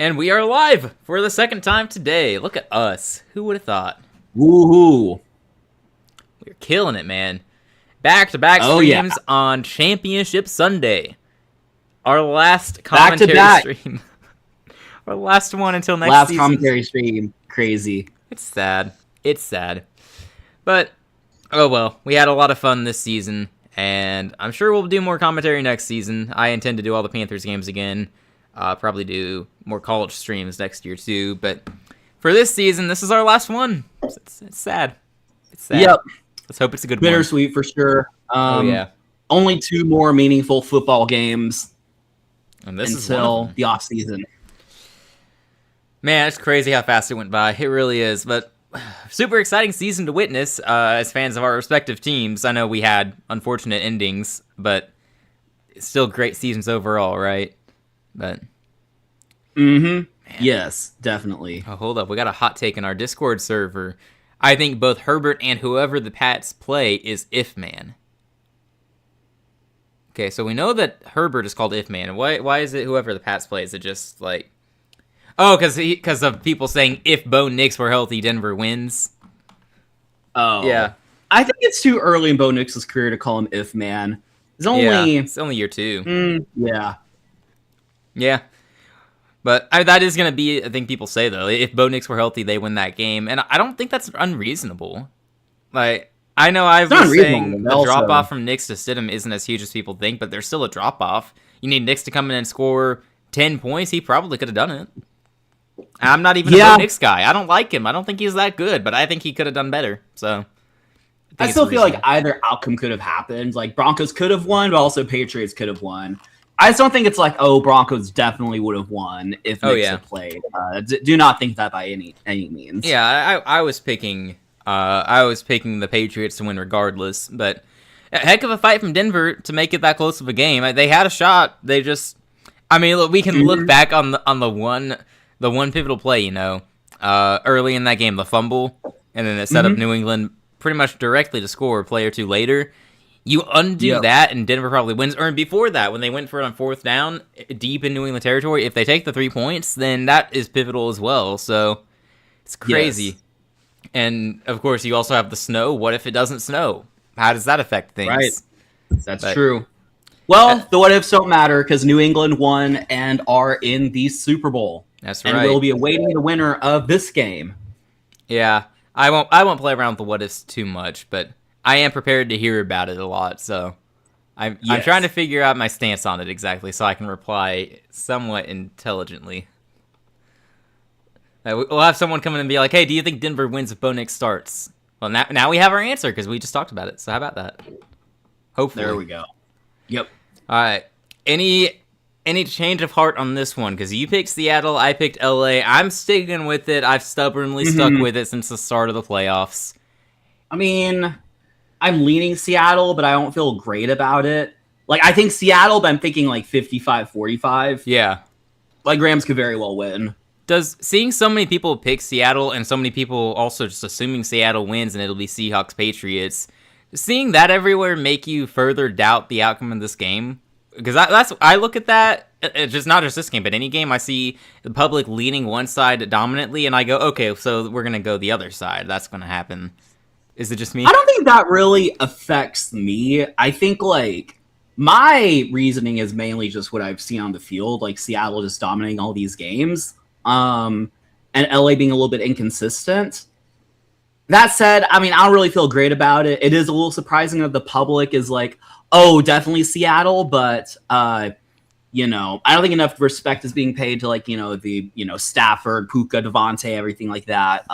And we are live for the second time today. Look at us. Who would have thought? Woohoo! We're killing it, man. Back-to-back streams on Championship Sunday. Our last commentary stream. Our last one until next season. Last commentary stream. Crazy. It's sad. It's sad. But, oh well. We had a lot of fun this season. And I'm sure we'll do more commentary next season. I intend to do all the Panthers games again. Probably do more college streams next year too. But for this season, this is our last one. It's sad. It's sad. Yep. Let's hope it's a good one. Bittersweet for sure. Only 2 more meaningful football games and this until the off season. Man, it's crazy how fast it went by. It really is. But super exciting season to witness as fans of our respective teams. I know we had unfortunate endings, but it's still great seasons overall, right? But yes, definitely. Oh, hold up. We got a hot take in our Discord server. I think both Herbert and whoever the Pats play is If Man. Okay, so we know that Herbert is called If Man. Why is it whoever the Pats play? Is it just like... Oh, because of people saying if Bo Nix were healthy, Denver wins? Oh. Yeah. I think it's too early in Bo Nix's career to call him If Man. It's only year 2. Yeah. Yeah. But that is going to be, I think people say, though, if Bo Nix were healthy, they win that game. And I don't think that's unreasonable. Like, I know I was saying the drop-off from Nix to Stidham isn't as huge as people think, but there's still a drop-off. You need Nix to come in and score 10 points. He probably could have done it. I'm not even a Bo Nix guy. I don't like him. I don't think he's that good, but I think he could have done better. So I still feel like either outcome could have happened. Like, Broncos could have won, but also Patriots could have won. I just don't think it's like, Broncos definitely would have won if Nix had played. Do not think that by any means. Yeah, I was picking the Patriots to win regardless, but a heck of a fight from Denver to make it that close of a game. They had a shot. They just, I mean, look, we can look back on the one pivotal play, early in that game, the fumble, and then it set up New England pretty much directly to score a play or two later. You undo that, and Denver probably wins. Or before that, when they went for it on 4th down, deep in New England territory, if they take the 3 points, then that is pivotal as well. So it's crazy. Yes. And, of course, you also have the snow. What if it doesn't snow? How does that affect things? Right. That's true. Well, the what-ifs don't matter because New England won and are in the Super Bowl. That's right. And we'll be awaiting the winner of this game. Yeah. I won't play around with the what-ifs too much, but I am prepared to hear about it a lot, so I'm trying to figure out my stance on it exactly so I can reply somewhat intelligently. We'll have someone come in and be like, hey, do you think Denver wins if Bo Nix starts? Well, now we have our answer because we just talked about it, so how about that? Hopefully. There we go. Yep. All right. Any change of heart on this one? Because you picked Seattle, I picked LA. I'm sticking with it. I've stubbornly stuck with it since the start of the playoffs. I mean, I'm leaning Seattle, but I don't feel great about it. Like, I think Seattle, but I'm thinking like 55-45. Yeah. Like, Rams could very well win. Does seeing so many people pick Seattle and so many people also just assuming Seattle wins and it'll be Seahawks Patriots, seeing that everywhere make you further doubt the outcome of this game? Because I look at that, just not just this game, but any game, I see the public leaning one side dominantly, and I go, okay, so we're going to go the other side. That's going to happen. Is it just me? I don't think that really affects me. I think, like, my reasoning is mainly just what I've seen on the field, like Seattle just dominating all these games, and LA being a little bit inconsistent. That said, I mean, I don't really feel great about it. It is a little surprising that the public is like, oh, definitely Seattle, but, I don't think enough respect is being paid to, like, the Stafford, Puka, Devontae, everything like that.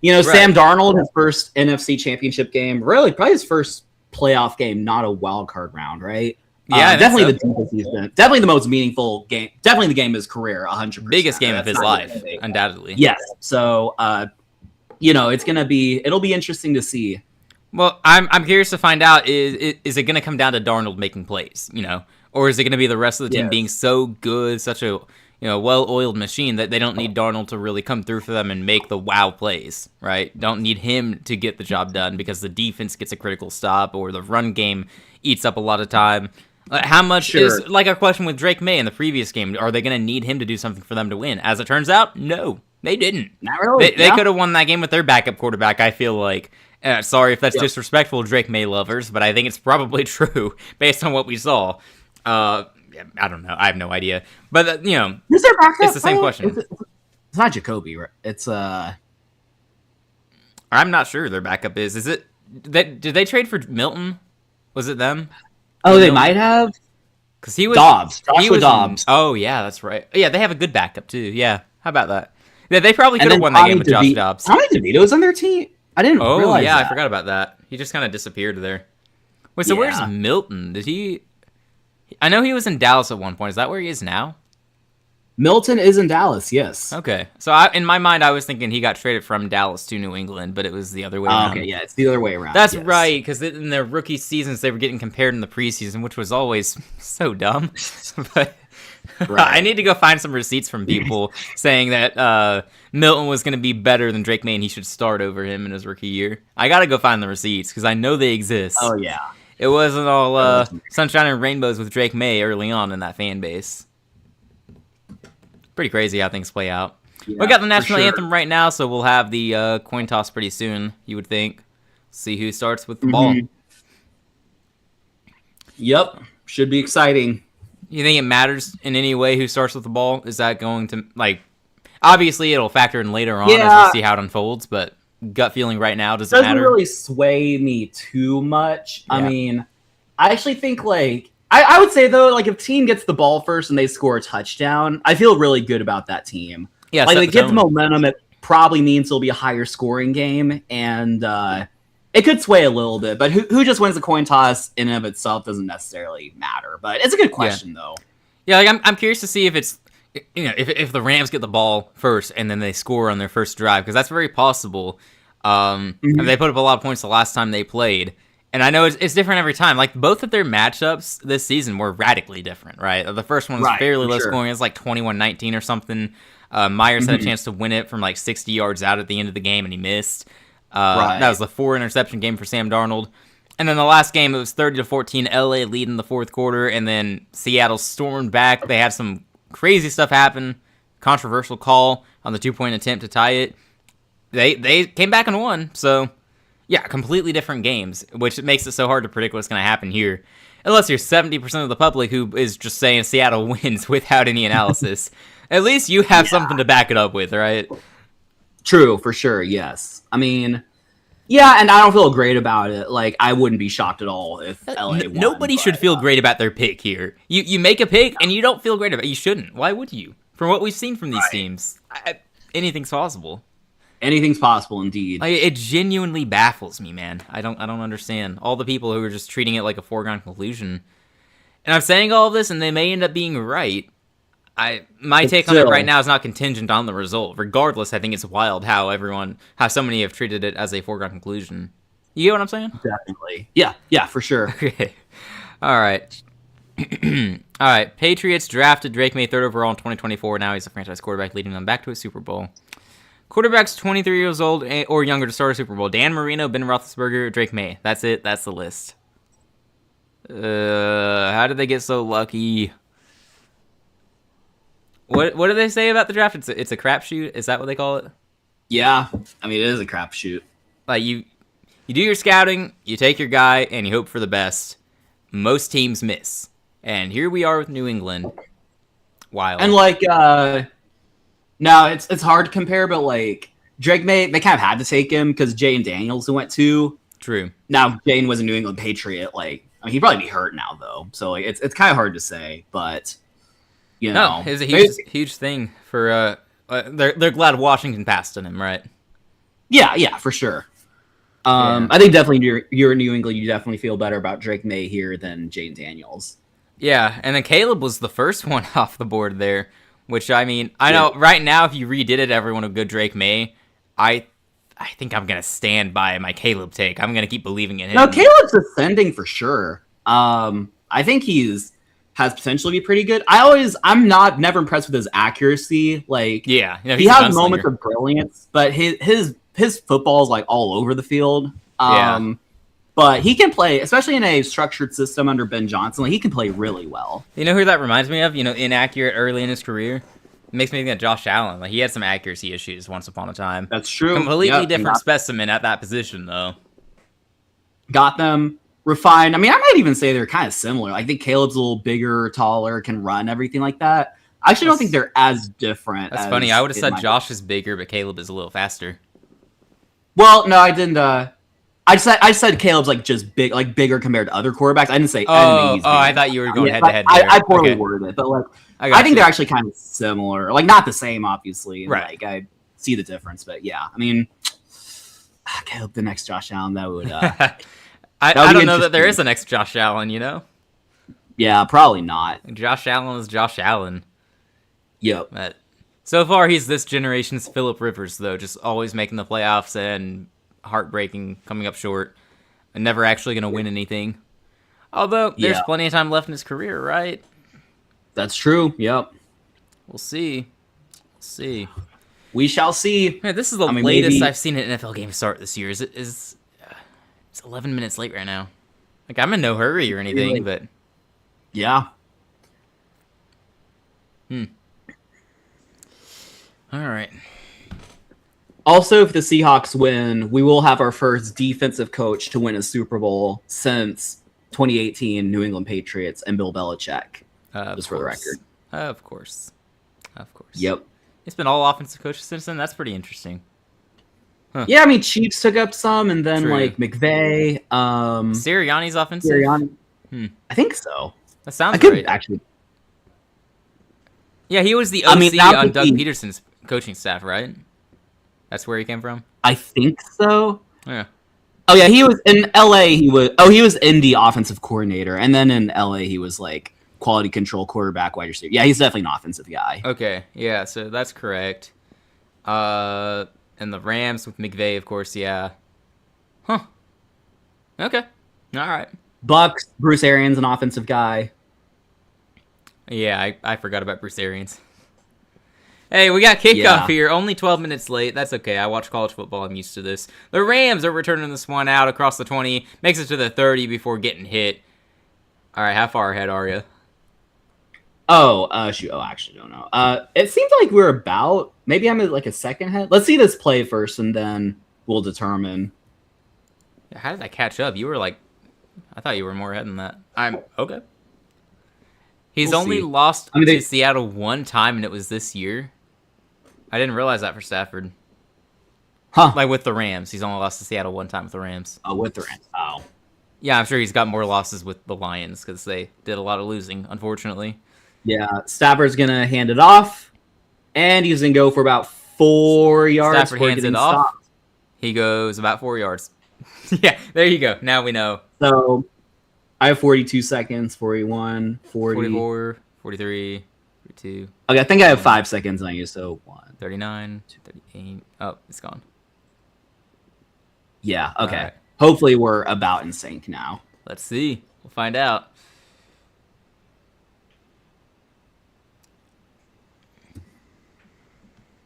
Right. Sam Darnold, his first NFC championship game, really probably his first playoff game, not a wild card round, right? Yeah, definitely the deepest he's been. Definitely the most meaningful game. Definitely the game of his career, 100%. Biggest game of his life, undoubtedly. Yes. So, it'll be interesting to see. Well, I'm curious to find out, is it going to come down to Darnold making plays, or is it going to be the rest of the team being so good, such a well-oiled machine that they don't need Darnold to really come through for them and make the wow plays, right? Don't need him to get the job done because the defense gets a critical stop or the run game eats up a lot of time. How much Sure. is, like our question with Drake May in the previous game, are they going to need him to do something for them to win? As it turns out, no, they didn't. Not really. They could have won that game with their backup quarterback, I feel like. Sorry if that's disrespectful, Drake May lovers, but I think it's probably true based on what we saw. I don't know. I have no idea. But, Who's their backup? it's the same question. It's not Jacoby, right? It's I'm not sure their backup is. Is it... Did they trade for Milton? Was it them? Oh, they Milton? might have. Because he was... Dobbs. he Joshua was Dobbs. Oh, yeah, that's right. Yeah, they have a good backup, too. Yeah, how about that? Yeah, they probably And could have then won that game with Josh Dobbs. Tommy DeVito's on their team? I didn't realize yeah, that. I forgot about that. He just kind of disappeared there. Wait, so Yeah. where's Milton? Did he... I know he was in Dallas at one point. Is that where he is now? Milton is in Dallas, yes. Okay. So in my mind, I was thinking he got traded from Dallas to New England, but it was the other way around. Okay, yeah, it's the other way around. That's yes. right, because in their rookie seasons, they were getting compared in the preseason, which was always so dumb. But Right. I need to go find some receipts from people saying that Milton was going to be better than Drake May and he should start over him in his rookie year. I got to go find the receipts because I know they exist. Oh, yeah. It wasn't all sunshine and rainbows with Drake May early on in that fan base. Pretty crazy how things play out. Yeah, We got the national for sure. anthem right now, so we'll have the coin toss pretty soon, you would think. See who starts with the ball. Yep. Should be exciting. You think it matters in any way who starts with the ball? Is that going to, obviously it'll factor in later on as we see how it unfolds, but gut feeling right now, does it Doesn't matter? really sway me too much. Yeah. I mean, I actually think, I would say, though, if team gets the ball first and they score a touchdown, I feel really good about that team. Yeah, They set the get the tone. momentum, it probably means it'll be a higher scoring game, and it could sway a little bit, but who just wins the coin toss in and of itself doesn't necessarily matter. But it's a good question, though. Yeah, I'm curious to see if it's, if the Rams get the ball first and then they score on their first drive, because that's very possible. They put up a lot of points the last time they played. And I know it's different every time. Both of their matchups this season were radically different, right? The first one was fairly low scoring. It was 21-19 or something. Myers had a chance to win it from 60 yards out at the end of the game, and he missed. That was the 4-interception game for Sam Darnold. And then the last game, it was 30-14, LA lead in the fourth quarter, and then Seattle stormed back. They had some crazy stuff happen. Controversial call on the 2-point attempt to tie it. They came back and won, so... Yeah, completely different games, which makes it so hard to predict what's going to happen here. Unless you're 70% of the public who is just saying Seattle wins without any analysis. At least you have something to back it up with, right? True, for sure, yes. I mean, yeah, and I don't feel great about it. I wouldn't be shocked at all if LA won. Nobody should feel great about their pick here. You make a pick, and you don't feel great about it. You shouldn't. Why would you? From what we've seen from these teams, anything's possible. Anything's possible, indeed. It genuinely baffles me, man. I don't understand all the people who are just treating it like a foregone conclusion. And I'm saying all of this, and they may end up being right. My take on it right now is not contingent on the result. Regardless, I think it's wild how so many have treated it as a foregone conclusion. You get what I'm saying? Definitely. Yeah, for sure. Okay. All right. All right. Patriots drafted Drake May 3rd overall in 2024. Now he's a franchise quarterback, leading them back to a Super Bowl. Quarterbacks 23 years old or younger to start a Super Bowl. Dan Marino, Ben Roethlisberger, Drake May. That's it. That's the list. How did they get so lucky? What do they say about the draft? It's a crapshoot. Is that what they call it? Yeah, I mean, it is a crapshoot. You do your scouting, you take your guy, and you hope for the best. Most teams miss, and here we are with New England. Wild. And no, it's hard to compare, but Drake May, they kind of had to take him because Jane Daniels went to. True. Now Jane was a New England Patriot. He'd probably be hurt now though, so it's kind of hard to say. But no, it's a huge thing for. They're glad Washington passed on him, right? Yeah, for sure. I think definitely you're in New England. You definitely feel better about Drake May here than Jane Daniels. Yeah, and then Caleb was the first one off the board there. Which, I mean, I know right now if you redid it, everyone would go Drake May. I think I'm going to stand by my Caleb take. I'm going to keep believing in him. No, Caleb's ascending for sure. I think has potential to be pretty good. I'm never impressed with his accuracy. He has moments of brilliance, but his football is all over the field. But but he can play, especially in a structured system under Ben Johnson. Like, he can play really well. You know who that reminds me of? Inaccurate early in his career. It makes me think of Josh Allen. Like, he had some accuracy issues once upon a time. That's true. Completely different specimen at that position, though. Got them refined. I mean, I might even say they're kind of similar. I think Caleb's a little bigger, taller, can run, everything like that. I actually don't think they're as different. That's funny. I would have said Josh is bigger, but Caleb is a little faster. Well, no, I didn't. I said Caleb's like just big, like bigger compared to other quarterbacks. I didn't say. I thought you were going head to head. I poorly worded it, but like I think they're actually kind of similar. Like not the same, obviously. And, right. Like I see the difference, but yeah, I mean, Caleb, the next Josh Allen, that would. I don't know that there is a next Josh Allen. Yeah, probably not. Josh Allen is Josh Allen. Yep. But so far, he's this generation's Phillip Rivers, though, just always making the playoffs and heartbreaking, coming up short, and never actually going to win anything. Although, there's plenty of time left in his career, right? That's true, yep. We'll see. We shall see. Man, this is the latest I've seen an NFL game start this year. It's 11 minutes late right now. Like, I'm in no hurry or anything, really? But... Yeah. All right. Also, if the Seahawks win, we will have our first defensive coach to win a Super Bowl since 2018 New England Patriots and Bill Belichick. Just for the record. Of course. Yep. It's been all offensive coaches since then. That's pretty interesting. Huh. Yeah, I mean, Chiefs took up some, and then like McVay. Sirianni's offensive. I think so. That sounds right. Actually. Yeah, he was the OC on Doug Peterson's coaching staff, right? That's where he came from? I think so. Yeah. Oh yeah, he was in LA. He was Indy offensive coordinator, and then in LA he was like quality control quarterback, wide receiver. Yeah, he's definitely an offensive guy. Okay, yeah, so that's correct. And the Rams with McVay, of course, yeah. Huh. Okay. All right. Bucks, Bruce Arians, an offensive guy. Yeah, I forgot about Bruce Arians. Hey, we got kickoff here. Only 12 minutes late. That's okay. I watch college football. I'm used to this. The Rams are returning this one out across the 20. Makes it to the 30 before getting hit. All right, how far ahead are you? Shoot. I actually don't know. It seems like we're about... Maybe I'm at like a second ahead. Let's see this play first, and then we'll determine. How did I catch up? You were like... I thought you were more ahead than that. I'm... Okay. He's only lost to Seattle one time, and it was this year. I didn't realize that for Stafford. Huh. Like with the Rams. He's only lost to Seattle one time with the Rams. Oh, with the Rams. Oh. Yeah, I'm sure he's got more losses with the Lions because they did a lot of losing, unfortunately. Yeah, Stafford's going to hand it off, and he's going to go for about 4 yards. Stafford hands it off. He goes about 4 yards. Yeah, there you go. Now we know. So, I have 42 seconds, 41, 40. 44, 43, 42. Okay, I think I have 5 seconds on you, so 1. 39, 38. Oh, it's gone. Yeah, okay. Right. Hopefully we're about in sync now. Let's see. We'll find out.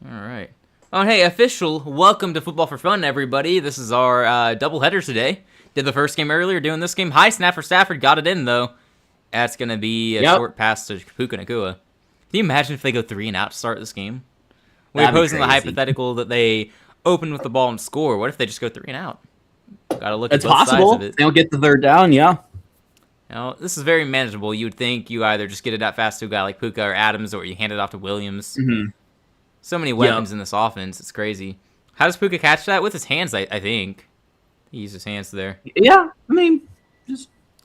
All right. Oh, hey, official. Welcome to Football for Fun, everybody. This is our doubleheader today. Did the first game earlier, doing this game. High snap for Stafford. Got it in, though. That's going to be a short pass to Puka Nacua. Can you imagine if they go 3 and out to start this game? We're posing the hypothetical that they open with the ball and score. What if they just go 3 and out? Gotta look at both sides of it. They don't get the third down, yeah. Now, this is very manageable. You would think you either just get it out fast to a guy like Puka or Adams, or you hand it off to Williams. Mm-hmm. So many weapons in this offense. It's crazy. How does Puka catch that? With his hands, I think. He used his hands there. Yeah, I mean,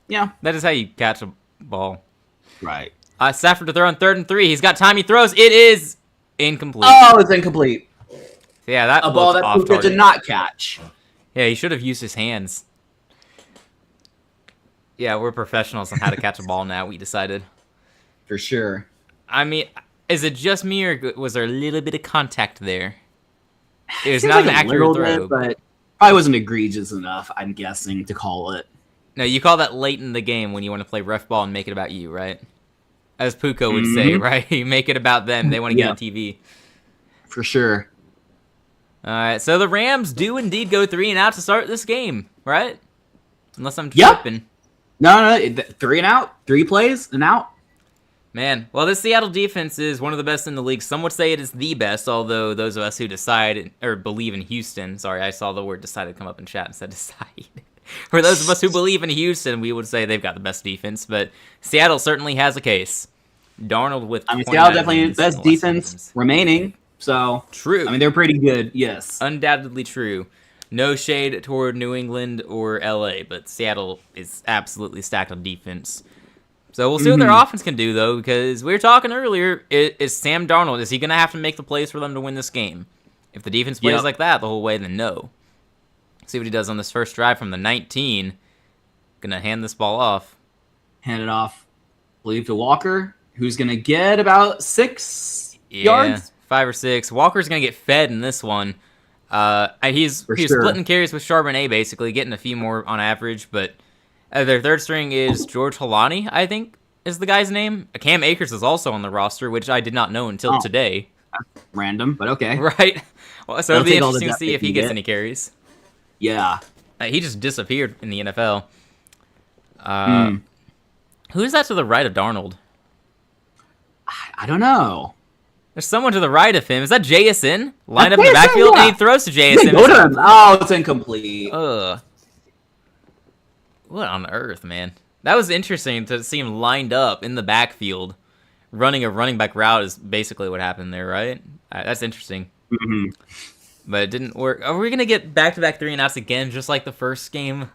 yeah. That is how you catch a ball. Right. Stafford to throw on 3rd and 3. He's got time. He throws. It is incomplete. Oh, it's incomplete. Yeah, that a ball that Puka did not catch. Yeah, he should have used his hands. Yeah, we're professionals on how to catch a ball now, we decided. For sure. I mean, is it just me, or was there a little bit of contact there? It was not like an accurate throw. But probably wasn't egregious enough, I'm guessing, to call it. No, you call that late in the game when you want to play ref ball and make it about you, right? As Puka would say, right? You make it about them. They want to get on TV. For sure. All right, so the Rams do indeed go 3 and out to start this game, right? Unless I'm Yep. tripping. No, 3 and out. 3 plays and out. Man, well, this Seattle defense is one of the best in the league. Some would say it is the best, although those of us who decide or believe in Houston, sorry, I saw the word decided come up in chat and said decide. For those of us who believe in Houston, we would say they've got the best defense, but Seattle certainly has a case. Darnold with Seattle definitely best defense remaining. So true. I mean, they're pretty good. Yes, undoubtedly true. No shade toward New England or LA, but Seattle is absolutely stacked on defense. So we'll see what their offense can do, though, because we were talking earlier, is Sam Darnold, is he going to have to make the plays for them to win this game? If the defense plays like that the whole way, then no. See what he does on this first drive from the 19. Going to hand this ball off. Hand it off, I believe, to Walker, who's going to get about 6 yards. 5 or 6. Walker's going to get fed in this one. He's splitting carries with Charbonnet, basically, getting a few more on average, but... their third string is George Holani, I think, is the guy's name. Cam Akers is also on the roster, which I did not know until today. Random, but okay. Right. Well, so it'll be interesting to see if he gets any carries. Yeah. He just disappeared in the NFL. Who is that to the right of Darnold? I don't know. There's someone to the right of him. Is that JSN? Lined up in the backfield, and he throws to JSN. Oh, it's incomplete. What on earth, man? That was interesting to see him lined up in the backfield. Running a running back route is basically what happened there, right? That's interesting. But it didn't work. Are we going to get back-to-back 3-and-outs again, just like the first game?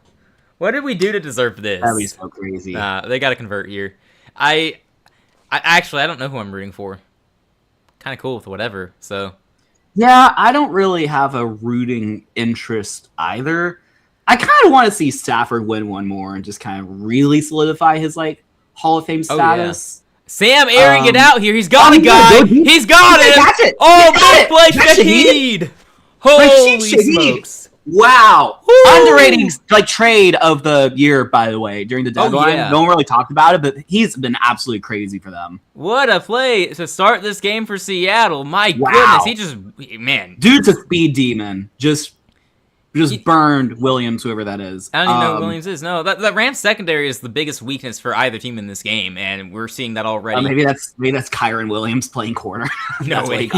What did we do to deserve this? That'd be so crazy. They got to convert here. I don't know who I'm rooting for. Kind of cool with whatever, so... Yeah, I don't really have a rooting interest either. I kind of want to see Stafford win one more and just kind of really solidify his Hall of Fame status. Yeah. Sam airing it out here. He's got a guy. He's got it. That's it. Oh, big play, Shaheed. Holy smokes! Wow, underrated trade of the year, by the way. During the deadline, no one really talked about it, but he's been absolutely crazy for them. What a play to start this game for Seattle! My goodness, dude's a speed demon. Just burned Williams, whoever that is. I don't even know who Williams is. No, that Rams secondary is the biggest weakness for either team in this game, and we're seeing that already. Maybe that's Kyron Williams playing corner. No way.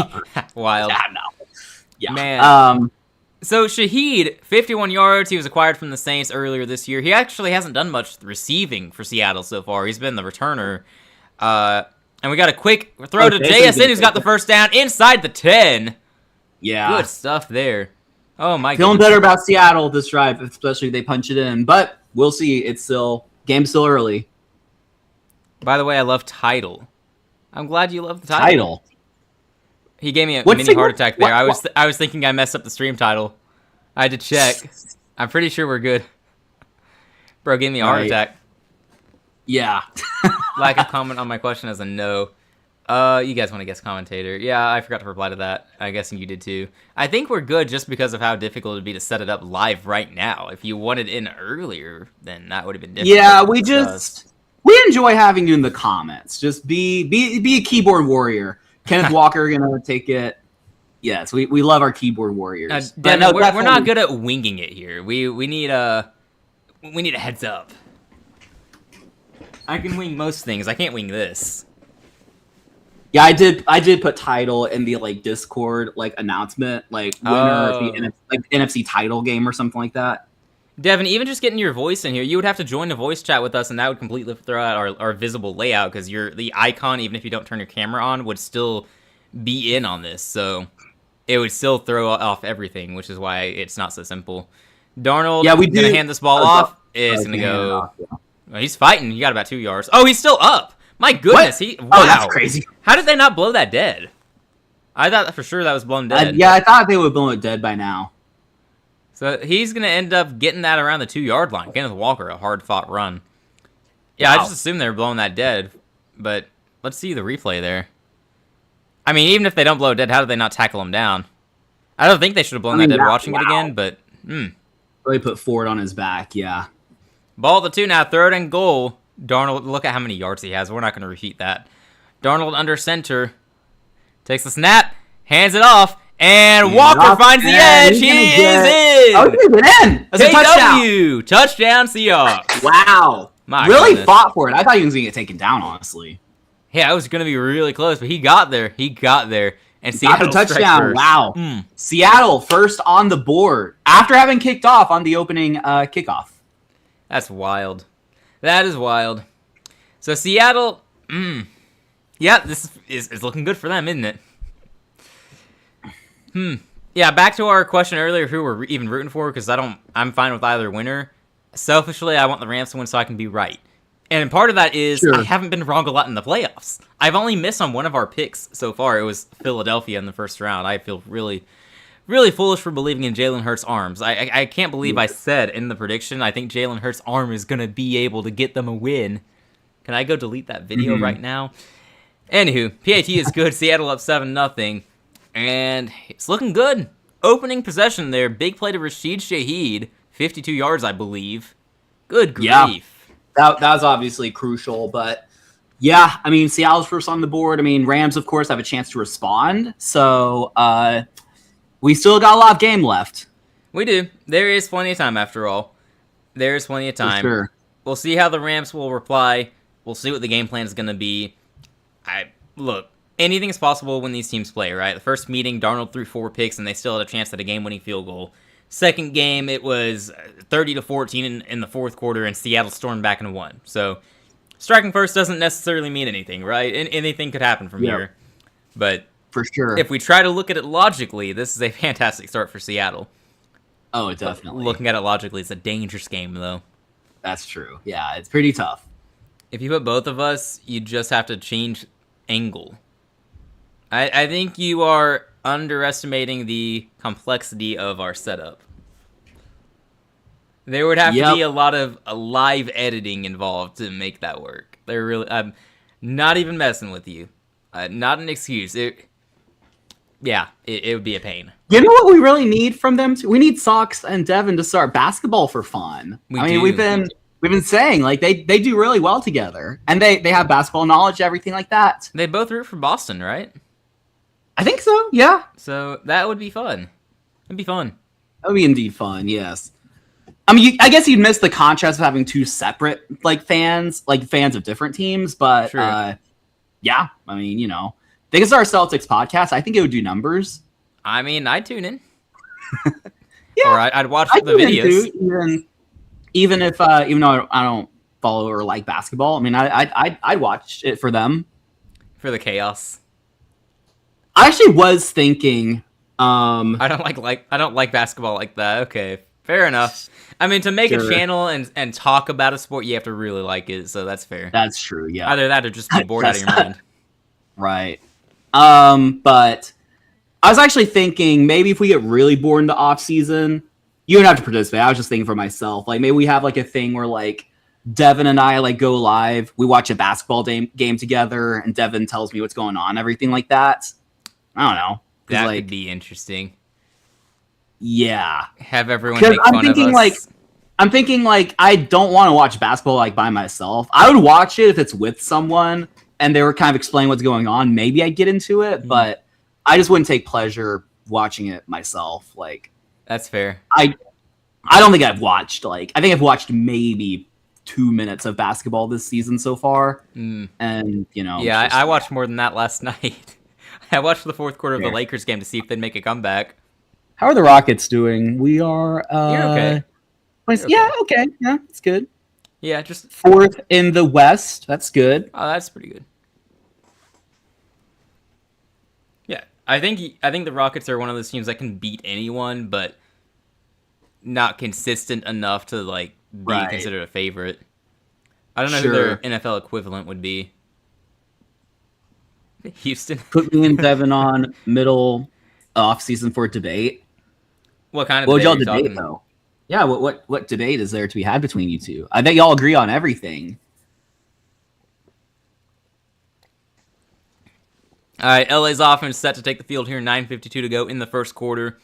Wild. Yeah, no. Yeah. Man. So Shaheed, 51 yards. He was acquired from the Saints earlier this year. He actually hasn't done much receiving for Seattle so far. He's been the returner. And we got a quick throw to JSN, who's got the first down inside the 10. Yeah. Good stuff there. Oh, my God. Feeling better about Seattle this drive, especially if they punch it in. But we'll see. Game's still early. By the way, I love title. I'm glad you love the title. He gave me a mini heart attack there. I was thinking I messed up the stream title. I had to check. I'm pretty sure we're good. Bro gave me a heart attack. Yeah. Like a comment on my question as a no. You guys want to guess commentator? Yeah, I forgot to reply to that. I'm guessing you did too. I think we're good just because of how difficult it would be to set it up live right now. If you wanted in earlier, then that would have been different. Yeah, we enjoy having you in the comments. Just be a keyboard warrior. Kenneth Walker gonna take it. Yes, we love our keyboard warriors. Devin, we're not good at winging it here. We need a heads up. I can wing most things. I can't wing this. Yeah, I did put title in the Discord announcement, winner of the NFC title game or something like that. Devin, even just getting your voice in here, you would have to join a voice chat with us, and that would completely throw out our visible layout, because the icon, even if you don't turn your camera on, would still be in on this. So it would still throw off everything, which is why it's not so simple. Darnold, going to hand this ball off. It's going to go. Well, he's fighting. He got about 2 yards. Oh, he's still up. My goodness. Wow. Oh, that's crazy. How did they not blow that dead? I thought for sure that was blown dead. I thought they would have blown it dead by now. So he's going to end up getting that around the 2-yard line. Kenneth Walker, a hard-fought run. Yeah, wow. I just assumed they were blowing that dead, but let's see the replay there. I mean, even if they don't blow it dead, how did they not tackle him down? I don't think they should have blown that dead watching it again, but... Really put Ford on his back, yeah. Ball at the 2 now, 3rd and goal. Darnold, look at how many yards he has. We're not going to repeat that. Darnold under center. Takes the snap, hands it off, And Walker finds the edge. He is in. Oh, he's in. That's a touchdown. Touchdown Seahawks. Wow. Really fought for it. I thought he was going to get taken down, honestly. Yeah, it was going to be really close, but he got there. And Seattle got the touchdown. Wow. Seattle first on the board after having kicked off on the opening kickoff. That's wild. That is wild. So Seattle, yeah, this is looking good for them, isn't it? Yeah, back to our question earlier, who we're even rooting for, because I'm fine with either winner. Selfishly, I want the Rams to win so I can be right. And part of that is I haven't been wrong a lot in the playoffs. I've only missed on one of our picks so far. It was Philadelphia in the first round. I feel really, really foolish for believing in Jalen Hurts' arms. I can't believe I said in the prediction, I think Jalen Hurts' arm is going to be able to get them a win. Can I go delete that video right now? Anywho, PAT is good. Seattle up 7-0. And it's looking good. Opening possession there. Big play to Rashid Shaheed. 52 yards, I believe. Good grief. Yeah. That was obviously crucial, but yeah, I mean, Seattle's first on the board. I mean, Rams, of course, have a chance to respond, so we still got a lot of game left. We do. There is plenty of time, after all. There is plenty of time. For sure. We'll see how the Rams will reply. We'll see what the game plan is going to be. Look, anything is possible when these teams play, right? The first meeting, Darnold threw 4 picks, and they still had a chance at a game-winning field goal. Second game, it was 30-14 in the fourth quarter, and Seattle stormed back and won. So, striking first doesn't necessarily mean anything, right? Anything could happen from here. But for sure, if we try to look at it logically, this is a fantastic start for Seattle. Oh, definitely. But looking at it logically, it's a dangerous game, though. That's true. Yeah, it's pretty tough. If you put both of us, you just have to change angle. I think you are underestimating the complexity of our setup. There would have to be a lot of live editing involved to make that work. I'm not even messing with you. Not an excuse. It would be a pain. You know what we really need from them? We need Sox and Devin to start basketball for fun. We've been saying like they do really well together, and they have basketball knowledge, everything like that. They both root for Boston, right? I think so. Yeah. So that would be fun. It'd be fun. That would be indeed fun. Yes. I mean, I guess you'd miss the contrast of having two separate fans of different teams, but yeah. I mean, you know, they could start a Celtics podcast. I think it would do numbers. I mean, I'd tune in. Yeah, or I'd watch the videos. Too, even though I don't follow or like basketball. I mean, I'd watch it for them. For the chaos. I actually was thinking. I don't like basketball like that. Okay, fair enough. I mean, to make a channel and talk about a sport, you have to really like it. So that's fair. That's true. Yeah. Either that or just be bored out of your mind. Right. But I was actually thinking maybe if we get really bored in the off season, you don't have to participate. I was just thinking for myself, like maybe we have like a thing where like Devin and I like go live. We watch a basketball game together, and Devin tells me what's going on, everything like that. I don't know. That could be interesting. Yeah. Have everyone make fun of us. I'm thinking like I don't want to watch basketball like by myself. I would watch it if it's with someone and they were kind of explaining what's going on. Maybe I'd get into it, but I just wouldn't take pleasure watching it myself. Like that's fair. I don't think I've watched I think I've watched maybe 2 minutes of basketball this season so far. And you know, yeah, I watched more than that last night. I watched the fourth quarter of the Lakers game to see if they'd make a comeback. How are the Rockets doing? We are You're okay. Yeah, okay. Yeah, it's good. Yeah, just 4th in the West. That's good. Oh, that's pretty good. Yeah, I think the Rockets are one of those teams that can beat anyone, but not consistent enough to be considered a favorite. I don't know who their NFL equivalent would be. Houston. Put me and Devin on middle off season for debate. What kind of debate y'all debate though? Yeah, what debate is there to be had between you two? I bet y'all agree on everything. All right, LA's offense set to take the field here. 9:52 to go in the first quarter.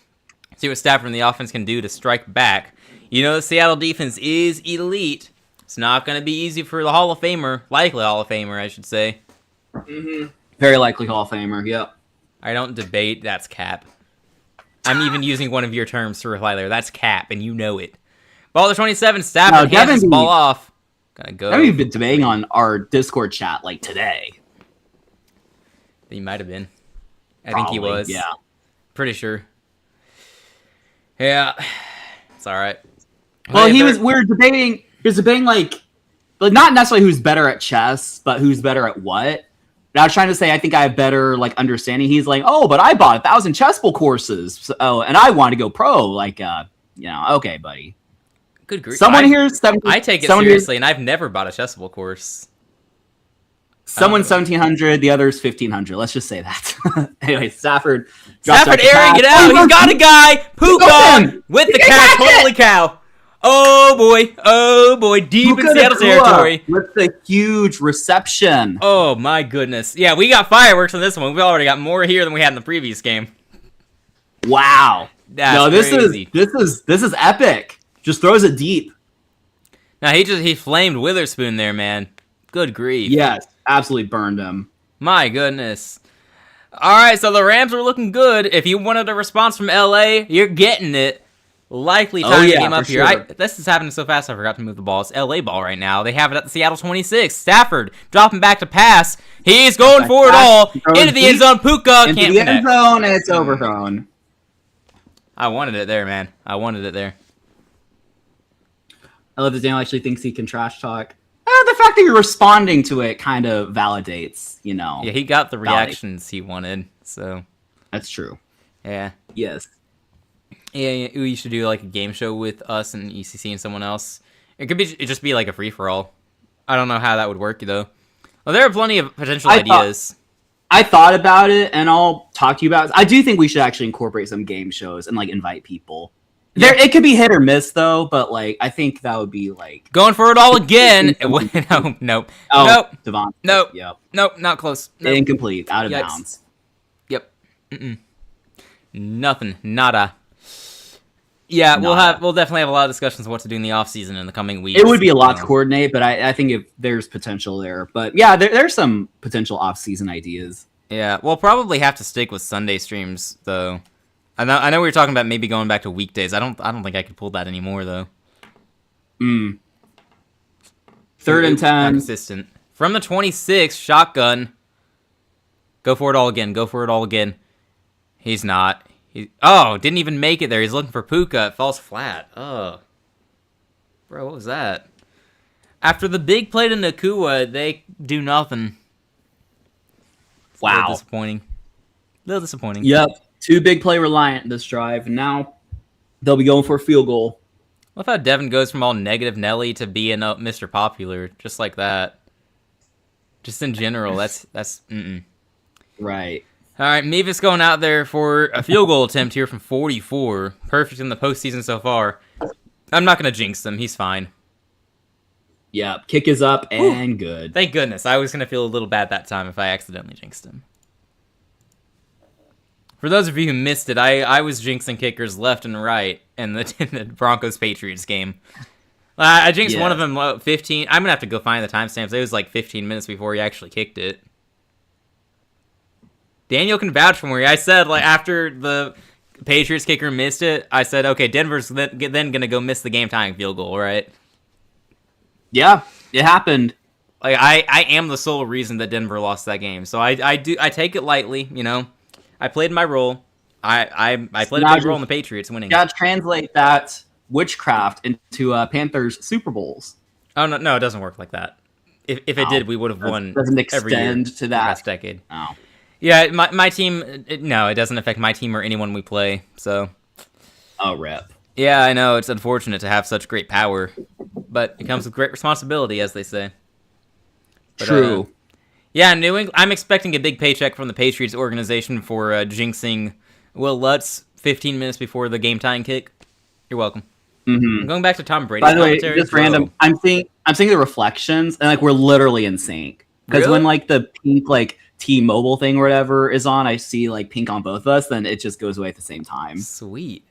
See what Stafford and the offense can do to strike back. You know the Seattle defense is elite. It's not going to be easy for the Hall of Famer, likely Hall of Famer, I should say. Very likely Hall of Famer. Yep. I don't debate. That's cap. I'm even using one of your terms to reply there. That's cap, and you know it. Ball to 27, Stafford hands Devin this ball off. Gonna go. We've been debating on our Discord chat like today. He might have been. I Probably, think he was. Yeah. Pretty sure. Yeah. It's all right. Well, we were debating. He was debating like not necessarily who's better at chess, but who's better at what. And I was trying to say I think I have better like understanding. He's like, oh, but I bought 1,000 chessable courses. So, and I want to go pro. Like, okay, buddy. Good grief. Someone here's 17. I take it seriously, and I've never bought a chessable course. Someone's 1,700, the other's 1,500. Let's just say that. Anyway, Stafford airing it out. He's got a guy. Puka with the catch. Holy cow. Oh boy, deep in Seattle territory. With the huge reception. Oh my goodness. Yeah, we got fireworks on this one. We already got more here than we had in the previous game. Wow. That's crazy. This is epic. Just throws it deep. Now he flamed Witherspoon there, man. Good grief. Yes, absolutely burned him. My goodness. All right, so the Rams are looking good. If you wanted a response from LA, you're getting it. Likely time to game up here. Sure. This is happening so fast I forgot to move the ball. It's LA ball right now. They have it at the Seattle 26. Stafford dropping back to pass. He's going for it all. Into the end zone. Puka into can't the end zone, and it's overthrown. I wanted it there, man. I wanted it there. I love that Daniel actually thinks he can trash talk. The fact that you're responding to it kind of validates, Yeah, he got the reactions he wanted, so. That's true. Yeah. Yes. Yeah, we should do like a game show with us and ECC and someone else. It could just be like a free-for-all. I don't know how that would work, though. Well, there are plenty of potential ideas. I thought about it, and I'll talk to you about it. I do think we should actually incorporate some game shows and like invite people. Yeah. It could be hit or miss though, but like I think that would be like going for it all again. Nope. Devon. Nope. Yep. Nope. Not close. Nope. Incomplete. Out of bounds. Yep. Nothing. Nada. Yeah, we'll definitely have a lot of discussions on what to do in the offseason in the coming weeks. It would be a lot to coordinate, but I think if there's potential there. But yeah, there's some potential off-season ideas. Yeah, we'll probably have to stick with Sunday streams though. I know we were talking about maybe going back to weekdays. I don't think I could pull that anymore though. 3rd and 10. Consistent. From the 26, shotgun. Go for it all again. He's not. Didn't even make it there. He's looking for Puka. It falls flat. Oh. Bro, what was that? After the big play to Nakua, they do nothing. Wow. A little disappointing. Yep. 2 big play reliant this drive, and now they'll be going for a field goal. I love how Devin goes from all negative Nelly to being Mr. Popular, just like that. Just in general, that's Right. All right, Mevis going out there for a field goal attempt here from 44. Perfect in the postseason so far. I'm not going to jinx him. He's fine. Yep. Kick is up and good. Thank goodness. I was going to feel a little bad that time if I accidentally jinxed him. For those of you who missed it, I was jinxing kickers left and right in the Broncos-Patriots game. I jinxed one of them 15. I'm going to have to go find the timestamps. It was like 15 minutes before he actually kicked it. Daniel can vouch for me. I said, like, after the Patriots kicker missed it, I said, okay, Denver's then going to go miss the game-tying field goal, right? Yeah, it happened. Like, I am the sole reason that Denver lost that game. So I take it lightly, I played my role. I played a big role in the Patriots winning. You gotta translate that witchcraft into Panthers Super Bowls. Oh, no, it doesn't work like that. If it did, we would have won doesn't every year to that last decade. Oh. Yeah, my team, it doesn't affect my team or anyone we play, so. Oh, rip. Yeah, I know, it's unfortunate to have such great power, but it comes with great responsibility, as they say. But, true. Yeah, New England, I'm expecting a big paycheck from the Patriots organization for jinxing Will Lutz 15 minutes before the game-tying kick. You're welcome. Mm-hmm. I'm going back to Tom Brady's By the way, commentary. just random. I'm seeing the reflections, and like we're literally in sync. Because when like the pink like T-Mobile thing or whatever is on, I see like pink on both of us. Then it just goes away at the same time. Sweet.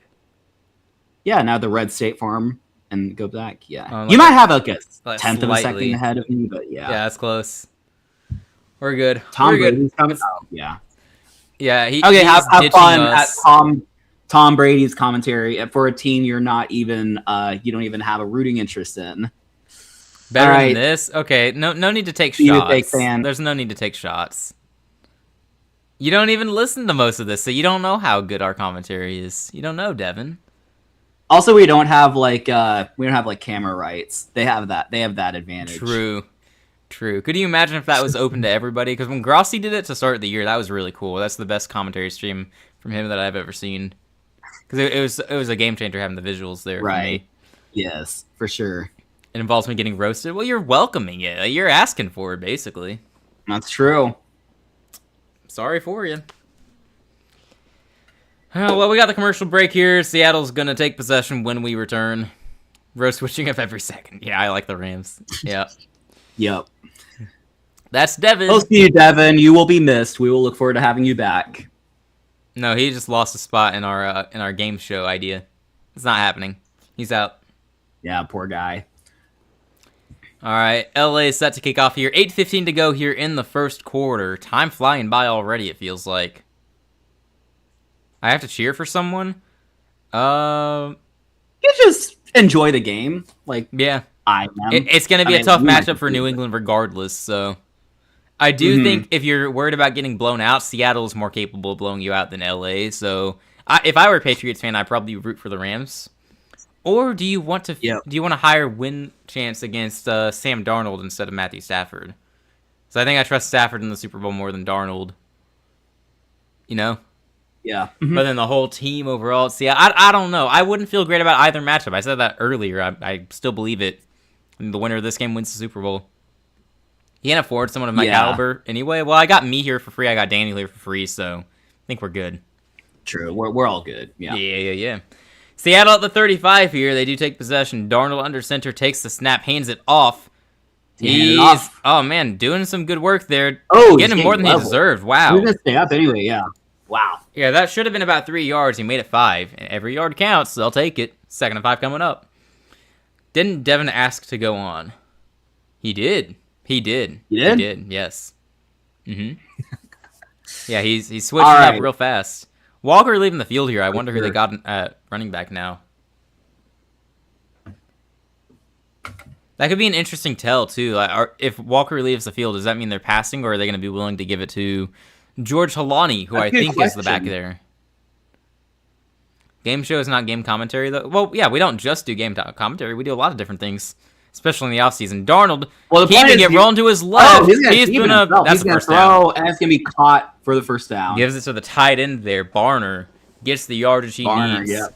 Yeah. Now the red State Farm and go back. Yeah. Like you might have like a tenth slightly of a second ahead of me, but yeah. Yeah, that's close. We're good. Tom We're Brady's good. coming. Oh, yeah. Yeah. Have fun us. at Tom Brady's commentary for a team you're not even you don't even have a rooting interest in. Better than this? Okay, no need to take shots. There's no need to take shots. You don't even listen to most of this, so you don't know how good our commentary is. You don't know, Devin. Also, we don't have like camera rights. They have that. They have that advantage. True. Could you imagine if that was open to everybody? Because when Grossi did it to start the year, that was really cool. That's the best commentary stream from him that I've ever seen. Because it was a game changer having the visuals there. Right. For me. Yes, for sure. It involves me getting roasted. Well, you're welcoming it. You're asking for it, basically. That's true. Sorry for you. Well, we got the commercial break here. Seattle's going to take possession when we return. Row switching up every second. Yeah, I like the Rams. Yeah. Yep. That's Devin. We'll see you, Devin. You will be missed. We will look forward to having you back. No, he just lost a spot in our game show idea. It's not happening. He's out. Yeah, poor guy. All right, LA is set to kick off here. 8:15 to go here in the first quarter. Time flying by already, it feels like. I have to cheer for someone? You just enjoy the game. Like, yeah. I am. It's going to be a tough matchup for New England regardless, so... I do think if you're worried about getting blown out, Seattle is more capable of blowing you out than LA, so... if I were a Patriots fan, I'd probably root for the Rams. Or do you want to a higher win chance against Sam Darnold instead of Matthew Stafford? So I think I trust Stafford in the Super Bowl more than Darnold. You know? Yeah. But then the whole team overall, see, I don't know. I wouldn't feel great about either matchup. I said that earlier. I still believe it. And the winner of this game wins the Super Bowl. You can't afford someone of my caliber anyway. Well, I got me here for free. I got Daniel here for free, so I think we're good. True. We're all good. Yeah. Yeah. Seattle at the 35 here. They do take possession. Darnold under center takes the snap, hands it off. Oh man, doing some good work there. Oh, getting more than he deserved. Wow. He's gonna stay up anyway. Yeah. Wow. Yeah, that should have been about 3 yards. He made it 5. And every yard counts, so I'll take it. 2nd and 5 coming up. Didn't Devin ask to go on? He did. He did. Yes. Yeah, he's switching up real fast. Walker leaving the field here. I wonder who they got at running back now. That could be an interesting tell, too. If Walker leaves the field, does that mean they're passing, or are they going to be willing to give it to George Halani, who I think is the back there? Game show is not game commentary, though. Well, yeah, we don't just do game commentary. We do a lot of different things, especially in the offseason. Darnold keeping it rolling to his left. He's going to throw, and it's going to be caught for the first down. Gives it to the tight end there. Barner gets the yardage he needs. Yeah.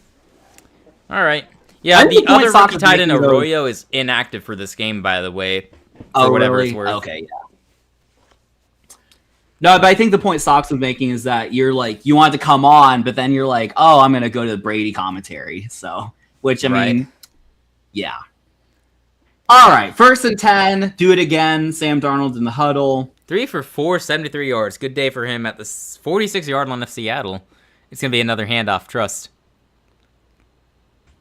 All right. Yeah, the other rookie tight end, Arroyo, is inactive for this game, by the way. For whatever it's worth. Okay, yeah. No, but I think the point Sox was making is that you're like, you want to come on, but then you're like, oh, I'm going to go to the Brady commentary. So, which, I mean, yeah. All right, 1st and 10. Do it again. Sam Darnold in the huddle. 3 for 4, 73 yards. Good day for him at the 46-yard line of Seattle. It's going to be another handoff. Trust.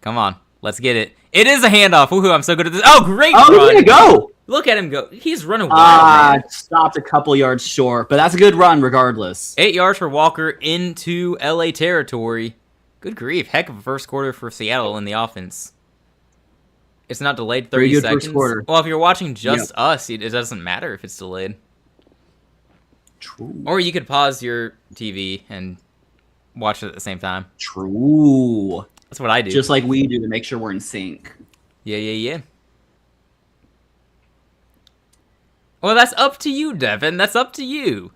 Come on. Let's get it. It is a handoff. Woohoo, I'm so good at this. Oh, great run. He's going to go. Look at him go. He's running wild, man. Stopped a couple yards short, but that's a good run regardless. 8 yards for Walker into LA territory. Good grief. Heck of a first quarter for Seattle in the offense. It's not delayed 30 seconds. First quarter. Well, if you're watching just us, it doesn't matter if it's delayed. True. Or you could pause your TV and watch it at the same time. True. That's what I do. Just like we do to make sure we're in sync. Yeah. Well, that's up to you, Devin. That's up to you.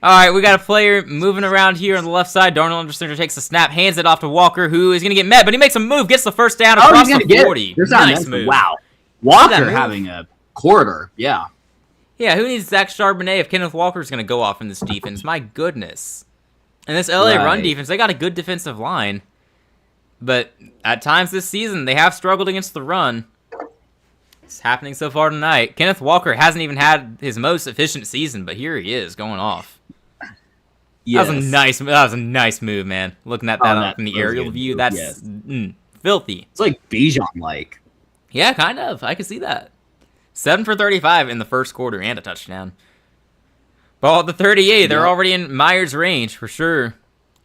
All right, we got a player moving around here on the left side. Darnold under center takes the snap, hands it off to Walker, who is going to get met, but he makes a move, gets the first down across the 40. Nice move. Wow. Walker having a quarter. Yeah. Yeah, who needs Zach Charbonnet if Kenneth Walker's going to go off in this defense? My goodness. And this LA run defense, they got a good defensive line. But at times this season, they have struggled against the run. It's happening so far tonight. Kenneth Walker hasn't even had his most efficient season, but here he is going off. Yes. That was a nice move, man. Looking at that from the aerial view, that's filthy. It's like Bijan-like. Yeah, kind of. I can see that. 7 for 35 in the first quarter and a touchdown. Ball at the 38. They're already in Myers' range for sure.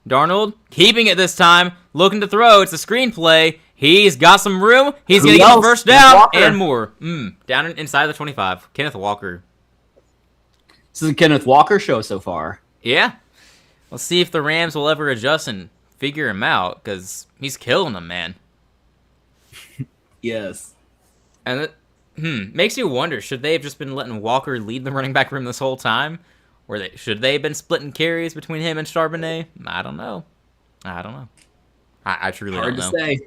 Darnold keeping it this time, looking to throw. It's a screenplay. He's got some room. He's going to get the first down and more. Down inside the 25. Kenneth Walker. This is a Kenneth Walker show so far. Yeah. Let's see if the Rams will ever adjust and figure him out, because he's killing them, man. Yes. And it makes you wonder, should they have just been letting Walker lead the running back room this whole time? Or should they have been splitting carries between him and Charbonnet? I don't know. I truly don't know. Hard to say.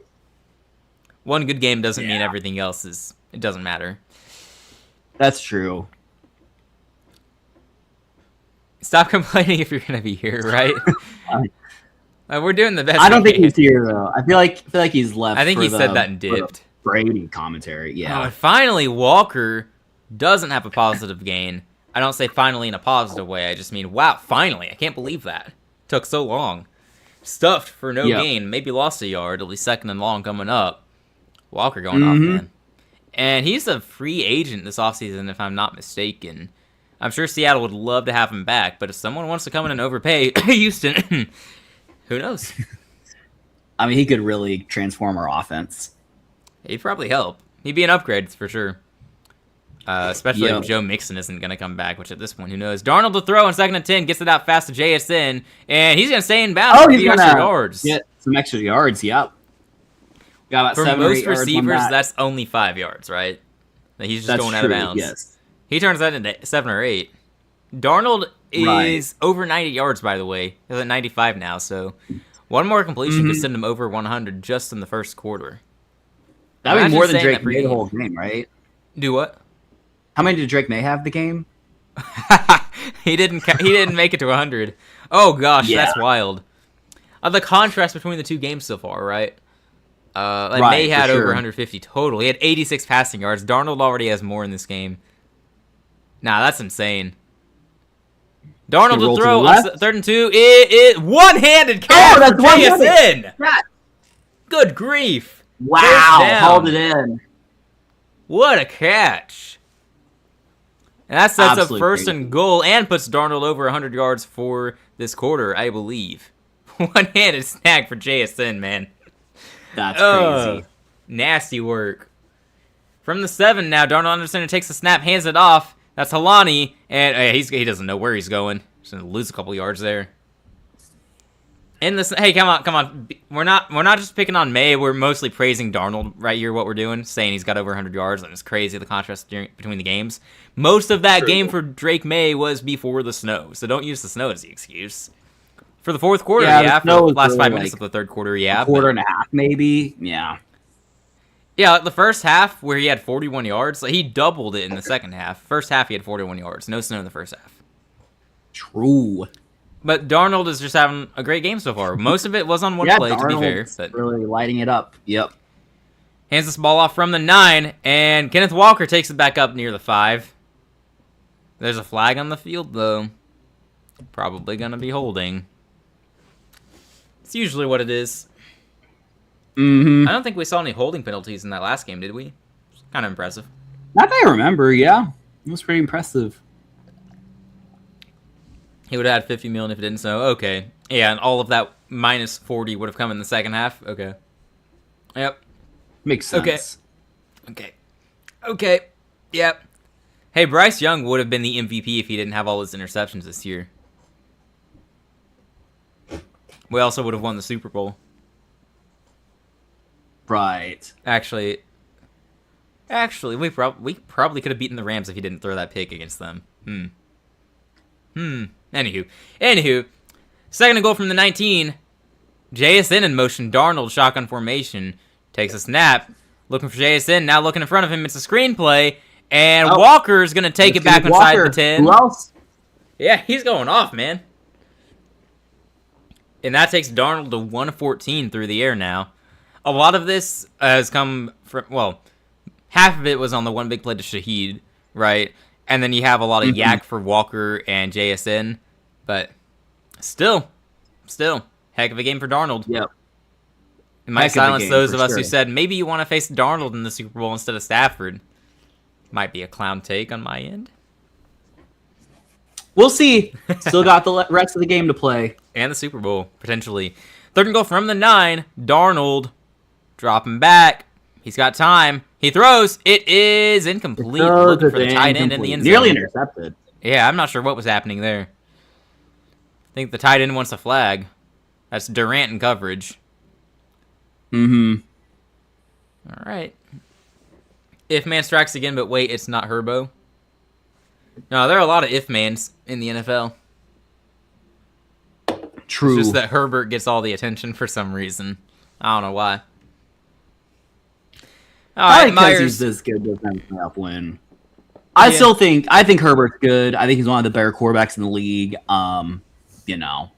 One good game doesn't mean everything else it doesn't matter. That's true. Stop complaining if you're going to be here, right? We're doing the best. I don't think he's here, though. I feel like he's left. I think he said that and dipped. Brady commentary, yeah. Oh, and finally, Walker doesn't have a positive gain. I don't say finally in a positive way. I just mean, wow, finally. I can't believe that. Took so long. Stuffed for no gain. Maybe lost a yard. It'll be second and long coming up. Walker going off, man. And he's a free agent this offseason, if I'm not mistaken. I'm sure Seattle would love to have him back, but if someone wants to come in and overpay Houston, who knows? I mean, he could really transform our offense. He'd probably help. He'd be an upgrade for sure. Especially if Joe Mixon isn't going to come back, which at this point, who knows? Darnold to throw in 2nd and 10, gets it out fast to JSN, and he's going to stay in bounds for the extra yards. Get some extra yards, yep. Got about for 7 or 8 most yards receivers, on that. That's only 5 yards, right? He's just going out of bounds. Yes. He turns that into 7 or 8. Darnold is over 90 yards, by the way. He's at 95 now, so one more completion could send him over 100 just in the first quarter. That would be more than Drake May the whole game, right? Do what? How many did Drake May have the game? He didn't make it to 100. Oh gosh, that's wild. The contrast between the two games so far, right? May had over 150 total. He had 86 passing yards. Darnold already has more in this game. Nah, that's insane. Darnold to throw on 3rd and 2. It one-handed catch for JSN. Good grief. Wow, hauled it in. What a catch. And that sets up 1st and goal and puts Darnold over 100 yards for this quarter, I believe. One-handed snag for JSN, man. That's crazy. Nasty work. From the 7 now, Darnold Anderson takes the snap, hands it off. That's Halani, and he doesn't know where he's going. He's going to lose a couple yards there. Hey, come on. We're not just picking on May. We're mostly praising Darnold right here, what we're doing, saying he's got over 100 yards, and it's crazy, the contrast between the games. Most of that game for Drake May was before the snow, so don't use the snow as the excuse. For the 4th quarter, for the last 5 minutes of the 3rd quarter, a quarter and a half, maybe, Yeah, the first half where he had 41 yards, he doubled it in the second half. First half he had 41 yards. No snow in the first half. True. But Darnold is just having a great game so far. Most of it was on one play, to be fair. But really lighting it up. Yep. Hands this ball off from the 9, and Kenneth Walker takes it back up near the 5. There's a flag on the field, though. Probably going to be holding. It's usually what it is. I don't think we saw any holding penalties in that last game, did we? Kind of impressive. Not that I remember, yeah. It was pretty impressive. He would have had 50 million if it didn't, so okay. Yeah, and all of that minus 40 would have come in the second half. Okay. Yep. Makes sense. Okay. Yep. Hey, Bryce Young would have been the MVP if he didn't have all his interceptions this year. We also would have won the Super Bowl. Right. Actually, we probably could have beaten the Rams if he didn't throw that pick against them. Anywho, 2nd and goal from the 19. JSN in motion. Darnold shotgun formation takes a snap, looking for JSN. Now looking in front of him. It's a screenplay, and Walker's gonna take it back inside the 10. Who else? Yeah, he's going off, man. And that takes Darnold to 114 through the air now. A lot of this has come from, half of it was on the one big play to Shaheed, right? And then you have a lot of yak for Walker and JSN. But still, heck of a game for Darnold. Yep. It might silence those of us who said, maybe you want to face Darnold in the Super Bowl instead of Stafford. Might be a clown take on my end. We'll see. Still got the rest of the game to play. And the Super Bowl, potentially. Third and goal from the 9. Darnold. Dropping back. He's got time. He throws. It is incomplete. Looking for the tight end in the end zone. Nearly intercepted. Yeah, I'm not sure what was happening there. I think the tight end wants a flag. That's Durant in coverage. Mm-hmm. All right. If man strikes again, but wait, it's not Herbo. No, there are a lot of if mans in the NFL. True. It's just that Herbert gets all the attention for some reason. I don't know why. All right, because he's this good with them playoff win. I think Herbert's good. I think he's one of the better quarterbacks in the league. You know,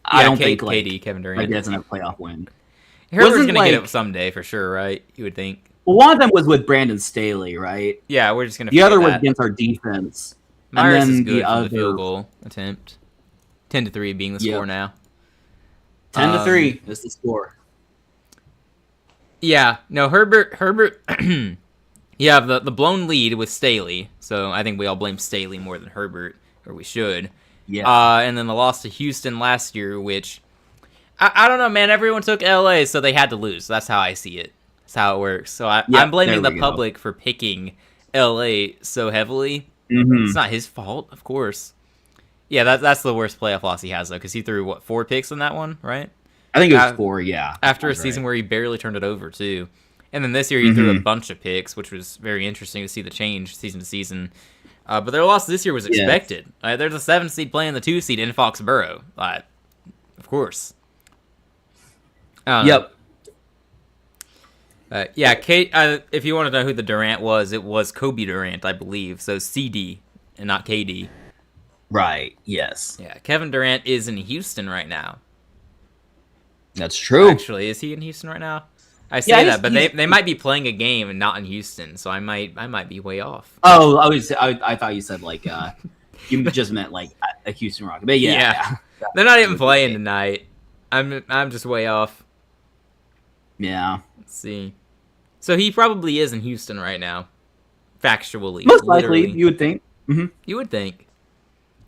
I don't think KD, Kevin Durant he doesn't have a playoff win. Herbert's gonna get it someday for sure, right? You would think. Well, one of them was with Brandon Staley, right? Yeah, we're just gonna. The other was against our defense. Myers and then is good for the field goal attempt. 10-3 being the score now. 10-3 is the score. Yeah, no, Herbert. You have the blown lead with Staley, so I think we all blame Staley more than Herbert, or we should. Yeah. And then the loss to Houston last year, which I don't know, man. Everyone took LA, so they had to lose. That's how I see it. That's how it works. So I'm blaming the public for picking LA so heavily. Mm-hmm. It's not his fault, of course. Yeah, that's the worst playoff loss he has, though, because he threw, 4 picks in that one, right? I think it was 4, yeah. After a season where he barely turned it over, too. And then this year he threw a bunch of picks, which was very interesting to see the change season to season. But their loss this year was expected. There's a 7 seed playing the 2 seed in Foxborough. Of course. Yep. If you want to know who the Durant was, it was Kobe Durant, I believe. So CD and not KD. Right, yes. Yeah, Kevin Durant is in Houston right now. That's true. Actually, is he in Houston right now? I say that, but they might be playing a game and not in Houston, so I might be way off. Oh, I thought you said you just meant a Houston Rocket. But yeah. They're not even playing tonight. I'm just way off. Yeah. Let's see. So he probably is in Houston right now, factually. Most likely, you would think. Mm-hmm. You would think.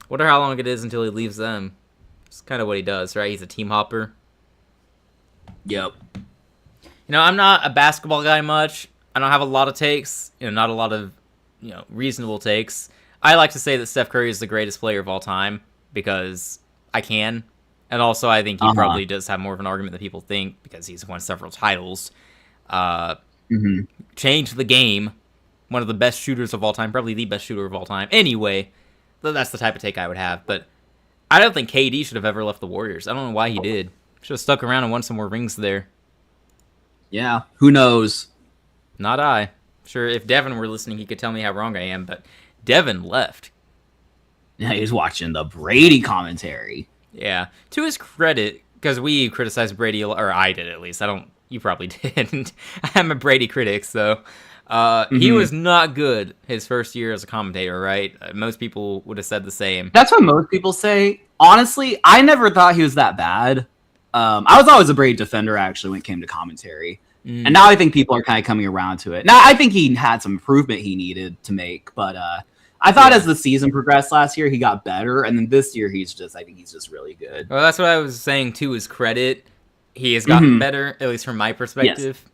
Wonder how long it is until he leaves them. It's kind of what he does, right? He's a team hopper. Yep. I'm not a basketball guy much. I don't have a lot of takes. Not a lot of, reasonable takes. I like to say that Steph Curry is the greatest player of all time because I can. And also I think he probably does have more of an argument than people think because he's won several titles. Changed the game. One of the best shooters of all time. Probably the best shooter of all time. Anyway, that's the type of take I would have. But I don't think KD should have ever left the Warriors. I don't know why he did. Should have stuck around and won some more rings there. Yeah, who knows? Not I. Sure, if Devin were listening, he could tell me how wrong I am, but Devin left. Yeah, he's watching the Brady commentary. Yeah, to his credit, because we criticized Brady, or I did at least. You probably didn't. I'm a Brady critic, so he was not good his first year as a commentator, right? Most people would have said the same. That's what most people say. Honestly, I never thought he was that bad. I was always a Brady defender, actually, when it came to commentary. And now I think people are kind of coming around to it. Now, I think he had some improvement he needed to make, but I thought as the season progressed last year, he got better, and then this year, I think he's just really good. Well, that's what I was saying, to his credit. He has gotten better, at least from my perspective. Yes,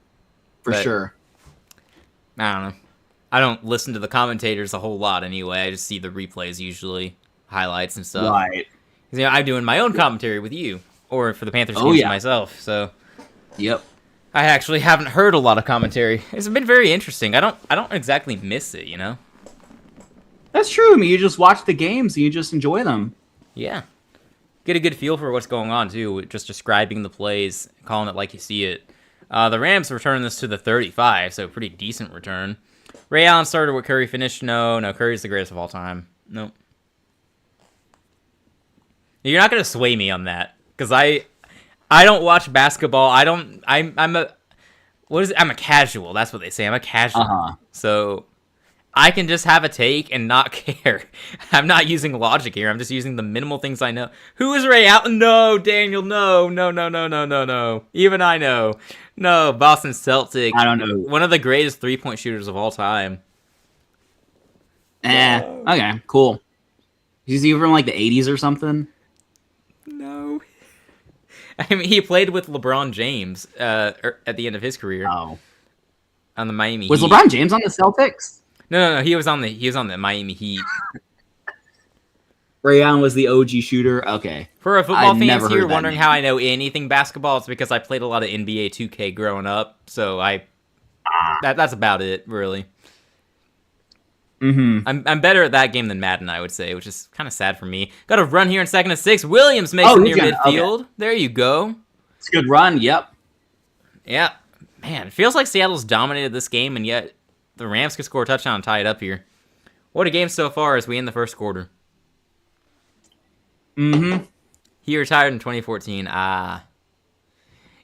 for sure. I don't know. I don't listen to the commentators a whole lot anyway. I just see the replays usually, highlights and stuff. Right. I'm doing my own commentary with you. Or for the Panthers games myself, so. Yep. I actually haven't heard a lot of commentary. It's been very interesting. I don't exactly miss it, That's true. I mean, you just watch the games and you just enjoy them. Yeah. Get a good feel for what's going on, too, just describing the plays, calling it like you see it. The Rams returned this to the 35, so pretty decent return. Ray Allen started where Curry finished. No, Curry's the greatest of all time. Nope. You're not going to sway me on that. Because I don't watch basketball. I'm a casual. That's what they say. I'm a casual. So I can just have a take and not care. I'm not using logic here. I'm just using the minimal things I know. Who is Ray Allen? No, Daniel, no. Even I know. No, Boston Celtic. I don't know. One of the greatest 3-point shooters of all time. Okay, cool. Is he from like the 80s or something? No. I mean, he played with LeBron James at the end of his career Oh. on the Miami Was Heat. LeBron James on the Celtics? No. He was on the Miami Heat. Ray Allen was the OG shooter. Okay. For a football fans never here heard that wondering name. how I know anything basketball, it's because I played a lot of NBA 2K growing up. So that's about it, really. Mm-hmm. I'm better at that game than Madden, I would say, which is kind of sad for me. Got a run here in 2nd and 6. Williams makes it near midfield. Okay. There you go. It's a good run. Yep. Yeah. Man, it feels like Seattle's dominated this game, and yet the Rams could score a touchdown and tie it up here. What a game so far as we end the first quarter. Mm-hmm. He retired in 2014. Yeah,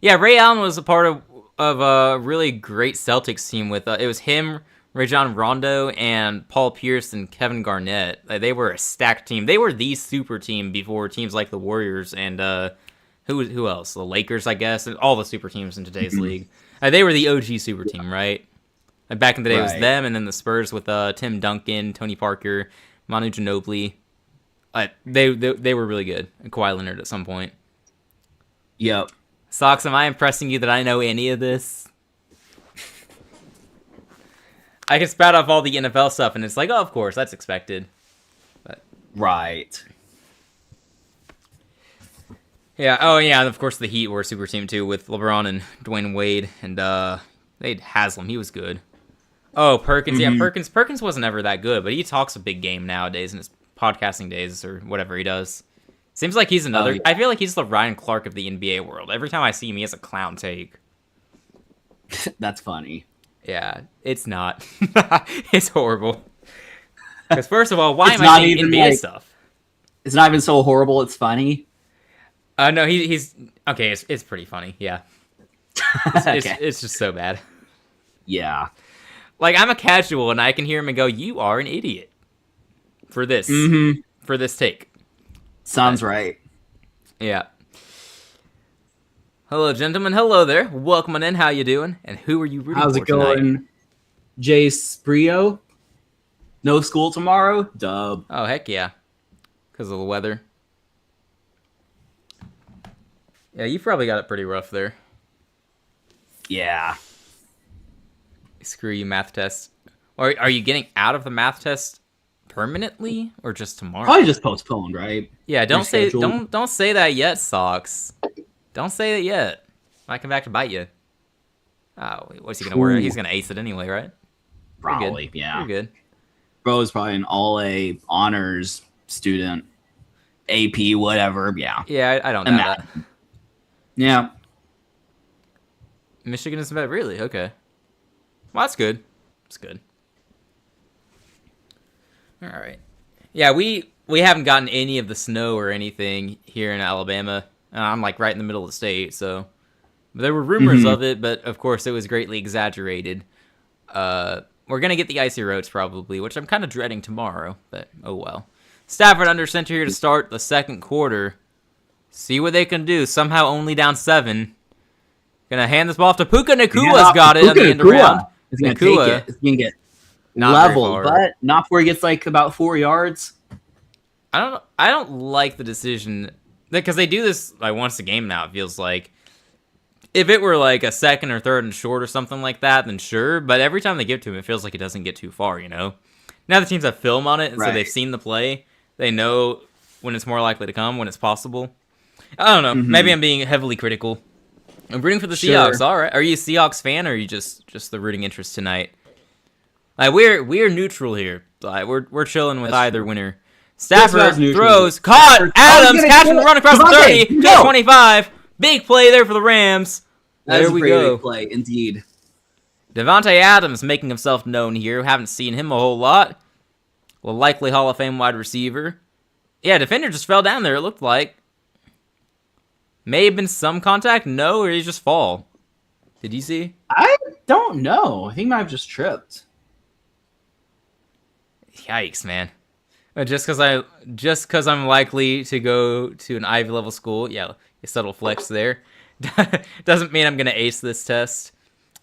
Ray Allen was a part of a really great Celtics team with it was him, Rajon Rondo, and Paul Pierce and Kevin Garnett. They were a stacked team. They were the super team before teams like the Warriors and who else? The Lakers, I guess, and all the super teams in today's league. They were the OG super team, right? And back in the day, it was them, and then the Spurs with Tim Duncan, Tony Parker, Manu Ginobili. They were really good. And Kawhi Leonard at some point. Yep. Sox, am I impressing you that I know any of this? I can spout off all the NFL stuff, and it's like, oh, of course, that's expected. But, right. Yeah. Oh, yeah. And of course, the Heat were a super team too with LeBron and Dwayne Wade, and they had Haslam. He was good. Oh, Perkins. Mm-hmm. Yeah, Perkins wasn't ever that good, but he talks a big game nowadays in his podcasting days or whatever he does. Seems like he's another. I feel like he's the Ryan Clark of the NBA world. Every time I see him, he has a clown take. That's funny. Yeah, it's not. It's horrible. Because first of all, why am I saying NBA stuff? It's not even so horrible. It's funny. No, he's okay. It's pretty funny. Yeah. It's just so bad. Yeah. Like, I'm a casual, and I can hear him and go, "You are an idiot for this, for this take." Sounds right. Yeah. Hello, gentlemen. Hello there. Welcome on in. How you doing? And who are you rooting for How's it going, Jay Sprio? No school tomorrow? Dub. Oh, heck yeah. Because of the weather. Yeah, you probably got it pretty rough there. Yeah. Screw you, math test. Or are you getting out of the math test permanently, or just tomorrow? Probably just postponed, right? Yeah, don't say that yet, Sox. Don't say it yet. Might come back to bite you. Oh, what's he gonna worry? He's gonna ace it anyway, right? Probably, yeah. You're good. Bro is probably an all-A honors student, AP, whatever. Yeah. Yeah, I don't know that. Yeah. Michigan is better, really? Okay. Well, that's good. It's good. All right. Yeah, we haven't gotten any of the snow or anything here in Alabama. I'm like right in the middle of the state, so there were rumors of it, but of course it was greatly exaggerated. We're gonna get the icy roads probably, which I'm kind of dreading tomorrow, but oh well. Stafford under center here to start the second quarter. See what they can do. Somehow only down 7. Gonna hand this ball off to Puka Nakua's got it on the end around. He's gonna take it. He's gonna get leveled, but not before he gets like about 4 yards. I don't like the decision because they do this like once a game now. It feels like if it were like a second or third and short or something like that, then sure. But every time they give to him, it feels like it doesn't get too far. You know. Now the teams have film on it, and so they've seen the play. They know when it's more likely to come, when it's possible. I don't know. Maybe I'm being heavily critical. I'm rooting for the Seahawks. All right. Are you a Seahawks fan, or are you just the rooting interest tonight? Like we're neutral here. Like we're chilling with either winner. Stafford throws, caught. Adams catch and run across the 30, 25. Big play there for the Rams. There we go. Big play indeed. Devontae Adams making himself known here. Haven't seen him a whole lot. Well, likely Hall of Fame wide receiver. Yeah, defender just fell down there. It looked like. May have been some contact. No, or did he just fall? Did you see? I don't know. I think he might have just tripped. Yikes, man. Just because I'm likely to go to an Ivy level school, yeah, a subtle flex there. Doesn't mean I'm gonna ace this test.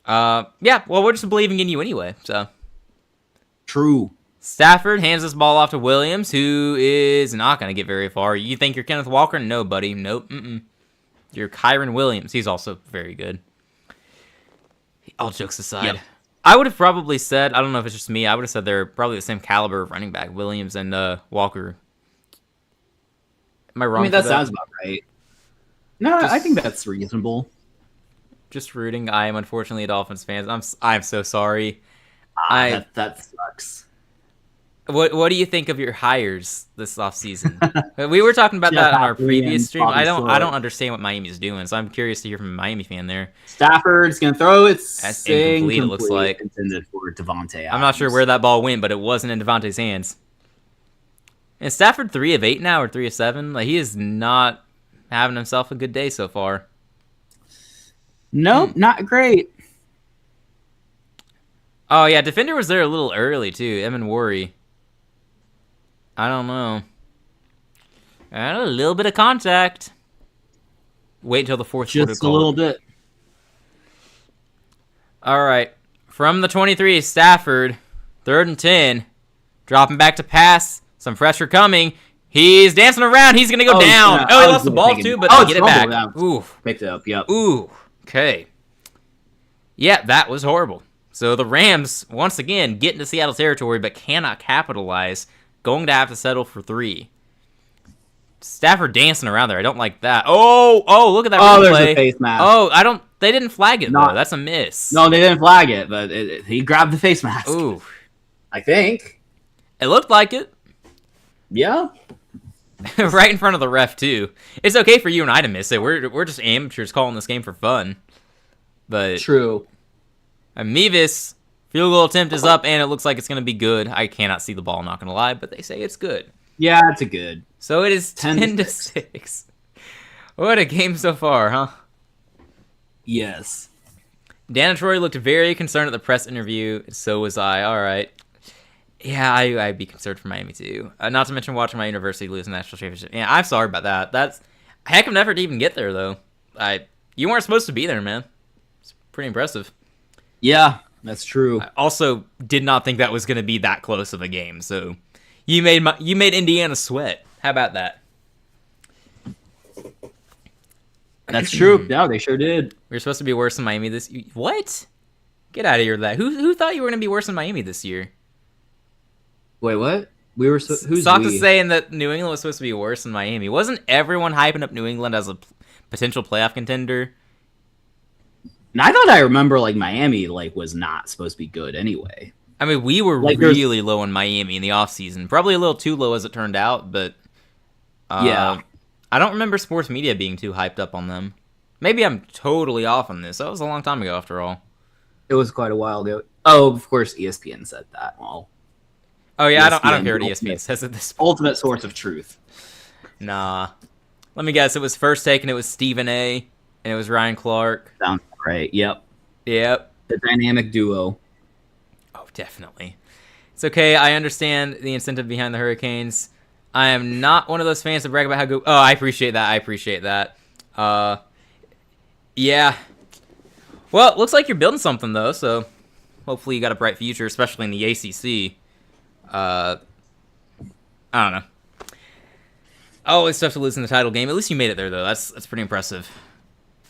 Yeah, well, we're just believing in you anyway. So true. Stafford hands this ball off to Williams, who is not going to get very far. You think you're Kenneth Walker? No, buddy. Nope. You're Kyron Williams. He's also very good. All jokes aside. Yep. I would have probably said, I don't know if it's just me, I would have said they're probably the same caliber of running back, Williams and Walker. Am I wrong? I mean, that sounds about right. No, I think that's reasonable. Just rooting. I am unfortunately a Dolphins fan. I'm so sorry. That sucks. What do you think of your hires this offseason? We were talking about that on our previous stream. I don't understand what Miami's doing, so I'm curious to hear from a Miami fan there. Stafford's gonna throw it. That's incomplete. It looks like intended for Devontae. I'm not sure where that ball went, but it wasn't in Devontae's hands. And Stafford 3 of 8 now, or 3 of 7. Like, he is not having himself a good day so far. Nope, not great. Oh yeah, defender was there a little early too. Emin Worry. I don't know. And a little bit of contact. Wait until the fourth quarter. Just a little bit. All right. From the 23, Stafford. 3rd and 10. Dropping back to pass. Some pressure coming. He's dancing around. He's going to go down. Yeah. He lost the ball too, but they get it back. Ooh. Picked it up, yep. Ooh. Okay. Yeah, that was horrible. So the Rams, once again, get into Seattle territory, but cannot capitalize. Going to have to settle for 3. Stafford dancing around there. I don't like that. Oh, look at that replay. There's a face mask. Oh, they didn't flag it, though. That's a miss. No, they didn't flag it, but he grabbed the face mask. Ooh. I think. It looked like it. Yeah. Right in front of the ref, too. It's okay for you and I to miss it. We're just amateurs calling this game for fun. But True. Mevis, field goal attempt is up, and it looks like it's going to be good. I cannot see the ball, not going to lie, but they say it's good. Yeah, it's a good. So it is 10 to 6. What a game so far, huh? Yes. Dan and Troy looked very concerned at the press interview. So was I. All right. Yeah, I'd be concerned for Miami, too. Not to mention watching my university lose the national championship. Yeah, I'm sorry about that. That's a heck of an effort to even get there, though. You weren't supposed to be there, man. It's pretty impressive. Yeah, that's true. I also did not think that was going to be that close of a game, so you made Indiana sweat. How about that? That's true. No, they sure did. We were supposed to be worse than Miami this year. What? Get out of here with that. Who thought you were going to be worse than Miami this year? Wait, what? We were who's Sokka's we? saying that New England was supposed to be worse than Miami. Wasn't everyone hyping up New England as a potential playoff contender? And I thought I remember Miami was not supposed to be good anyway. I mean, we were really low on Miami in the offseason. Probably a little too low as it turned out, but yeah. I don't remember sports media being too hyped up on them. Maybe I'm totally off on this. That was a long time ago, after all. It was quite a while ago. Oh, of course, ESPN said that. Well, oh yeah, I don't care what ESPN says at this point. Ultimate source of truth. Nah. Let me guess. It was first take, and it was Stephen A. and it was Ryan Clark. Sounds right. Yep. Yep. The dynamic duo. Oh, definitely. It's okay. I understand the incentive behind the Hurricanes. I am not one of those fans that brag about how good. Oh, I appreciate that. Yeah. Well, it looks like you're building something, though, so hopefully you got a bright future, especially in the ACC. I don't know. Always tough to lose in the title game. At least you made it there, though. That's pretty impressive.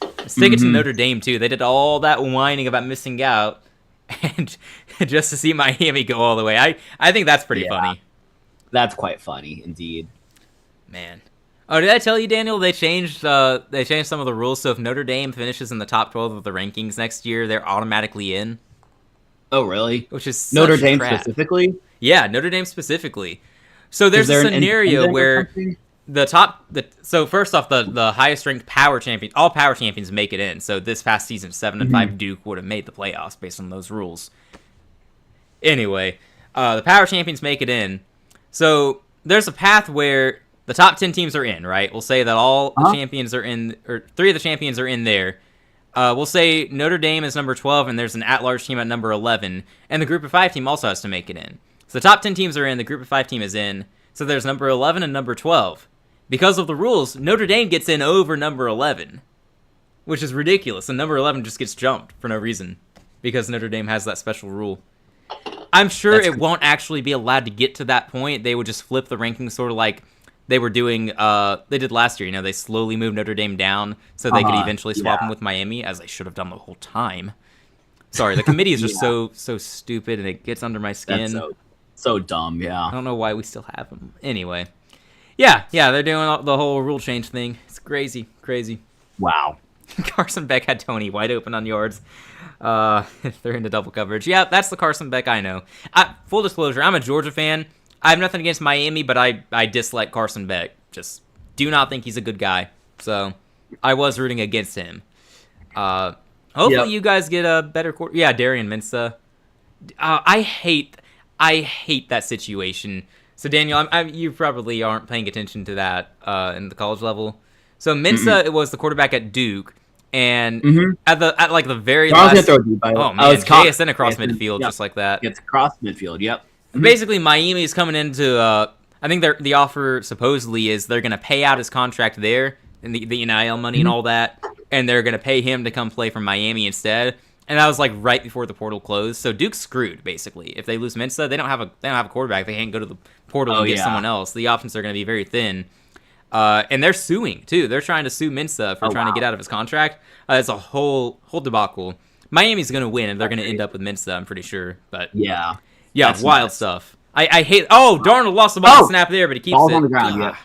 Let's take it to Notre Dame, too. They did all that whining about missing out, and just to see Miami go all the way. I think that's pretty funny. That's quite funny, indeed. Man. Oh, did I tell you, Daniel? They changed some of the rules, so if Notre Dame finishes in the top 12 of the rankings next year, they're automatically in. Oh, really? Which is Notre Dame crap. Specifically? Yeah, Notre Dame specifically. So there's a scenario where so first off, the highest ranked power champion, all power champions make it in. So this past season, 7-5 Duke would have made the playoffs based on those rules. Anyway, the power champions make it in. So there's a path where the top 10 teams are in, right? We'll say that all the champions are in, or 3 of the champions are in there. We'll say Notre Dame is number 12, and there's an at-large team at number 11, and the Group of 5 team also has to make it in. So the top 10 teams are in, the Group of 5 team is in, so there's number 11 and number 12. Because of the rules, Notre Dame gets in over number 11, which is ridiculous, and number 11 just gets jumped for no reason, because Notre Dame has that special rule. I'm sure it won't actually be allowed to get to that point. They would just flip the rankings sort of like they were doing, they did last year. They slowly moved Notre Dame down so they could eventually swap them with Miami, as they should have done the whole time. Sorry, the committee is just so stupid, and it gets under my skin. That's so dumb, yeah. I don't know why we still have them. Anyway. Yeah, they're doing the whole rule change thing. It's crazy. Wow. Carson Beck had Tony wide open on yards. They're into double coverage. Yeah, that's the Carson Beck I know. Full disclosure, I'm a Georgia fan. I have nothing against Miami, but I dislike Carson Beck. Just do not think he's a good guy. So I was rooting against him. Hopefully you guys get a better quarter. Yeah, Darian Mensah. I hate that situation. So Daniel, you probably aren't paying attention to that in the college level. So Mensah was the quarterback at Duke, and at the very last. Oh man, JSN across midfield, just like that. It's across midfield. Yep. Basically, Miami's coming into. I think the offer supposedly is they're going to pay out his contract there and the NIL money and all that, and they're going to pay him to come play for Miami instead. And that was like right before the portal closed. So Duke's screwed basically. If they lose Mensah, they don't have a quarterback. They can't go to the portal and get someone else. The options are going to be very thin. And they're suing too. They're trying to sue Mensah for trying to get out of his contract. It's a whole debacle. Miami's going to win, and they're going to end up with Mensah, I'm pretty sure. But yeah, wild stuff. I hate. Oh, Darnold lost the ball snap there, but he keeps Ball's it on the ground.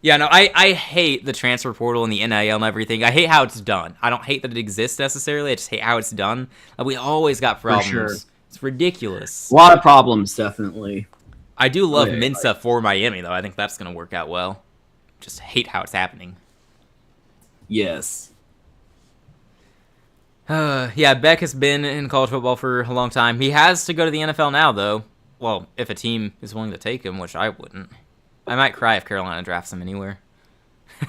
Yeah, no, I hate the transfer portal and the NIL and everything. I hate how it's done. I don't hate that it exists necessarily. I just hate how it's done. We always got problems. For sure. It's ridiculous. A lot of problems, definitely. I do love Mensah for Miami, though. I think that's going to work out well. Just hate how it's happening. Yes. Yeah, Beck has been in college football for a long time. He has to go to the NFL now, though. Well, if a team is willing to take him, which I wouldn't. I might cry if Carolina drafts him anywhere.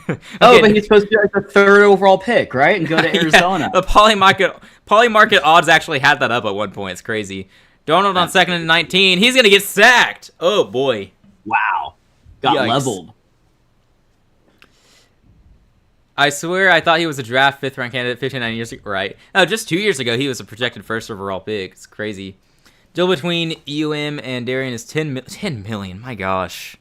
Okay. But he's supposed to be like the 3rd overall pick, right? And go to Arizona. The poly market odds actually had that up at one point. It's crazy. Darnold on 2nd and 19. He's going to get sacked. Oh, boy. Wow. Got leveled. I swear I thought he was a draft 5th round candidate 59 years ago. Right. No, just 2 years ago, he was a projected 1st overall pick. It's crazy. Deal between UM and Darian is $10 million. My gosh.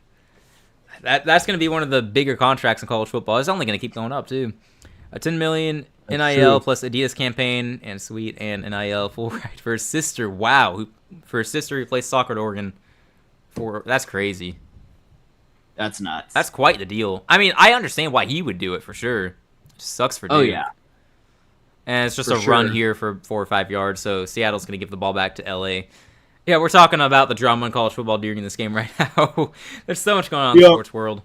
That's going to be one of the bigger contracts in college football. It's only going to keep going up, too. $10 million NIL plus Adidas campaign and Sweet and NIL full right for his sister. Wow. For his sister who plays soccer at Oregon. That's crazy. That's nuts. That's quite the deal. I mean, I understand why he would do it for sure. It just sucks for Duke. Oh, yeah. And it's just a run here for 4 or 5 yards, so Seattle's going to give the ball back to L.A. Yeah, we're talking about the drama in college football during this game right now. There's so much going on in the sports world.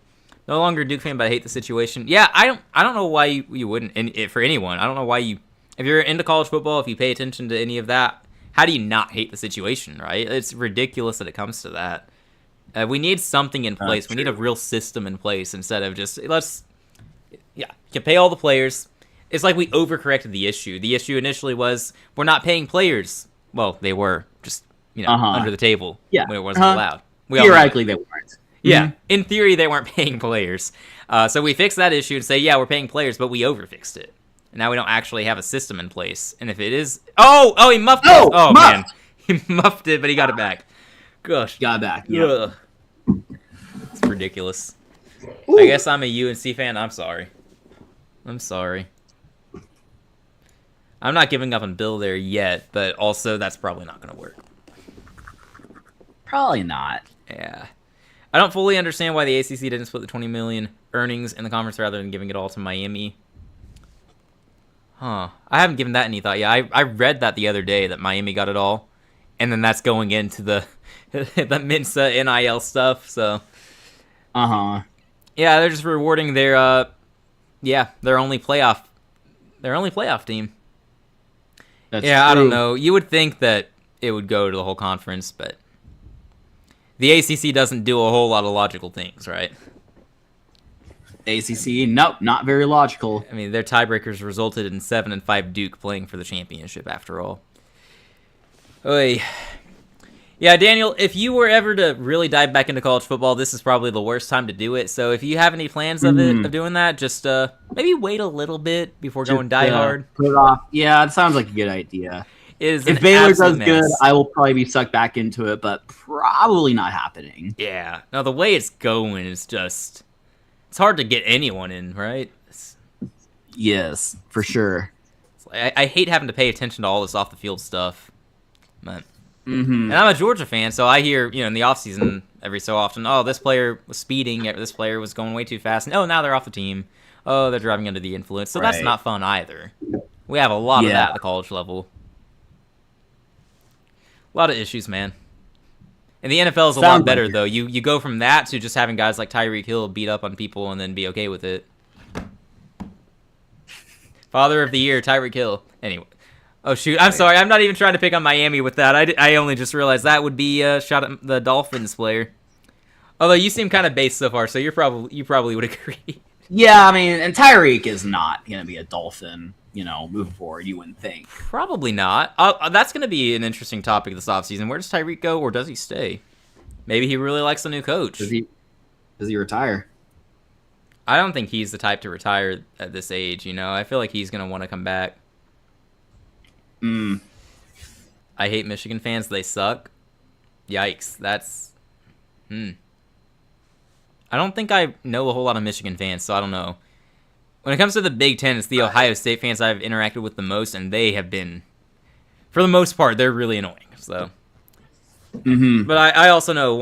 No longer a Duke fan, but I hate the situation. Yeah, I don't know why you wouldn't. And for anyone, I don't know why you. If you're into college football, if you pay attention to any of that, how do you not hate the situation? Right? It's ridiculous that it comes to that. We need something in place. We need a real system in place instead of just you can pay all the players. It's like we overcorrected the issue. The issue initially was we're not paying players. Well, they were just under the table when it wasn't allowed. Theoretically, they weren't. Yeah, in theory, they weren't paying players. So we fixed that issue and say, yeah, we're paying players, but we overfixed it. And now we don't actually have a system in place. And if it is... Oh, he muffed it. Oh, man. He muffed it, but he got it back. Gosh. Got it back. Yeah. It's ridiculous. Ooh. I guess I'm a UNC fan. I'm sorry. I'm not giving up on Bill there yet, but also that's probably not going to work. Probably not. Yeah. I don't fully understand why the ACC didn't split the $20 million earnings in the conference rather than giving it all to Miami. Huh. I haven't given that any thought yet. I read that the other day that Miami got it all, and then that's going into the Mensah NIL stuff. So. Yeah, they're just rewarding their only playoff team. That's true. I don't know. You would think that it would go to the whole conference, but the ACC doesn't do a whole lot of logical things, right? ACC, nope, not very logical. I mean, their tiebreakers resulted in 7-5 Duke playing for the championship after all. Oy. Yeah, Daniel, if you were ever to really dive back into college football, this is probably the worst time to do it. So if you have any plans of doing that, just maybe wait a little bit before going die hard. Put it off. Yeah, it sounds like a good idea. It is If an Baylor absolute does mess. good, I will probably be sucked back into it, but probably not happening. Yeah. No, the way it's going is just... It's hard to get anyone in, right? Yes, for sure. I hate having to pay attention to all this off-the-field stuff. But, Mm-hmm. and I'm a Georgia fan, so I hear, in the offseason every so often, oh, this player was speeding, this player was going way too fast, and oh, now they're off the team. Oh, they're driving under the influence. So that's not fun either. We have a lot of that at the college level. A lot of issues, man. And the NFL is a lot better, though. You go from that to just having guys like Tyreek Hill beat up on people and then be okay with it. Father of the Year, Tyreek Hill. Anyway. Oh, shoot. I'm sorry. I'm not even trying to pick on Miami with that. I only just realized that would be a shot at the Dolphins player. Although you seem kind of base so far, so you probably would agree. Yeah, I mean, and Tyreek is not going to be a Dolphin, moving forward, you wouldn't think. Probably not. That's going to be an interesting topic this offseason. Where does Tyreek go, or does he stay? Maybe he really likes the new coach. Does he retire? I don't think he's the type to retire at this age, I feel like he's going to want to come back. I hate Michigan fans. They suck. Yikes. That's... I don't think I know a whole lot of Michigan fans, so I don't know. When it comes to the Big Ten, it's the Ohio State fans I've interacted with the most, and they have been, for the most part, they're really annoying. So, But I also know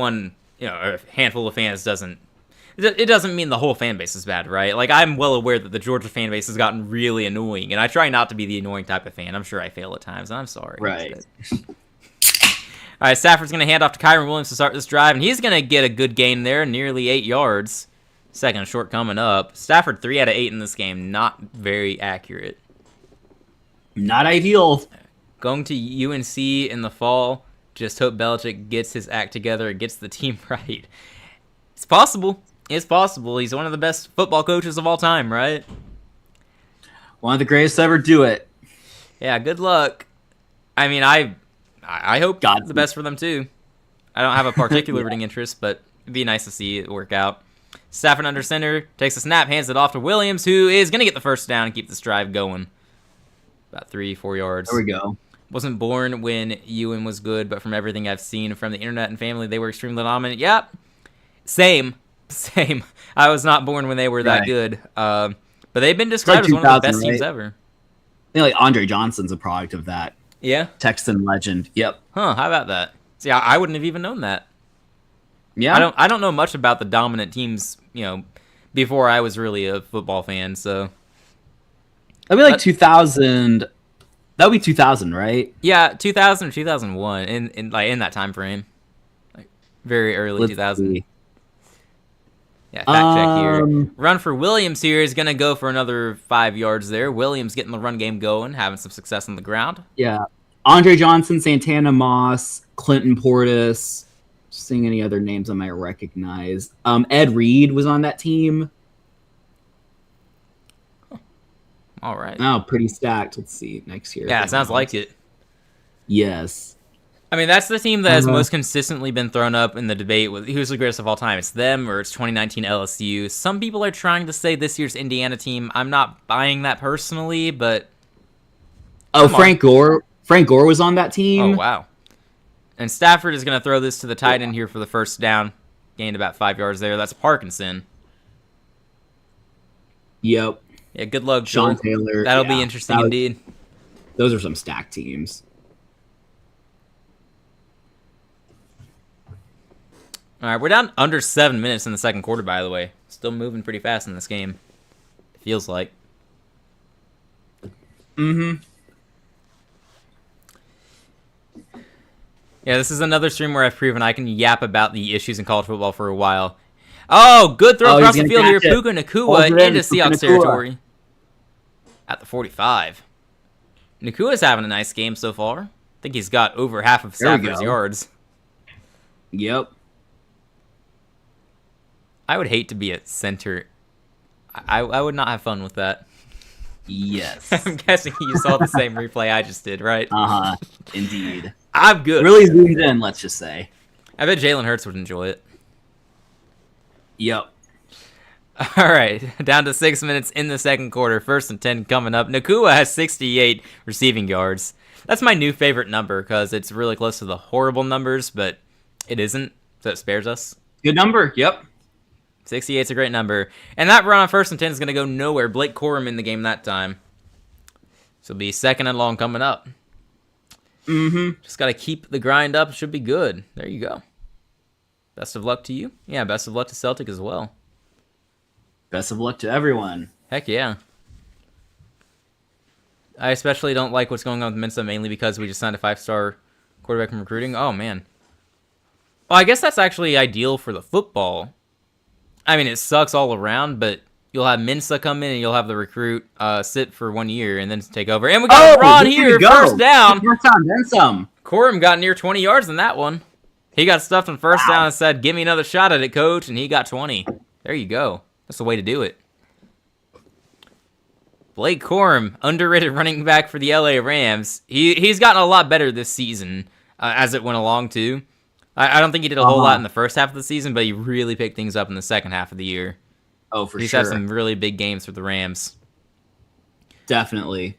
a handful of fans doesn't mean the whole fan base is bad, right? Like, I'm well aware that the Georgia fan base has gotten really annoying, and I try not to be the annoying type of fan. I'm sure I fail at times, and I'm sorry. Right. All right, Stafford's going to hand off to Kyron Williams to start this drive, and he's going to get a good gain there, nearly 8 yards. Second short coming up. Stafford 3 out of 8 in this game. Not very accurate. Not ideal. Going to UNC in the fall. Just hope Belichick gets his act together and gets the team right. It's possible. It's possible. He's one of the best football coaches of all time, right? One of the greatest to ever do it. Yeah, good luck. I mean, I hope the best for them, too. I don't have a particular rooting interest, but it'd be nice to see it work out. Stafford under center, takes a snap, hands it off to Williams, who is going to get the first down and keep this drive going. About 3-4 yards. There we go. Wasn't born when Ewan was good, but from everything I've seen from the internet and family, they were extremely dominant. Yep. Same. I was not born when they were that good. But they've been described as one of the best teams ever. I think Andre Johnson's a product of that. Yeah? Texan legend. Yep. Huh, how about that? See, I wouldn't have even known that. Yeah. I don't know much about the dominant teams, before I was really a football fan, so. That'd be like 2000. That would be 2000, right? Yeah, 2000 or 2001 in that time frame. Like very early 2000. See. Yeah, fact check here. Run for Williams here is going to go for another 5 yards there. Williams getting the run game going, having some success on the ground. Yeah. Andre Johnson, Santana Moss, Clinton Portis. Seeing any other names I might recognize. Ed Reed was on that team. All right. Oh, pretty stacked. Let's see next year. Yeah, it sounds like it. Yes. I mean, that's the team that has most consistently been thrown up in the debate with who's the greatest of all time. It's them or it's 2019 LSU. Some people are trying to say this year's Indiana team. I'm not buying that personally, but... Oh, Frank Gore. Frank Gore was on that team. Oh, wow. And Stafford is going to throw this to the tight end here for the first down. Gained about 5 yards there. That's Parkinson. Yep. Yeah, good luck, Sean Joel. Taylor. That'll be interesting indeed. Those are some stacked teams. All right, we're down under 7 minutes in the second quarter, by the way. Still moving pretty fast in this game. It feels like. Mm-hmm. Yeah, this is another stream where I've proven I can yap about the issues in college football for a while. Oh, good throw across the field here. Puka Nacua into Seahawks territory. At the 45. Nakua's having a nice game so far. I think he's got over half of Stafford's yards. Yep. I would hate to be at center. I would not have fun with that. Yes. I'm guessing you saw the same replay I just did, right? Uh-huh. Indeed. I'm good. Really zoomed in, let's just say. I bet Jalen Hurts would enjoy it. Yep. All right, down to 6 minutes in the second quarter. 1st and 10 coming up. Nacua has 68 receiving yards. That's my new favorite number because it's really close to the horrible numbers, but it isn't, so it spares us. Good number. Yep. 68's a great number. And that run on 1st and 10 is going to go nowhere. Blake Corum in the game that time. So it'll be 2nd and long coming up. Mm-hmm. Just got to keep the grind up. It should be good. There you go. Best of luck to you. Yeah, best of luck to Celtic as well. Best of luck to everyone. Heck yeah. I especially don't like what's going on with Mensa, mainly because we just signed a 5-star quarterback from recruiting. Oh, man. Well, I guess that's actually ideal for the football. I mean, it sucks all around, but you'll have Mensa come in and you'll have the recruit sit for 1 year and then take over. And we got Ron here, first down. First down, then some. Corum got near 20 yards in that one. He got stuffed on first down and said, "Give me another shot at it, coach," and he got 20. There you go. That's the way to do it. Blake Corum, underrated running back for the LA Rams. He's gotten a lot better this season as it went along, too. I don't think he did a whole lot in the first half of the season, but he really picked things up in the second half of the year. Oh, for He's sure. had some really big games for the Rams. Definitely.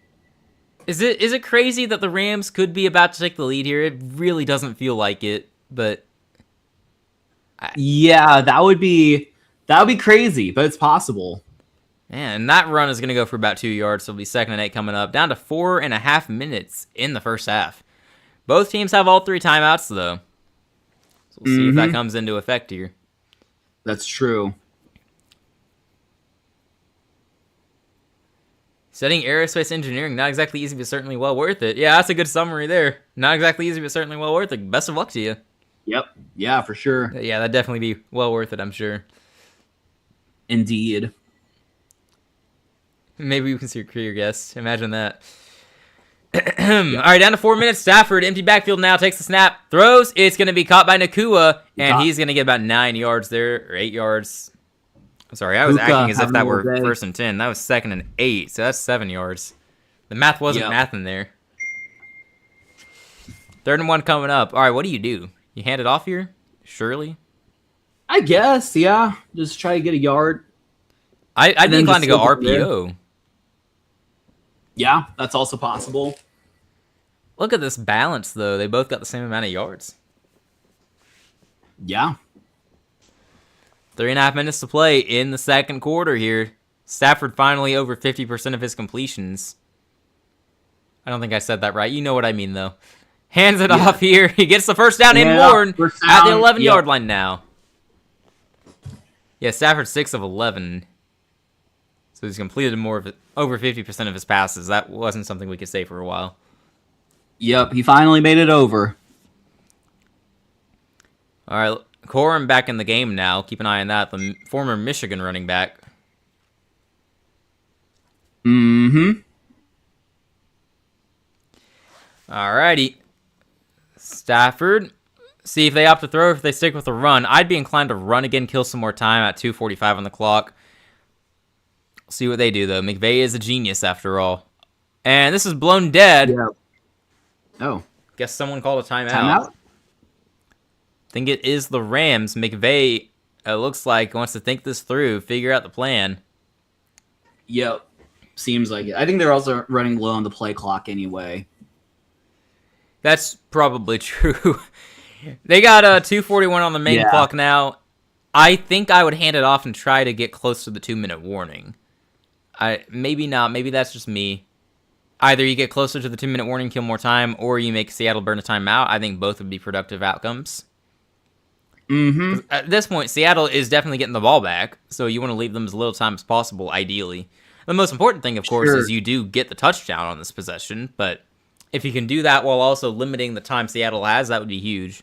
Is it crazy that the Rams could be about to take the lead here? It really doesn't feel like it, but... Yeah, that would be crazy, but it's possible. Man, and that run is going to go for about 2 yards, so it'll be 2nd and 8 coming up. Down to 4.5 minutes in the first half. Both teams have all 3 timeouts, though. So we'll see if that comes into effect here. That's true. Studying aerospace engineering, not exactly easy, but certainly well worth it. Yeah, that's a good summary there. Not exactly easy, but certainly well worth it. Best of luck to you. Yep. Yeah, for sure. Yeah, that'd definitely be well worth it, I'm sure. Indeed. Maybe we can see your career guest. Imagine that. All right, down to 4 minutes. Stafford, empty backfield now, takes the snap, throws. It's going to be caught by Nakua, and he's going to get about 9 yards there, or 8 yards. I'm sorry, I was acting as if that were 1st and 10. That was 2nd and 8, so that's 7 yards. The math wasn't mathing there. 3rd and 1 coming up. All right, what do? You hand it off here? Surely? I guess, yeah. Just try to get a yard. I'd be inclined to go RPO. Yeah, that's also possible. Look at this balance, though. They both got the same amount of yards. Yeah. 3.5 minutes to play in the second quarter here. Stafford finally over 50% of his completions. I don't think I said that right. You know what I mean, though. Hands it off here. He gets the first down in Warren at the 11-yard line now. Yeah, Stafford 6 of 11. So he's completed more of it, over 50% of his passes. That wasn't something we could say for a while. Yep, he finally made it over. All right, Corum back in the game now. Keep an eye on that. The former Michigan running back. Mm-hmm. All righty. Stafford. See if they opt to throw or if they stick with the run. I'd be inclined to run again, kill some more time at 2:45 on the clock. See what they do, though. McVay is a genius, after all. And this is blown dead. Yeah. Oh. Guess someone called a timeout. I think it is the Rams. McVay, it looks like, wants to think this through, figure out the plan. Yep. Seems like it. I think they're also running low on the play clock anyway. That's probably true. They got 2:41 on the main clock now. I think I would hand it off and try to get close to the 2-minute warning. Maybe not. Maybe that's just me. Either you get closer to the 2-minute warning, kill more time, or you make Seattle burn a timeout. I think both would be productive outcomes. Mm-hmm. At this point, Seattle is definitely getting the ball back, so you want to leave them as little time as possible, ideally. The most important thing, of course, is you do get the touchdown on this possession, but if you can do that while also limiting the time Seattle has, that would be huge.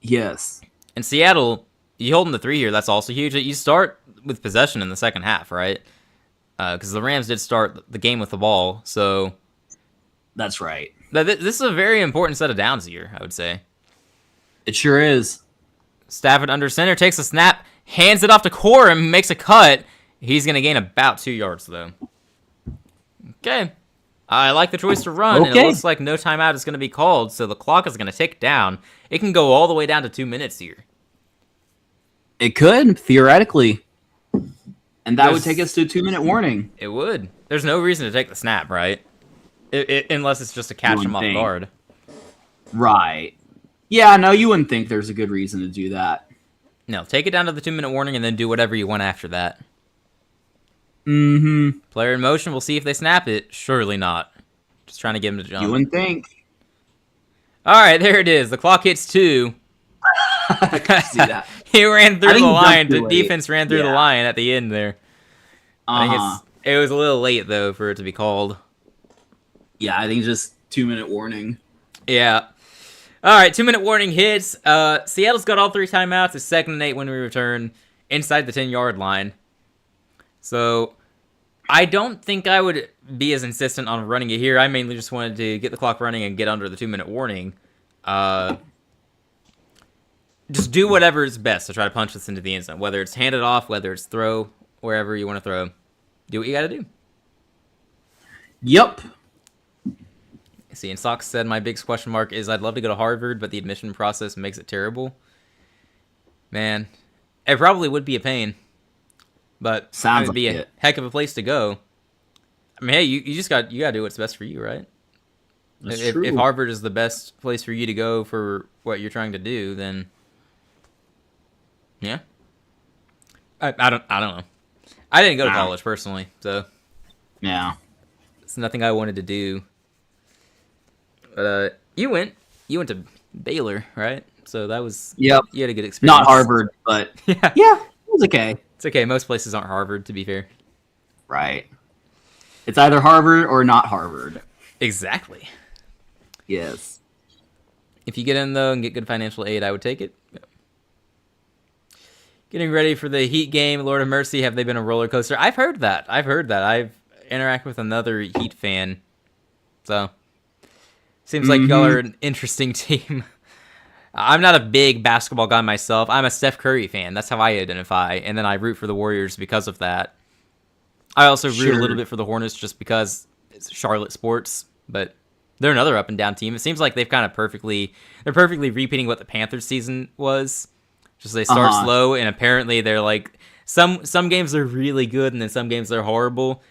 Yes. And Seattle, you hold them to 3 here, that's also huge. You start with possession in the second half, right? Because the Rams did start the game with the ball, so... That's right. This is a very important set of downs here, I would say. It sure is. Stafford under center, takes a snap, hands it off to Corum, makes a cut. He's going to gain about 2 yards, though. Okay. I like the choice to run, and it looks like no timeout is going to be called, so the clock is going to tick down. It can go all the way down to 2 minutes here. It could, theoretically. And that would take us to a 2-minute warning. It would. There's no reason to take the snap, right? Unless it's just to catch him off guard. Right. Yeah, no, you wouldn't think there's a good reason to do that. No, take it down to the 2-minute warning and then do whatever you want after that. Mm-hmm. Player in motion, we'll see if they snap it. Surely not. Just trying to get him to jump. You wouldn't think. All right, there it is. The clock hits 2. I can see that. He ran through the line. The late. defense ran through the line at the end there. I think it was a little late, though, for it to be called. Yeah, I think just 2-minute warning. Yeah. All right, 2-minute warning hits. Seattle's got all 3 timeouts. It's 2nd and 8 when we return inside the 10-yard line. So I don't think I would be as insistent on running it here. I mainly just wanted to get the clock running and get under the 2-minute warning. Just do whatever is best to try to punch this into the end zone. Whether it's hand it off, whether it's throw, wherever you want to throw. Do what you got to do. Yep. See, and Sox said my biggest question mark is I'd love to go to Harvard, but the admission process makes it terrible. Man, it probably would be a pain. But it would be a heck of a place to go. I mean, hey, you just got to do what's best for you, right? If Harvard is the best place for you to go for what you're trying to do, then yeah. I don't know. I didn't go to college personally, so yeah, it's nothing I wanted to do. But you went to Baylor, right? So that was you had a good experience. Not Harvard, but yeah, it was okay. It's okay. Most places aren't Harvard, to be fair. Right. It's either Harvard or not Harvard. Exactly. Yes. If you get in, though, and get good financial aid, I would take it. Getting ready for the Heat game. Lord of mercy, have they been a roller coaster? I've heard that. I've interacted with another Heat fan. So, seems like y'all are an interesting team. I'm not a big basketball guy myself. I'm a Steph Curry fan. That's how I identify. And then I root for the Warriors because of that. I also root a little bit for the Hornets just because it's Charlotte sports. But they're another up and down team. It seems like they're perfectly repeating what the Panthers season was. Just they start slow, and apparently they're like some games are really good, and then some games they're horrible.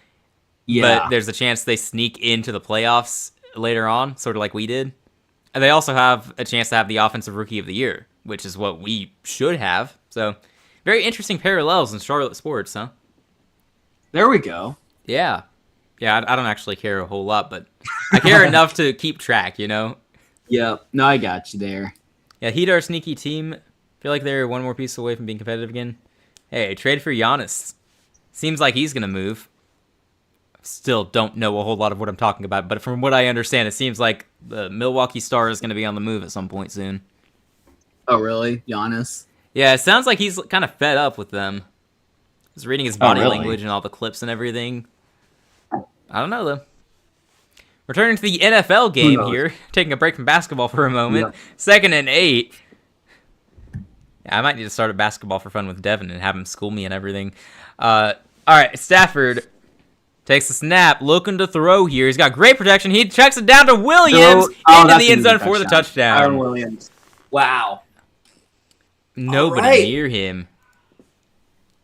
Yeah. But there's a chance they sneak into the playoffs later on, sort of like we did. And they also have a chance to have the Offensive Rookie of the Year, which is what we should have. So, very interesting parallels in Charlotte sports, huh? There we go. Yeah. Yeah, I don't actually care a whole lot, but I care enough to keep track, you know? Yeah, no, I got you there. Yeah, Heat are a sneaky team. Feel like they're one more piece away from being competitive again. Hey, trade for Giannis. Seems like he's going to move. Still don't know a whole lot of what I'm talking about, but from what I understand, it seems like the Milwaukee Star is going to be on the move at some point soon. Oh, really? Giannis? Yeah, it sounds like he's kind of fed up with them. I was reading his body language and all the clips and everything. I don't know, though. Returning to the NFL game here, taking a break from basketball for a moment. Yeah. 2nd and 8. Yeah, I might need to start a basketball for fun with Devin and have him school me and everything. All right, Stafford takes the snap, looking to throw here. He's got great protection. He checks it down to Williams into the end zone for the touchdown. Aaron Williams. Wow. Nobody near him.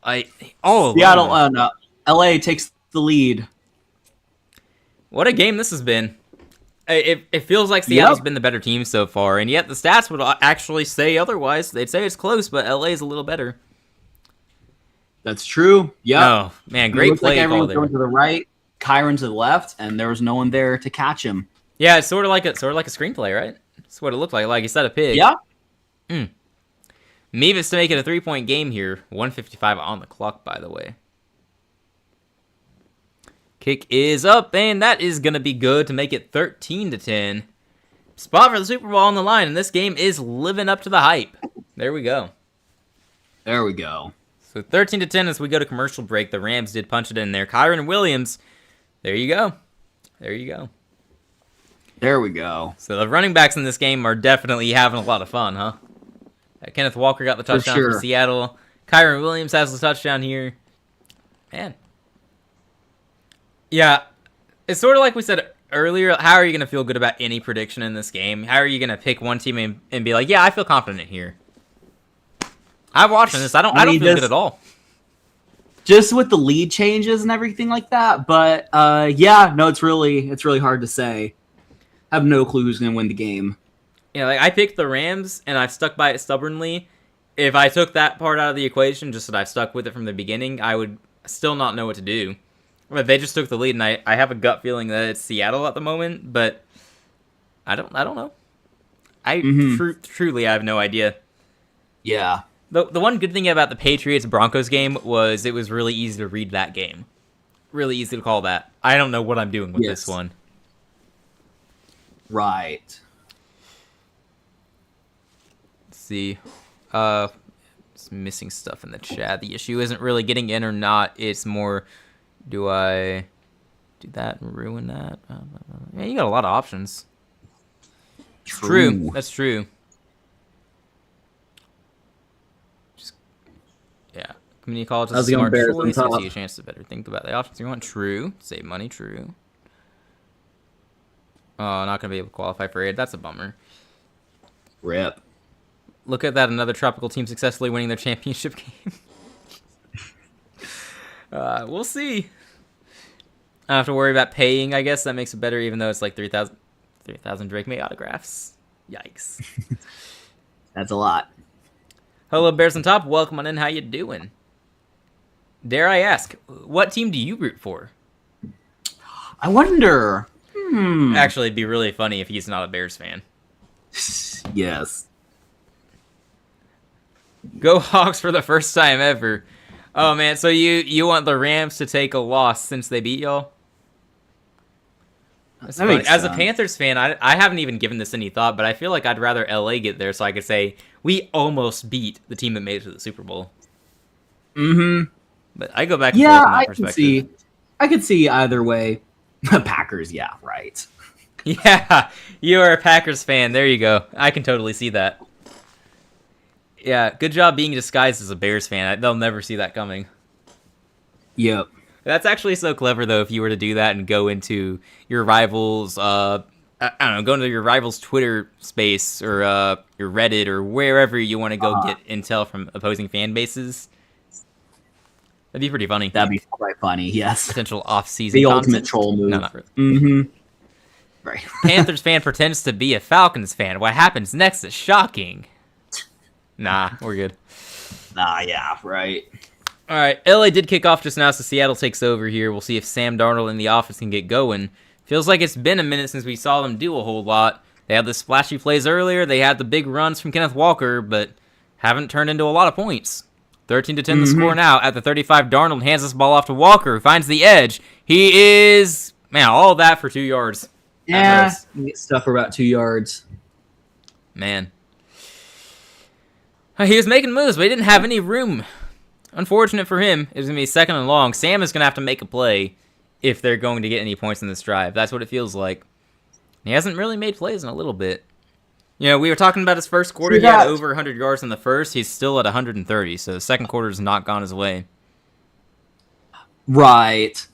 Seattle, no. LA takes the lead. What a game this has been. It feels like Seattle's been the better team so far, and yet the stats would actually say otherwise. They'd say it's close, but LA's a little better. That's true. Yeah. Oh man, great play. Like everyone going to the right, Kyron to the left, and there was no one there to catch him. Yeah, it's sort of like a screenplay, right? That's what it looked like. Like you said, a pig. Yeah. Mevis to make it a 3-point game here. 1:55 on the clock, by the way. Kick is up, and that is going to be good to make it 13-10. Spot for the Super Bowl on the line, and this game is living up to the hype. There we go. There we go. So 13-10 as we go to commercial break. The Rams did punch it in there. Kyron Williams, there you go. There you go. There we go. So the running backs in this game are definitely having a lot of fun, huh? Kenneth Walker got the touchdown for Seattle. Kyron Williams has the touchdown here. Man. Yeah, it's sort of like we said earlier. How are you going to feel good about any prediction in this game? How are you going to pick one team and be like, yeah, I feel confident here? I'm watching this. I don't feel good at all. just with the lead changes and everything like that. But yeah, no, it's really hard to say. I have no clue who's going to win the game. Yeah, like I picked the Rams, and I've stuck by it stubbornly. If I took that part out of the equation, just that I've stuck with it from the beginning, I would still not know what to do. But they just took the lead, and I have a gut feeling that it's Seattle at the moment, but I don't know. Truly, I have no idea. Yeah. The one good thing about the Patriots-Broncos game was it was really easy to read that game. Really easy to call that. I don't know what I'm doing with this one. Right. Let's see. It's missing stuff in the chat. The issue isn't really getting in or not. It's more, do I do that and ruin that? Yeah, you got a lot of options. True. That's true. Yeah. Community college is a smart choice. Gives you a chance to better think about the options you want. True. Save money. True. Oh, not going to be able to qualify for aid. That's a bummer. Rip. Look at that. Another tropical team successfully winning their championship game. We'll see. I don't have to worry about paying, I guess. That makes it better, even though it's like 3,000 Drake May autographs. Yikes. That's a lot. Hello, Bears on Top. Welcome on in. How you doing? Dare I ask, what team do you root for? I wonder. Actually, it'd be really funny if he's not a Bears fan. Yes. Go Hawks for the first time ever. Oh, man, so you want the Rams to take a loss since they beat y'all? That's funny. As a Panthers fan, I haven't even given this any thought, but I feel like I'd rather LA get there so I could say, we almost beat the team that made it to the Super Bowl. Mm-hmm. But I go back and forth from that perspective. I could see either way. Packers, yeah, right. Yeah, you are a Packers fan. There you go. I can totally see that. Yeah, good job being disguised as a Bears fan. They'll never see that coming. Yep. That's actually so clever, though, if you were to do that and go into your rivals, I don't know, go into your rivals' Twitter space or your Reddit or wherever you want to go get intel from opposing fan bases. That'd be pretty funny. That'd be quite funny, yes. Potential off-season content. ultimate troll move. No, not really. Mm-hmm. Right. Panthers fan pretends to be a Falcons fan. What happens next is shocking. Nah, we're good. Nah, yeah, right. All right, LA did kick off just now, so Seattle takes over here. We'll see if Sam Darnold in the office can get going. Feels like it's been a minute since we saw them do a whole lot. They had the splashy plays earlier. They had the big runs from Kenneth Walker, but haven't turned into a lot of points. 13-10 the score now. At the 35, Darnold hands this ball off to Walker, who finds the edge. He is... Man, all that for 2 yards. Yeah, you get stuff for about 2 yards. Man. He was making moves, but he didn't have any room. Unfortunate for him. It was going to be second and long. Sam is going to have to make a play if they're going to get any points in this drive. That's what it feels like. He hasn't really made plays in a little bit. You know, we were talking about his first quarter. He had over 100 yards in the first. He's still at 130, so the second quarter has not gone his way. Right.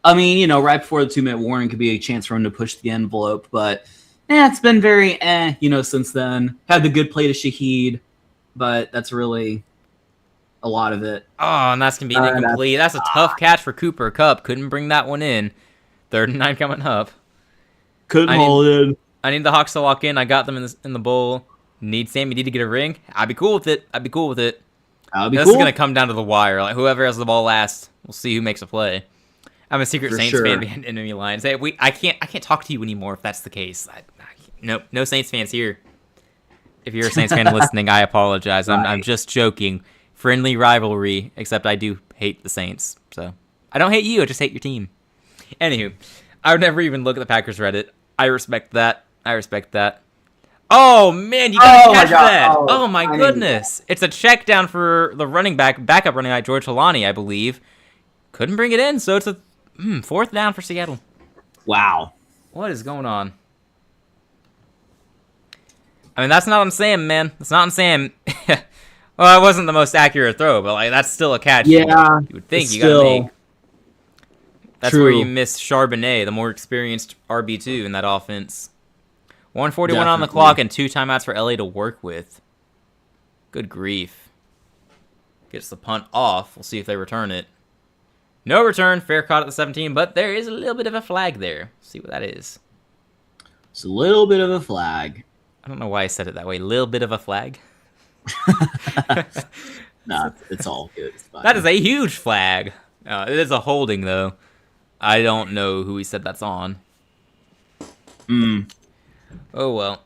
I mean, you know, right before the 2-minute warning could be a chance for him to push the envelope, but it's been very since then. Had the good play to Shaheed, but that's really a lot of it. Oh, and that's going to be incomplete. That's a tough catch for Cooper Kupp. Couldn't bring that one in. 3rd and 9 coming up. Couldn't hold in. I need the Hawks to walk in. I got them in the bowl. Need Sammy D to get a ring. I'd be cool with it. This is going to come down to the wire. Like whoever has the ball last, we'll see who makes a play. I'm a secret Saints fan behind enemy lines. Hey, I can't talk to you anymore if that's the case. No Saints fans here. If you're a Saints fan listening, I apologize. I'm just joking. Friendly rivalry, except I do hate the Saints. So I don't hate you. I just hate your team. Anywho, I would never even look at the Packers Reddit. I respect that. Oh, man, you gotta catch that. Oh, my goodness. It's a check down for the backup running back, George Holani, I believe. Couldn't bring it in, so it's a 4th down for Seattle. Wow. What is going on? I mean, that's not on Sam, man. That's not on Sam. Well, it wasn't the most accurate throw, but like that's still a catch. Yeah. You would think you gotta make. That's where you miss Charbonnet, the more experienced RB2 in that offense. 141 on the clock and 2 timeouts for LA to work with. Good grief. Gets the punt off. We'll see if they return it. No return. Fair caught at the 17, but there is a little bit of a flag there. Let's see what that is. It's a little bit of a flag. I don't know why I said it that way. Little bit of a flag. Nah, it's all good. It's fine. That is a huge flag. It is a holding, though. I don't know who he said that's on. Oh, well.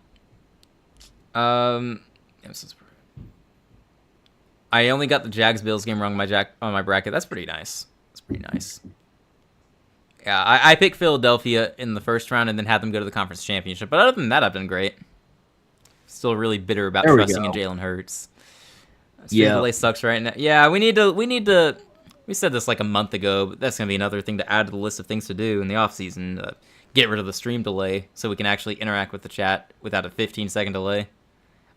I only got the Jags-Bills game wrong on my bracket. That's pretty nice. That's pretty nice. Yeah, I picked Philadelphia in the first round and then had them go to the conference championship. But other than that, I've done great. Still really bitter about trusting in Jalen Hurts. Stream delay sucks right now. Yeah, we need to. We said this like a month ago, but that's gonna be another thing to add to the list of things to do in the offseason. Get rid of the stream delay so we can actually interact with the chat without a 15-second delay.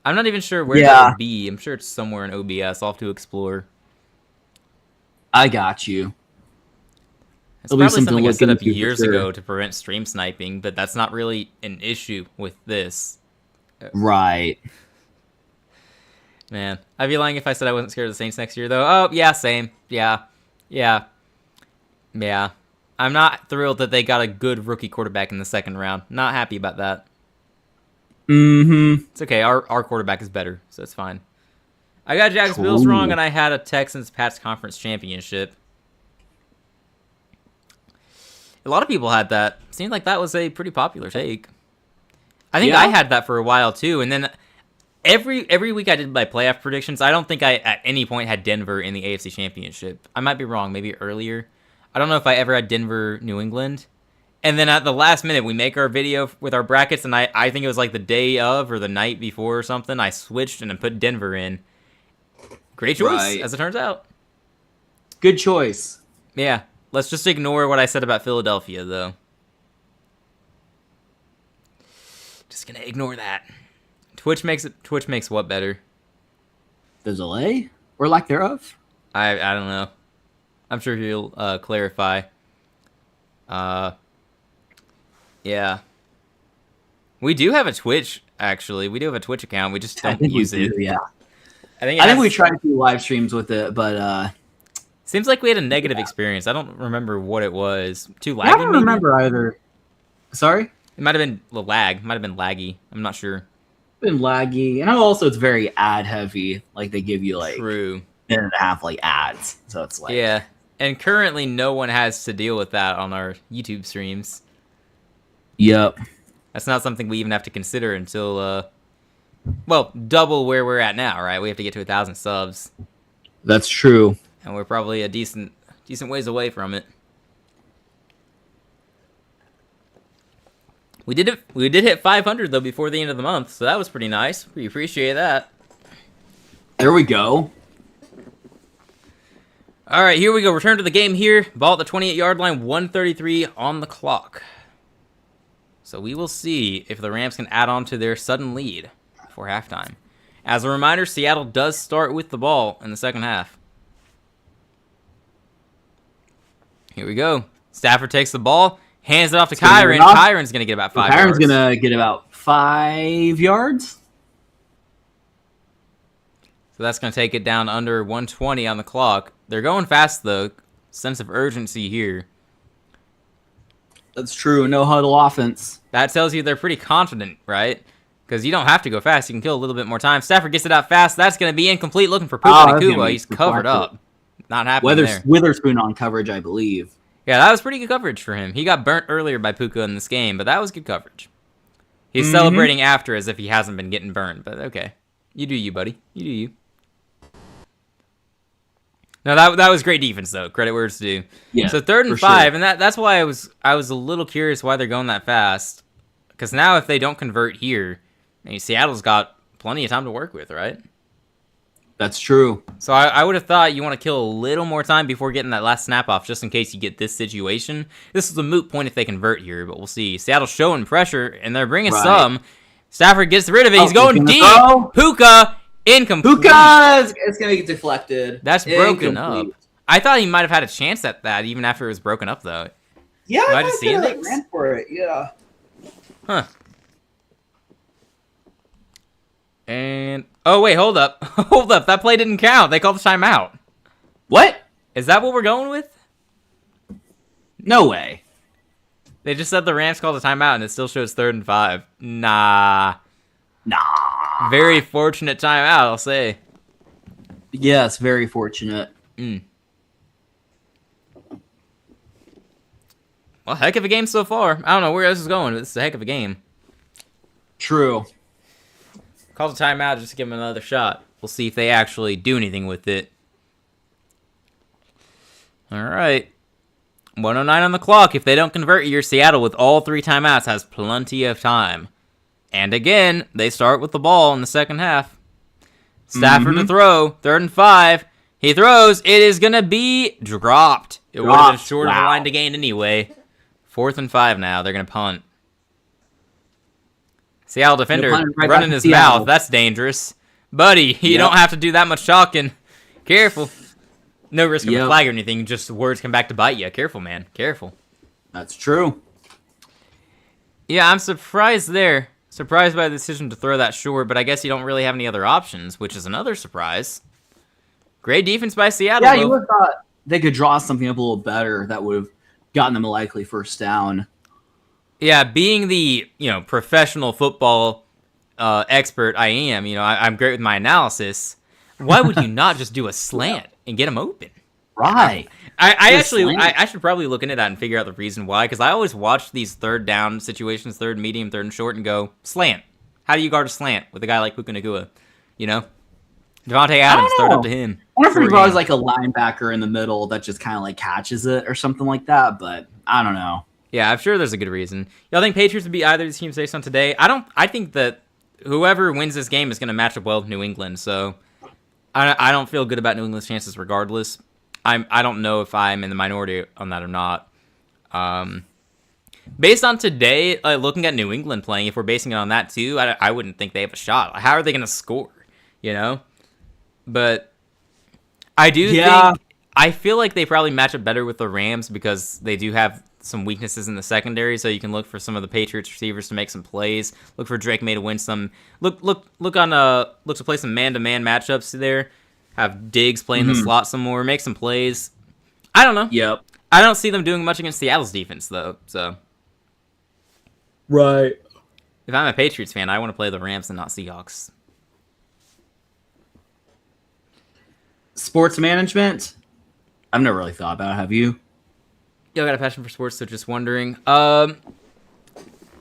I'm not even sure where that would be. I'm sure it's somewhere in OBS. I'll have to explore. I got you. It's probably something I set up years ago to prevent stream sniping, but that's not really an issue with this. Right. Man, I'd be lying if I said I wasn't scared of the Saints next year, though. Oh, yeah, same. Yeah. I'm not thrilled that they got a good rookie quarterback in the second round. Not happy about that. It's okay. Our quarterback is better, so it's fine. I got Jags Bills wrong, and I had a Texans Pats conference championship. A lot of people had that. Seemed like that was a pretty popular take. I think I had that for a while too, and then every week I did my playoff predictions. I don't think I at any point had Denver in the AFC Championship. I might be wrong, maybe earlier. I don't know if I ever had Denver, New England. And then at the last minute, we make our video with our brackets, and I think it was like the day of or the night before or something. I switched and I put Denver in. Great choice, as it turns out. Good choice. Yeah, let's just ignore what I said about Philadelphia, though. Just gonna ignore that. Twitch makes what better? The delay or lack thereof? I don't know. I'm sure he'll clarify. Yeah. We do have a Twitch, actually. We do have a Twitch account. We just don't use it. Yeah. I think we tried to do live streams with it, but seems like we had a negative experience. I don't remember what it was. Too laggy. I don't remember either. Sorry? It might have been the lag. Might have been laggy. I'm not sure. Been laggy, and also it's very ad heavy. Like they give you like True. minute and a half like ads, so it's like yeah. And currently, no one has to deal with that on our YouTube streams. Yep. That's not something we even have to consider until, double where we're at now, right? We have to get to 1,000 subs. That's true. And we're probably a decent ways away from it. We did hit 500 though before the end of the month, so that was pretty nice. We appreciate that. There we go. All right, here we go. Return to the game here. Ball at the 28-yard line, 1:33 on the clock. So we will see if the Rams can add on to their sudden lead before halftime. As a reminder, Seattle does start with the ball in the second half. Here we go. Stafford takes the ball, hands it off to Kyron. Kyron's going to get about 5 yards. Kyron's going to get about 5 yards. So that's going to take it down under 120 on the clock. They're going fast, though. Sense of urgency here. That's true. No huddle offense. That tells you they're pretty confident, right? Because you don't have to go fast. You can kill a little bit more time. Stafford gets it out fast. That's going to be incomplete. Looking for Puka Nacua. He's covered up. Not happening there. Witherspoon on coverage, I believe. Yeah, that was pretty good coverage for him. He got burnt earlier by Puka in this game, but that was good coverage. He's celebrating after as if he hasn't been getting burned, but okay. You do you, buddy. You do you. No, that was great defense, though. Credit where it's due. Yeah, so 3rd and 5, and that's why I was a little curious why they're going that fast. Because now if they don't convert here, Seattle's got plenty of time to work with, right? That's true. So I would have thought you want to kill a little more time before getting that last snap off, just in case you get this situation. This is a moot point if they convert here, but we'll see. Seattle's showing pressure, and they're bringing some. Stafford gets rid of it. He's going deep. Puka. Incomplete. Puka is going to get deflected. That's broken up. I thought he might have had a chance at that even after it was broken up, though. Yeah, I just see it. Ran for it. Yeah. Huh. And oh wait, hold up, hold up. That play didn't count. They called the timeout. What? Is that what we're going with? No way. They just said the Rams called a timeout, and it still shows 3rd and 5. Nah. Very fortunate timeout, I'll say. Yes, very fortunate. Well, heck of a game so far. I don't know where this is going, but this is a heck of a game. True. Calls a timeout just to give them another shot. We'll see if they actually do anything with it. All right. 1:09 on the clock. If they don't convert here, Seattle with all 3 timeouts has plenty of time. And again, they start with the ball in the second half. Stafford to throw. 3rd and 5. He throws. It is going to be dropped. It would have been short of the line to gain anyway. 4th and 5 now. They're going to punt. Seattle defender running his mouth. That's dangerous. Buddy, you don't have to do that much talking. Careful. No risk of a flag or anything. Just words come back to bite you. Careful, man. Careful. That's true. Yeah, I'm surprised there. Surprised by the decision to throw that short, but I guess you don't really have any other options, which is another surprise. Great defense by Seattle. Yeah, you would have thought they could draw something up a little better that would have gotten them a likely first down. Yeah, being the professional football expert I am, I'm great with my analysis. Why would you not just do a slant and get them open? Right. I should probably look into that and figure out the reason why, because I always watch these 3rd down situations, 3rd medium, 3rd and short, and go, slant. How do you guard a slant with a guy like Puka Nacua? Devontae Adams, throw it up to him. I wonder if he was like a linebacker in the middle that just kind of like catches it or something like that, but I don't know. Yeah, I'm sure there's a good reason. Y'all think Patriots would beat either of these teams based on today? I think that whoever wins this game is going to match up well with New England, so I don't feel good about New England's chances regardless. I don't know if I'm in the minority on that or not. Based on today, looking at New England playing, if we're basing it on that too, I wouldn't think they have a shot. How are they going to score? But I do think I feel like they probably match up better with the Rams because they do have some weaknesses in the secondary, so you can look for some of the Patriots receivers to make some plays. Look for Drake May to win some. Look to play some man-to-man matchups there. Have Diggs play in the slot some more, make some plays. I don't know. Yep. I don't see them doing much against Seattle's defense though. So right. If I'm a Patriots fan, I want to play the Rams and not Seahawks. Sports management? I've never really thought about it. Have you? Y'all got a passion for sports, so just wondering. I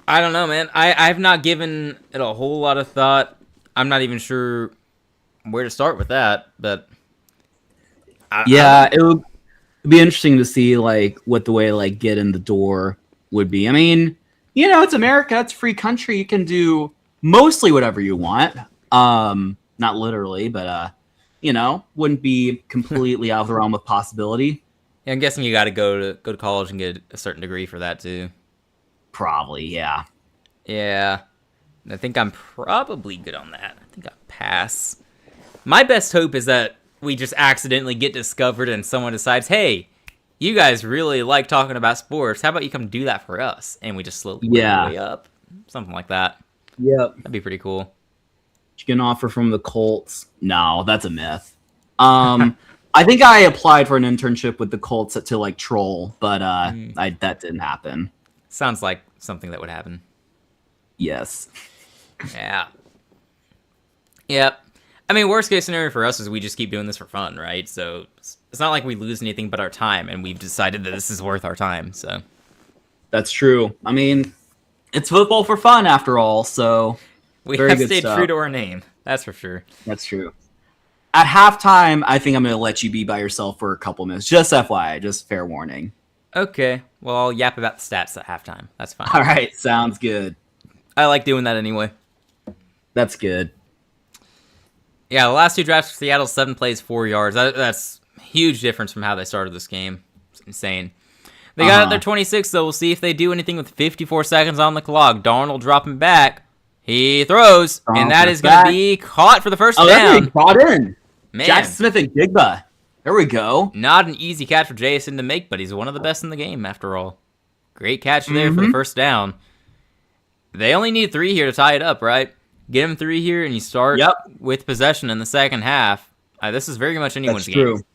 don't know, man. I've not given it a whole lot of thought. I'm not even sure where to start with that, but it would be interesting to see like what the way to like get in the door would be. I mean, it's America, it's a free country. You can do mostly whatever you want. Not literally, but wouldn't be completely out of the realm of possibility. Yeah, I'm guessing you got to go to college and get a certain degree for that too. Probably, yeah. Yeah, I think I'm probably good on that. I think I'll pass. My best hope is that we just accidentally get discovered and someone decides, hey, you guys really like talking about sports. How about you come do that for us? And we just slowly work our way up. Something like that. Yep. That'd be pretty cool. You get an offer from the Colts. No, that's a myth. I think I applied for an internship with the Colts to like troll, but that didn't happen. Sounds like something that would happen. Yes. Yeah. Yep. I mean, worst case scenario for us is we just keep doing this for fun, right? So it's not like we lose anything but our time, and we've decided that this is worth our time. So that's true. I mean, it's football for fun after all. So we have stayed true to our name. That's for sure. That's true. At halftime, I think I'm going to let you be by yourself for a couple minutes. Just FYI, just fair warning. Okay. Well, I'll yap about the stats at halftime. That's fine. All right. Sounds good. I like doing that anyway. That's good. Yeah, the last 2 drives for Seattle, 7 plays, 4 yards. That's a huge difference from how they started this game. It's insane. They got it their 26, though. We'll see if they do anything with 54 seconds on the clock. Darnold dropping back. He throws, and that is going to be caught for the first down. Caught in. Man. Jackson Smith and Jigba. There we go. Not an easy catch for Jason to make, but he's one of the best in the game, after all. Great catch there for the first down. They only need 3 here to tie it up, right? Get him 3 here, and you start with possession in the second half. This is very much anyone's game. That's true.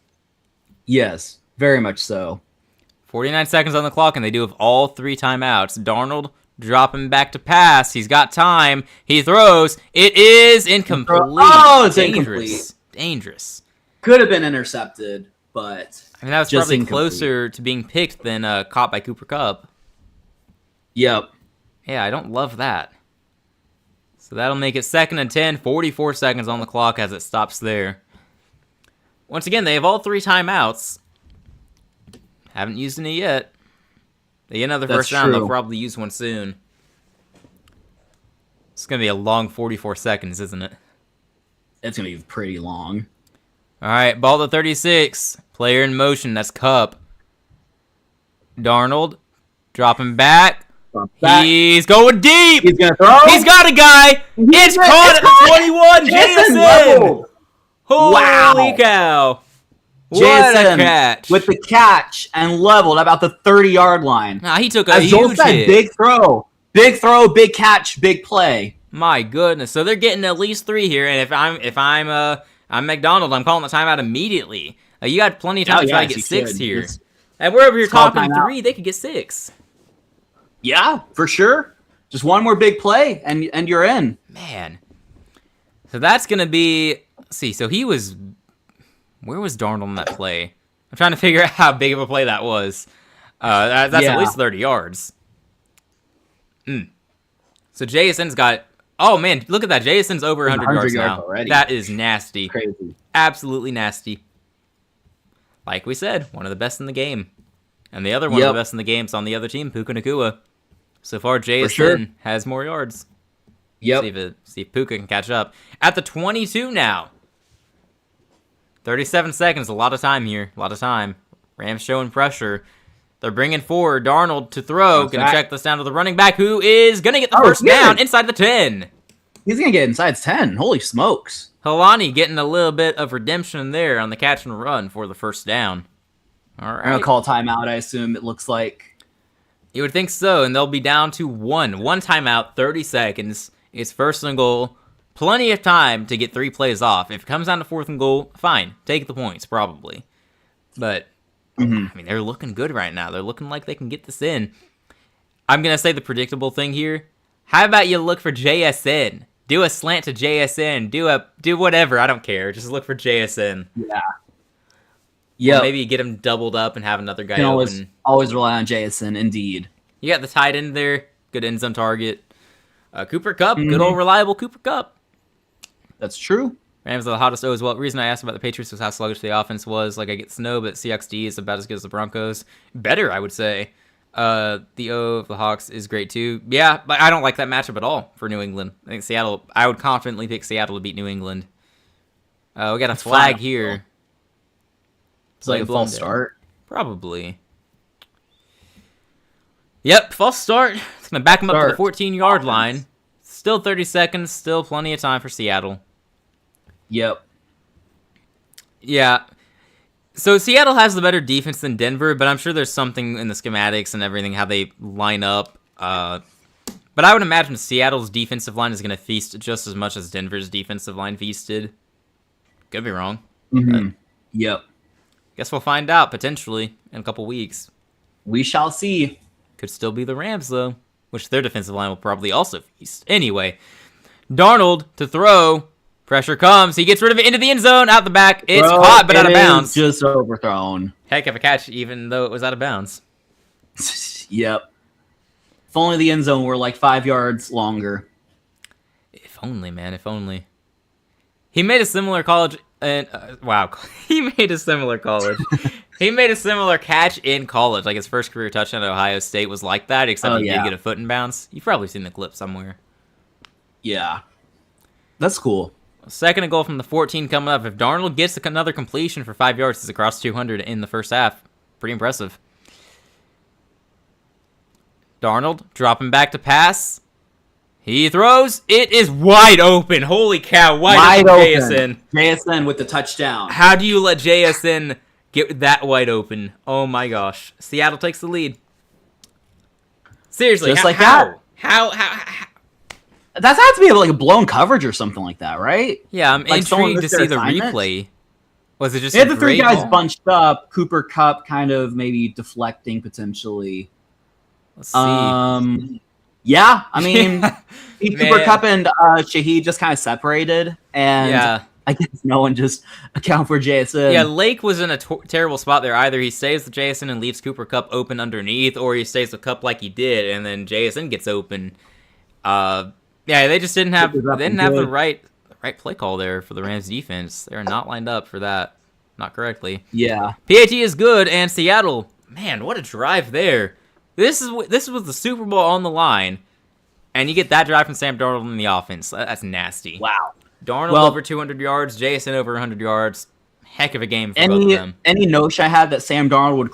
Yes, very much so. 49 seconds on the clock, and they do have all 3 timeouts. Darnold dropping back to pass. He's got time. He throws. It is incomplete. Oh, it's incomplete. Dangerous. Could have been intercepted, but I mean, that was just probably incomplete. closer to being picked than caught by Cooper Kupp. Yep. Yeah, I don't love that. So that'll make it 2nd and 10. 44 seconds on the clock as it stops there. Once again, they have all 3 timeouts. Haven't used any yet. They get another first down. They'll probably use one soon. It's going to be a long 44 seconds, isn't it? It's going to be pretty long. All right, ball to 36. Player in motion. That's Kupp. Darnold dropping back. He's going deep. He's going to throw. He's got a guy. It's caught at the 21. Jason. Holy cow. What a catch. With the catch and leveled about the 30-yard line. Nah, he took a huge hit. Big throw. Big throw, big catch, big play. My goodness. So they're getting at least 3 here, and if I'm McDonald, I'm calling the timeout immediately. You got plenty of time to try to get 6 here. And we're over here talking 3, they could get 6. Yeah, for sure. Just one more big play, and you're in. Man. So that's going to be... Let's see, so he was... Where was Darnold on that play? I'm trying to figure out how big of a play that was. That's at least 30 yards. So JSN's got... Oh, man, look at that. JSN's over 100 yards now. Already. That is nasty. Crazy. Absolutely nasty. Like we said, one of the best in the game. And the other one of the best in the game is on the other team, Puka Nacua. So far, JSN has more yards. Yep. See if Puka can catch up. At the 22 now. 37 seconds, a lot of time here. A lot of time. Rams showing pressure. They're bringing forward Darnold to throw. Going to check this down to the running back, who is going to get the first down inside the 10. He's going to get inside 10. Holy smokes. Helani getting a little bit of redemption there on the catch and run for the first down. All right. I'm going to call timeout, I assume it looks like. You would think so, and they'll be down to 1. 1 timeout, 30 seconds. It's 1st and goal. Plenty of time to get 3 plays off. If it comes down to 4th and goal, fine. Take the points, probably. But, I mean, they're looking good right now. They're looking like they can get this in. I'm going to say the predictable thing here. How about you look for JSN? Do a slant to JSN. Do whatever. I don't care. Just look for JSN. Yeah. Yeah. Maybe get him doubled up and have another guy open. Always rely on JSN, indeed. You got the tight end there. Good end zone target. Cooper Kupp. Good old reliable Cooper Kupp. That's true. Rams are the hottest O as well. The reason I asked about the Patriots was how sluggish the offense was. Like, I get snow, but Seahawks D is about as good as the Broncos. Better, I would say. The O of the Hawks is great, too. Yeah, but I don't like that matchup at all for New England. I think Seattle... I would confidently pick Seattle to beat New England. We got a flag here. It's like a false start? Probably. Yep, false start. It's going to back them up to the 14-yard line. Still 30 seconds. Still plenty of time for Seattle. Yep. Yeah. So Seattle has the better defense than Denver, but I'm sure there's something in the schematics and everything, how they line up. But I would imagine Seattle's defensive line is going to feast just as much as Denver's defensive line feasted. Could be wrong. Yep. Guess we'll find out, potentially, in a couple weeks. We shall see. Could still be the Rams, though, which their defensive line will probably also feast. Anyway, Darnold to throw. Pressure comes. He gets rid of it into the end zone. Out the back. It's caught, but out of bounds. Just overthrown. Heck of a catch, even though it was out of bounds. Yep. If only the end zone were like 5 yards longer. If only, man. If only. He made a similar college... wow. He made a similar college. He made a similar catch in college. Like, his first career touchdown at Ohio State was like that, except he did get a foot in bounds. You've probably seen the clip somewhere. Yeah. That's cool. 2nd and goal from the 14 coming up. If Darnold gets another completion for 5 yards, he's across 200 in the first half. Pretty impressive. Darnold dropping back to pass. He throws. It is wide open. Holy cow. Wide open. JSN. JSN with the touchdown. How do you let JSN get that wide open? Oh my gosh. Seattle takes the lead. Seriously. Just like that. How? That has to be like a blown coverage or something like that, right? Yeah, I'm like intrigued to see the replay. Was it just They had the three great guys ball? bunched up. Cooper Cup kind of maybe deflecting potentially. Let's see. Yeah, I mean, Cooper Man. Cup and Shaheed just kind of separated, and Yeah. I guess no one just account for JSN. Yeah, Lake was in a terrible spot there. Either he stays with JSN and leaves Cooper Cup open underneath, or he stays with Cup like he did, and then JSN gets open. Yeah, they just didn't have the right play call there for the Rams defense. They're not lined up for that, not correctly. Yeah, PAT is good, and Seattle, man, what a drive there. This was the Super Bowl on the line, and you get that drive from Sam Darnold in the offense. That's nasty. wow. Darnold over 200 yards, JSN over 100 yards. Heck of a game for both of them. Any notion I had that Sam Darnold would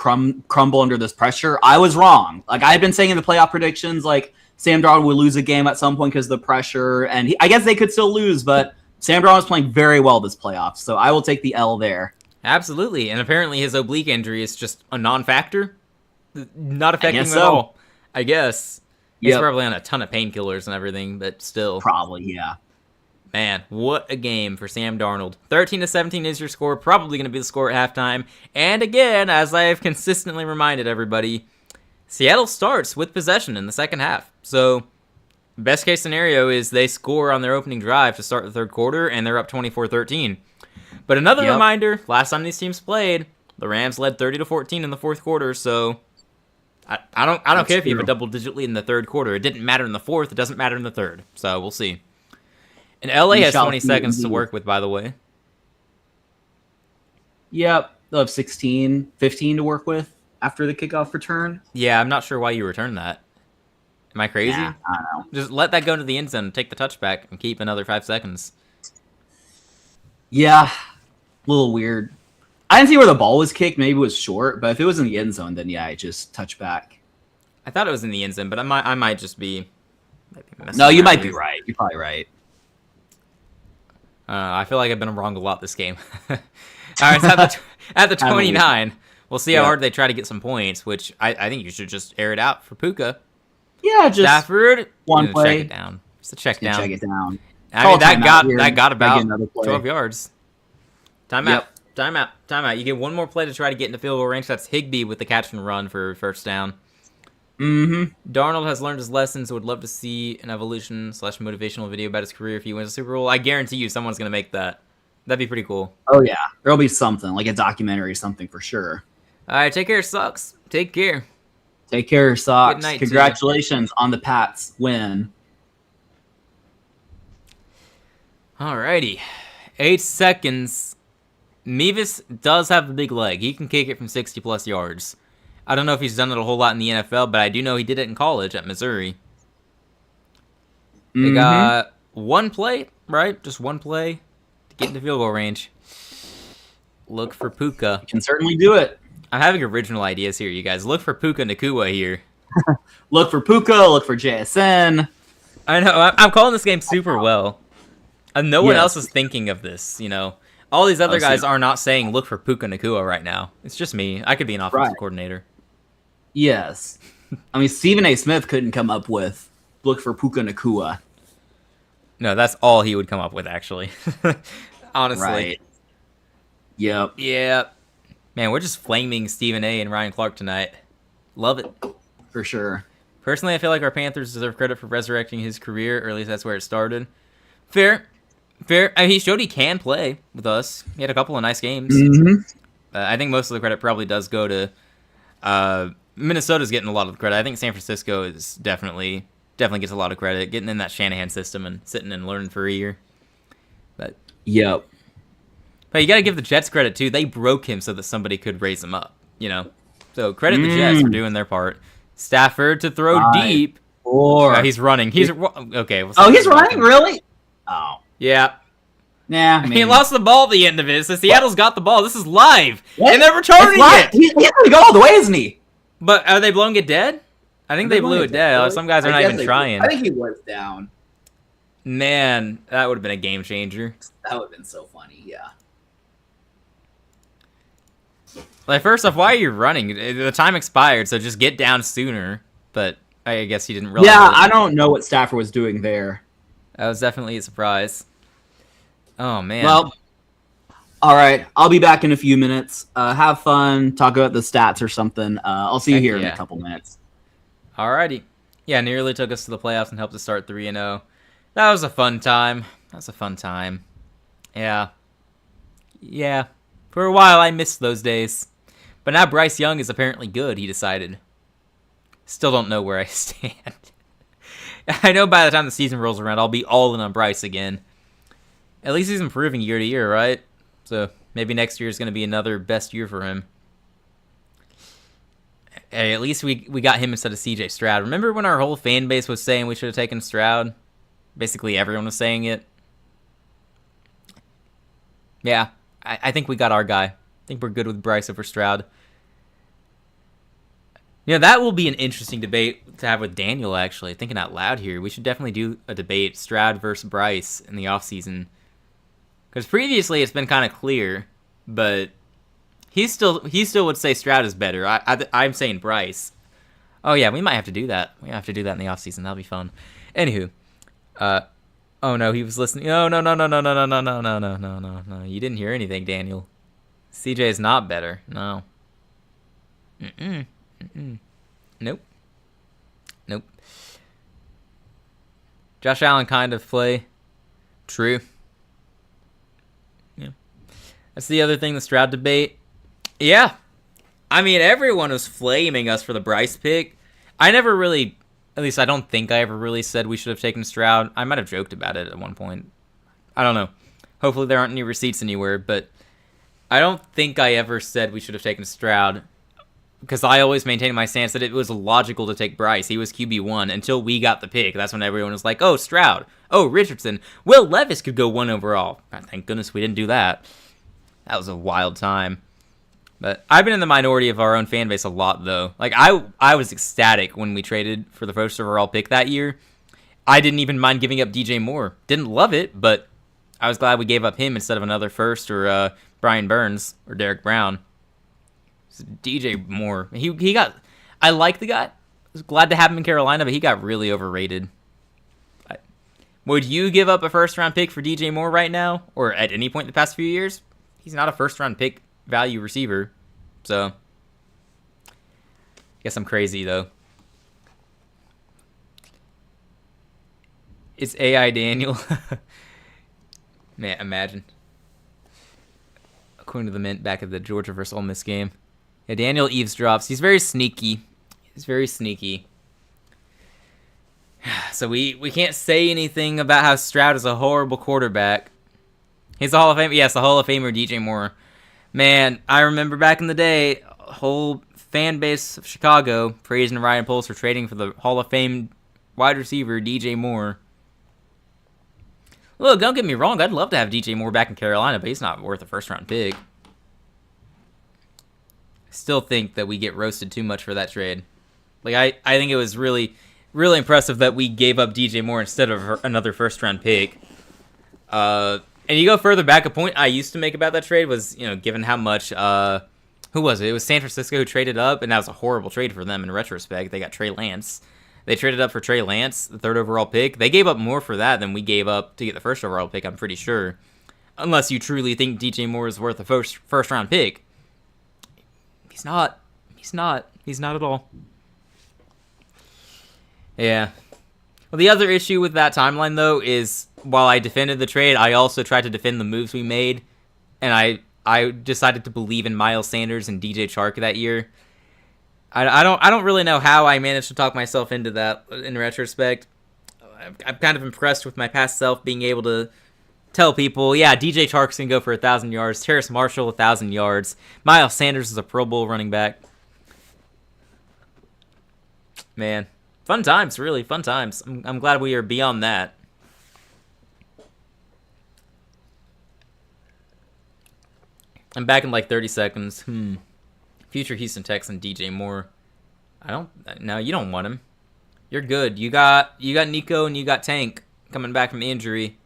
crumble under this pressure, I was wrong. Like I had been saying in the playoff predictions, like Sam Darnold would lose a game at some point because of the pressure, and I guess they could still lose, but Sam Darnold is playing very well this playoff, so I will take the L there. Absolutely, and apparently his oblique injury is just a non-factor, not affecting him at so. all. I guess he's Yep. probably on a ton of painkillers and everything, but still, Probably, yeah. man, what a game for Sam Darnold. 13-17 is your score, probably going to be the score at halftime. And again, as I have consistently reminded everybody, Seattle starts with possession in the second half. So, best case scenario is they score on their opening drive to start the third quarter, and they're up 24-13. But another reminder, last time these teams played, the Rams led 30-14 in the fourth quarter, so I don't care if you have a double-digit lead in the third quarter. It didn't matter in the fourth, it doesn't matter in the third. So, we'll see. And LA has 20 seconds to work with, by the way. Yep. They'll have 15 to work with after the kickoff return. Yeah, I'm not sure why you returned that. Am I crazy? Nah, I don't know. Just let that go into the end zone, take the touchback, and keep another 5 seconds. Yeah. A little weird. I didn't see where the ball was kicked. Maybe it was short, but if it was in the end zone, then yeah, it just touch back. I thought it was in the end zone, but I might just be... No, you might be right. You're probably right. I feel like I've been wrong a lot this game. All right, so at the 29, we'll see how hard they try to get some points, which I think you should just air it out for Puka. Yeah, just Stafford, one play. check it down. Just a check down. Check it down. I mean, that got about 12 yards. Timeout. Yep. Timeout. You get one more play to try to get into field goal range. That's Higbee with the catch and run for first down. Mm-hmm. Darnold has learned his lessons. Would love to see an evolution/motivational video about his career if he wins a Super Bowl. I guarantee you someone's going to make that. That'd be pretty cool. Oh, yeah. There'll be something, like a documentary or something for sure. All right, take care, Sucks. Take care. Take care, Sox. Good night, Congratulations on the Pats win. Alrighty. 8 seconds. Mevis does have the big leg. He can kick it from 60-plus yards. I don't know if he's done it a whole lot in the NFL, but I do know he did it in college at Missouri. They got one play, right? Just one play to get into field goal range. Look for Puka. You can certainly do it. I'm having original ideas here, you guys. Look for Puka Nakua here. Look for Puka. Look for JSN. I know. I'm calling this game super well. And no one else is thinking of this, you know. All these other guys are not saying look for Puka Nakua right now. It's just me. I could be an offensive coordinator. Yes. I mean, Stephen A. Smith couldn't come up with look for Puka Nakua. No, that's all he would come up with, actually. Honestly. Right. Yep. Yeah. Man, we're just flaming Stephen A. and Ryan Clark tonight. Love it. For sure. Personally, I feel like our Panthers deserve credit for resurrecting his career, or at least that's where it started. Fair. I mean, he showed he can play with us. He had a couple of nice games. I think most of the credit probably does go to... Minnesota's getting a lot of the credit. I think San Francisco is definitely gets a lot of credit, getting in that Shanahan system and sitting and learning for a year. But you got to give the Jets credit too. They broke him so that somebody could raise him up. You know, so credit the Jets for doing their part. Stafford to throw deep. He's running. He's okay. He's running, really? Oh, yeah. Nah, he lost the ball at the end of it. So Seattle's got the ball. This is live, and they're returning it. He's going to go all the way, isn't he? But are they blowing it dead? I think they blew it dead. Some guys are not even trying. I think he was down. Man, that would have been a game changer. That would have been so funny, yeah. Like, first off, why are you running? The time expired, so just get down sooner. But I guess he didn't realize. Yeah, I don't know what Stafford was doing there. That was definitely a surprise. Oh, man. Well, All right, I'll be back in a few minutes. Have fun, talk about the stats or something. I'll see you Heck here in yeah. a couple minutes. Alrighty. Yeah, nearly took us to the playoffs and helped us start 3-0. That was a fun time. Yeah. Yeah. For a while, I missed those days. But now Bryce Young is apparently good, he decided. Still don't know where I stand. I know by the time the season rolls around, I'll be all in on Bryce again. At least he's improving year to year, right? So maybe next year is going to be another best year for him. Hey, at least we got him instead of CJ Stroud. Remember when our whole fan base was saying we should have taken Stroud? Basically everyone was saying it. Yeah, I think we got our guy. I think we're good with Bryce over Stroud. That will be an interesting debate to have with Daniel, actually. Thinking out loud here. We should definitely do a debate, Stroud versus Bryce, in the offseason. Because previously it's been kind of clear, but he still would say Stroud is better. I'm saying Bryce. Oh yeah, we might have to do that. We have to do that in the offseason. That'll be fun. Anywho, oh no, he was listening. No. You didn't hear anything, Daniel. CJ is not better. No. Nope. Josh Allen kind of play. True. Yeah. That's the other thing, the Stroud debate. Yeah. I mean, everyone was flaming us for the Bryce pick. I never really, at least I don't think I ever really said we should have taken Stroud. I might have joked about it at one point. I don't know. Hopefully there aren't any receipts anywhere, but I don't think I ever said we should have taken Stroud. Because I always maintained my stance that it was logical to take Bryce. He was QB1 until we got the pick. That's when everyone was like, oh, Stroud. Oh, Richardson. Will Levis could go 1 overall. Thank goodness we didn't do that. That was a wild time. But I've been in the minority of our own fan base a lot, though. Like, I was ecstatic when we traded for the first overall pick that year. I didn't even mind giving up DJ Moore. Didn't love it, but I was glad we gave up him instead of another first or Brian Burns or Derek Brown. DJ Moore. He got... I like the guy. I was glad to have him in Carolina, but he got really overrated. Would you give up a first-round pick for DJ Moore right now? Or at any point in the past few years? He's not a first-round pick value receiver. So, I guess I'm crazy, though. It's AI Daniel. Man, imagine. According to the Mint back at the Georgia vs. Ole Miss game. Yeah, Daniel eavesdrops. He's very sneaky. So we can't say anything about how Stroud is a horrible quarterback. He's a Hall of Famer. Yes, the Hall of Famer DJ Moore. Man, I remember back in the day, a whole fan base of Chicago praising Ryan Poles for trading for the Hall of Fame wide receiver DJ Moore. Look, don't get me wrong. I'd love to have DJ Moore back in Carolina, but he's not worth a first-round pick. Still think that we get roasted too much for that trade. Like I think it was really impressive that we gave up DJ Moore instead of another first round pick. And you go further back, a point I used to make about that trade was, given how much who was it? It was San Francisco who traded up, and that was a horrible trade for them in retrospect. They got Trey Lance. They traded up for Trey Lance, the 3rd overall pick. They gave up more for that than we gave up to get the 1st overall pick, I'm pretty sure. Unless you truly think DJ Moore is worth a first round pick. He's not at all. Yeah. Well, the other issue with that timeline, though, is while I defended the trade, I also tried to defend the moves we made. And I decided to believe in Miles Sanders and DJ Chark that year. I don't really know how I managed to talk myself into that in retrospect. I'm kind of impressed with my past self being able to tell people, yeah, DJ Chark's going to go for 1,000 yards. Terrace Marshall, 1,000 yards. Miles Sanders is a Pro Bowl running back. Man, fun times, really, fun times. I'm glad we are beyond that. I'm back in like 30 seconds. Future Houston Texan DJ Moore. No, you don't want him. You're good. You got Nico and you got Tank coming back from injury.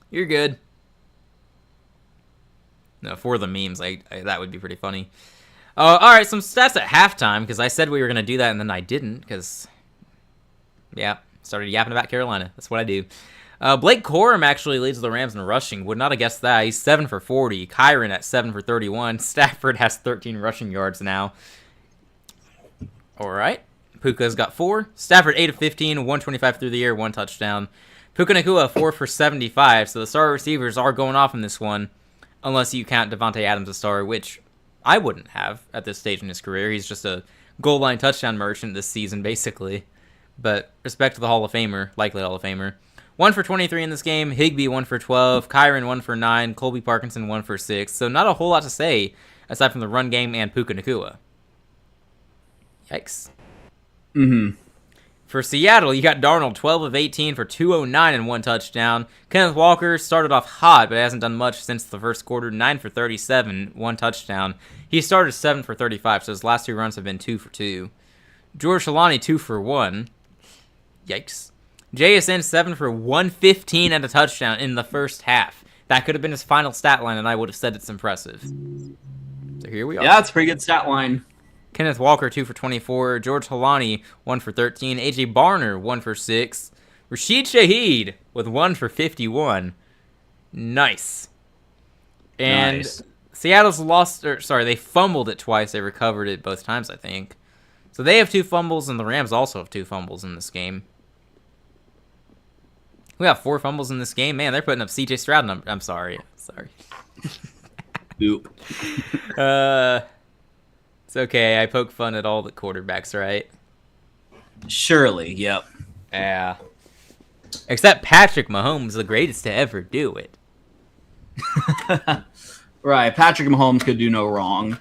You're good. No, for the memes, that would be pretty funny. All right, some stats at halftime, because I said we were going to do that, and then I didn't, because, yeah, started yapping about Carolina. That's what I do. Blake Corum actually leads the Rams in rushing. Would not have guessed that. He's 7 for 40. Kyron at 7 for 31. Stafford has 13 rushing yards now. All right. Puka's got 4. Stafford 8 of 15, 125 through the air, 1 touchdown. Puka Nacua 4 for 75. So the star receivers are going off in this one, unless you count Devontae Adams a star, which I wouldn't have at this stage in his career. He's just a goal line touchdown merchant this season, basically. But respect to the Hall of Famer, likely Hall of Famer. 1 for 23 in this game. Higbee 1 for 12. Kyron 1 for 9. Colby Parkinson 1 for 6. So not a whole lot to say aside from the run game and Puka Nacua. Yikes. Mm-hmm. For Seattle, you got Darnold 12 of 18 for 209 and 1 touchdown. Kenneth Walker started off hot, but hasn't done much since the first quarter. 9 for 37, 1 touchdown. He started 7 for 35, so his last 2 runs have been 2 for 2. George Shalani 2 for 1. Yikes. JSN 7 for 115 and a touchdown in the first half. That could have been his final stat line, and I would have said it's impressive. So here we are. Yeah, it's a pretty good stat line. Kenneth Walker 2 for 24. George Halani 1 for 13. AJ Barner 1 for 6. Rashid Shaheed with 1 for 51. Nice. And Nice. Seattle's they fumbled it twice. They recovered it both times, I think. So they have 2 fumbles, and the Rams also have 2 fumbles in this game. We have 4 fumbles in this game. Man, they're putting up CJ Stroud. I'm sorry. Oop. It's okay. I poke fun at all the quarterbacks, right? Surely, yep. Yeah. Except Patrick Mahomes, the greatest to ever do it. Right, Patrick Mahomes could do no wrong.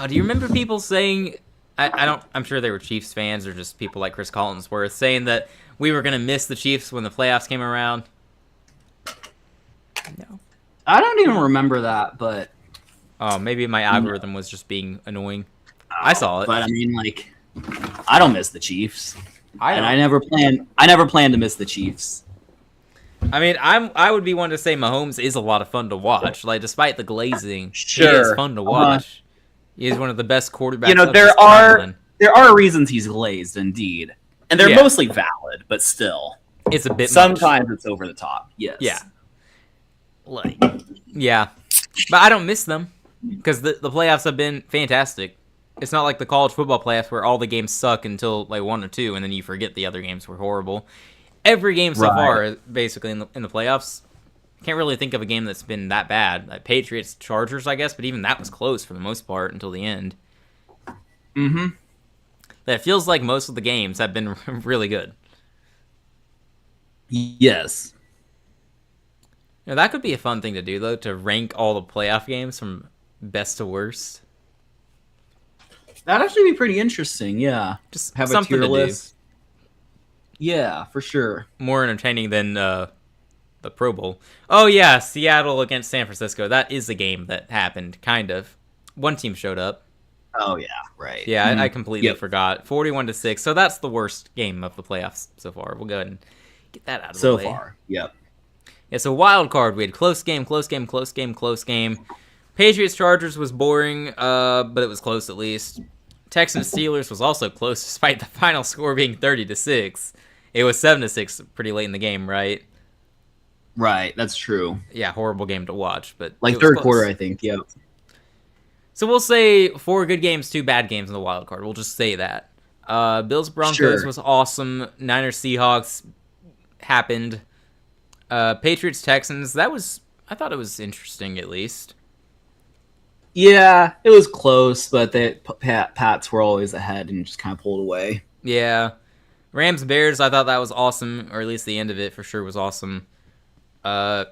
Do you remember people saying... I'm sure they were Chiefs fans or just people like Chris Collinsworth saying that we were going to miss the Chiefs when the playoffs came around? No. I don't even remember that, but... Oh, maybe my algorithm was just being annoying. I saw it. But I mean, like, I don't miss the Chiefs. I never planned to miss the Chiefs. I mean, I would be one to say Mahomes is a lot of fun to watch. Like, despite the glazing, Sure. he is fun to watch. He is one of the best quarterbacks. You know, of this time. there are reasons he's glazed, indeed, and they're mostly valid, but still, It's a bit sometimes much. it's over the top. Yes. Yeah. Like, yeah, but I don't miss them because the playoffs have been fantastic. It's not like the college football playoffs where all the games suck until like 1 or 2, and then you forget the other games were horrible. Every game so far, basically in the playoffs, can't really think of a game that's been that bad. Like Patriots, Chargers, I guess, but even that was close for the most part until the end. Mm-hmm. It feels like most of the games have been really good. Yes. You know, that could be a fun thing to do, though, to rank all the playoff games from best to worst. That'd actually be pretty interesting. Yeah. Just Have a something tier to list. Yeah, for sure. More entertaining than the Pro Bowl. Oh, yeah, Seattle against San Francisco. That is a game that happened, kind of. One team showed up. Oh, yeah, right. Yeah, I completely forgot. 41-6. So that's the worst game of the playoffs so far. We'll go ahead and get that out of the way. So far, yep. It's a wild card. We had close game, close game, close game, close game. Patriots-Chargers was boring, but it was close at least. Texans-Steelers was also close, despite the final score being 30-6. It was 7-6 pretty late in the game, right? Right, that's true. Yeah, horrible game to watch, but like it was third close. quarter, I think. Yep. So we'll say 4 good games, 2 bad games in the wild card. We'll just say that. Bills-Broncos was awesome. Niners-Seahawks happened. Patriots-Texans, I thought it was interesting at least. Yeah, it was close, but the Pats were always ahead and just kind of pulled away. Yeah. Rams-Bears, I thought that was awesome, or at least the end of it for sure was awesome. So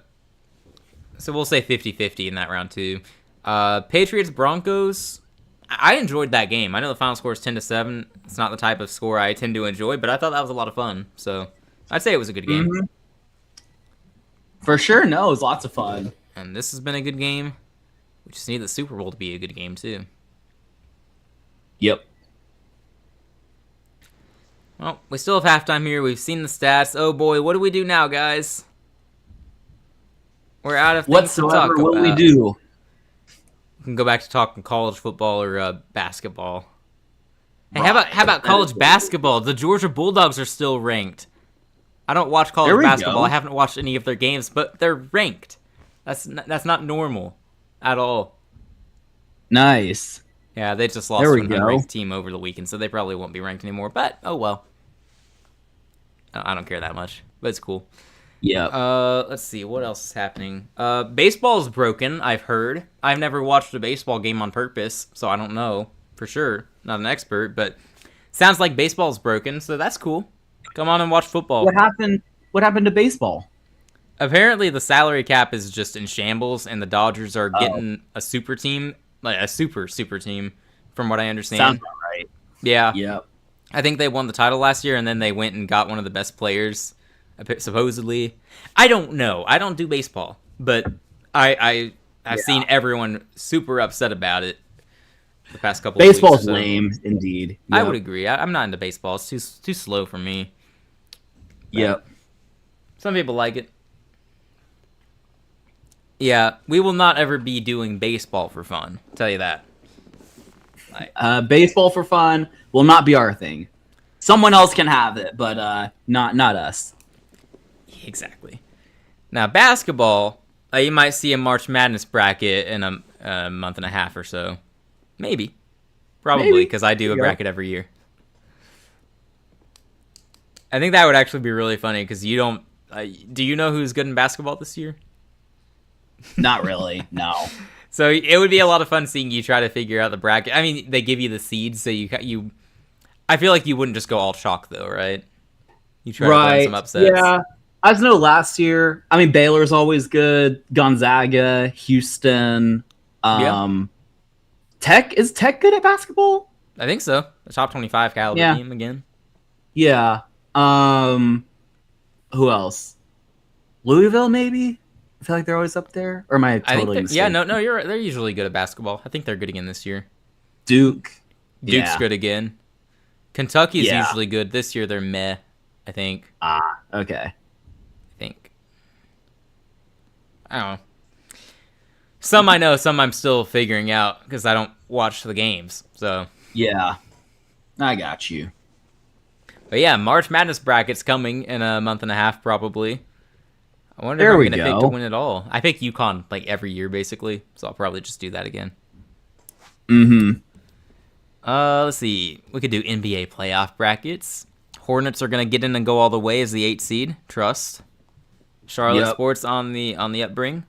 we'll say 50-50 in that round too. Patriots-Broncos, I enjoyed that game. I know the final score is 10-7. It's not the type of score I tend to enjoy, but I thought that was a lot of fun. So I'd say it was a good game. Mm-hmm. For sure, no, it was lots of fun. And this has been a good game. We just need the Super Bowl to be a good game too. Yep. Well, we still have halftime here. We've seen the stats. Oh boy, what do we do now, guys? We're out of things to talk about. What we do? We can go back to talking college football or basketball. Hey, how about college basketball? The Georgia Bulldogs are still ranked. I don't watch There college we basketball. go. I haven't watched any of their games, but they're ranked. That's not normal at all. Nice. Yeah, they just There lost to we an go. unranked team over the weekend, so they probably won't be ranked anymore. But oh well. I don't care that much, but it's cool. Yep. Let's see what else is happening. Baseball is broken. I've heard. I've never watched a baseball game on purpose, so I don't know for sure. Not an expert, but sounds like baseball is broken, so that's cool. Come on and watch football. What happened? What happened to baseball? Apparently, the salary cap is just in shambles, and the Dodgers are getting a super team, like a super team, from what I understand. Sounds about right. Yeah, Yep. I think they won the title last year, and then they went and got one of the best players, supposedly. I don't know. I don't do baseball, but I've seen everyone super upset about it the past couple of weeks. Baseball's or so. lame, indeed. I Yep. would agree. I'm not into baseball. It's too slow for me. Yep. Some people like it. Yeah, we will not ever be doing baseball for fun. I'll tell you that. Baseball for fun will not be our thing. Someone else can have it, but not us. Exactly. Now, basketball, you might see a March Madness bracket in a month and a half or so. Maybe. Probably, Maybe. because I do a There you go. bracket every year. I think that would actually be really funny, because you don't... do you know who's good in basketball this year? Not really. No. So it would be a lot of fun seeing you try to figure out the bracket. I mean, they give you the seeds, so you. I feel like you wouldn't just go all chalk, though, right? You try to find some upsets. Yeah. I just know last year. I mean, Baylor's always good. Gonzaga, Houston. Tech is Tech good at basketball? I think so. The top 25 caliber Yeah. team again. Yeah. Who else? Louisville, maybe. I feel like they're always up there. Or am I I totally think mistaken? no, you're right. They're usually good at basketball. I think they're good again this year. Duke. Duke's Yeah. good again. Kentucky's Yeah. usually good. This year they're meh. I think. Okay. I don't know. Some I know, some I'm still figuring out because I don't watch the games. So, Yeah. I got you. but yeah, March Madness bracket's coming in a month and a half probably. I wonder There if I'm we gonna pick go. to win it all. I pick UConn like every year basically, so I'll probably just do that again. Mm-hmm. Let's see. We could do NBA playoff brackets. Hornets are gonna get in and go all the way as the 8 seed. Trust. Charlotte Yep. Sports on the upbring.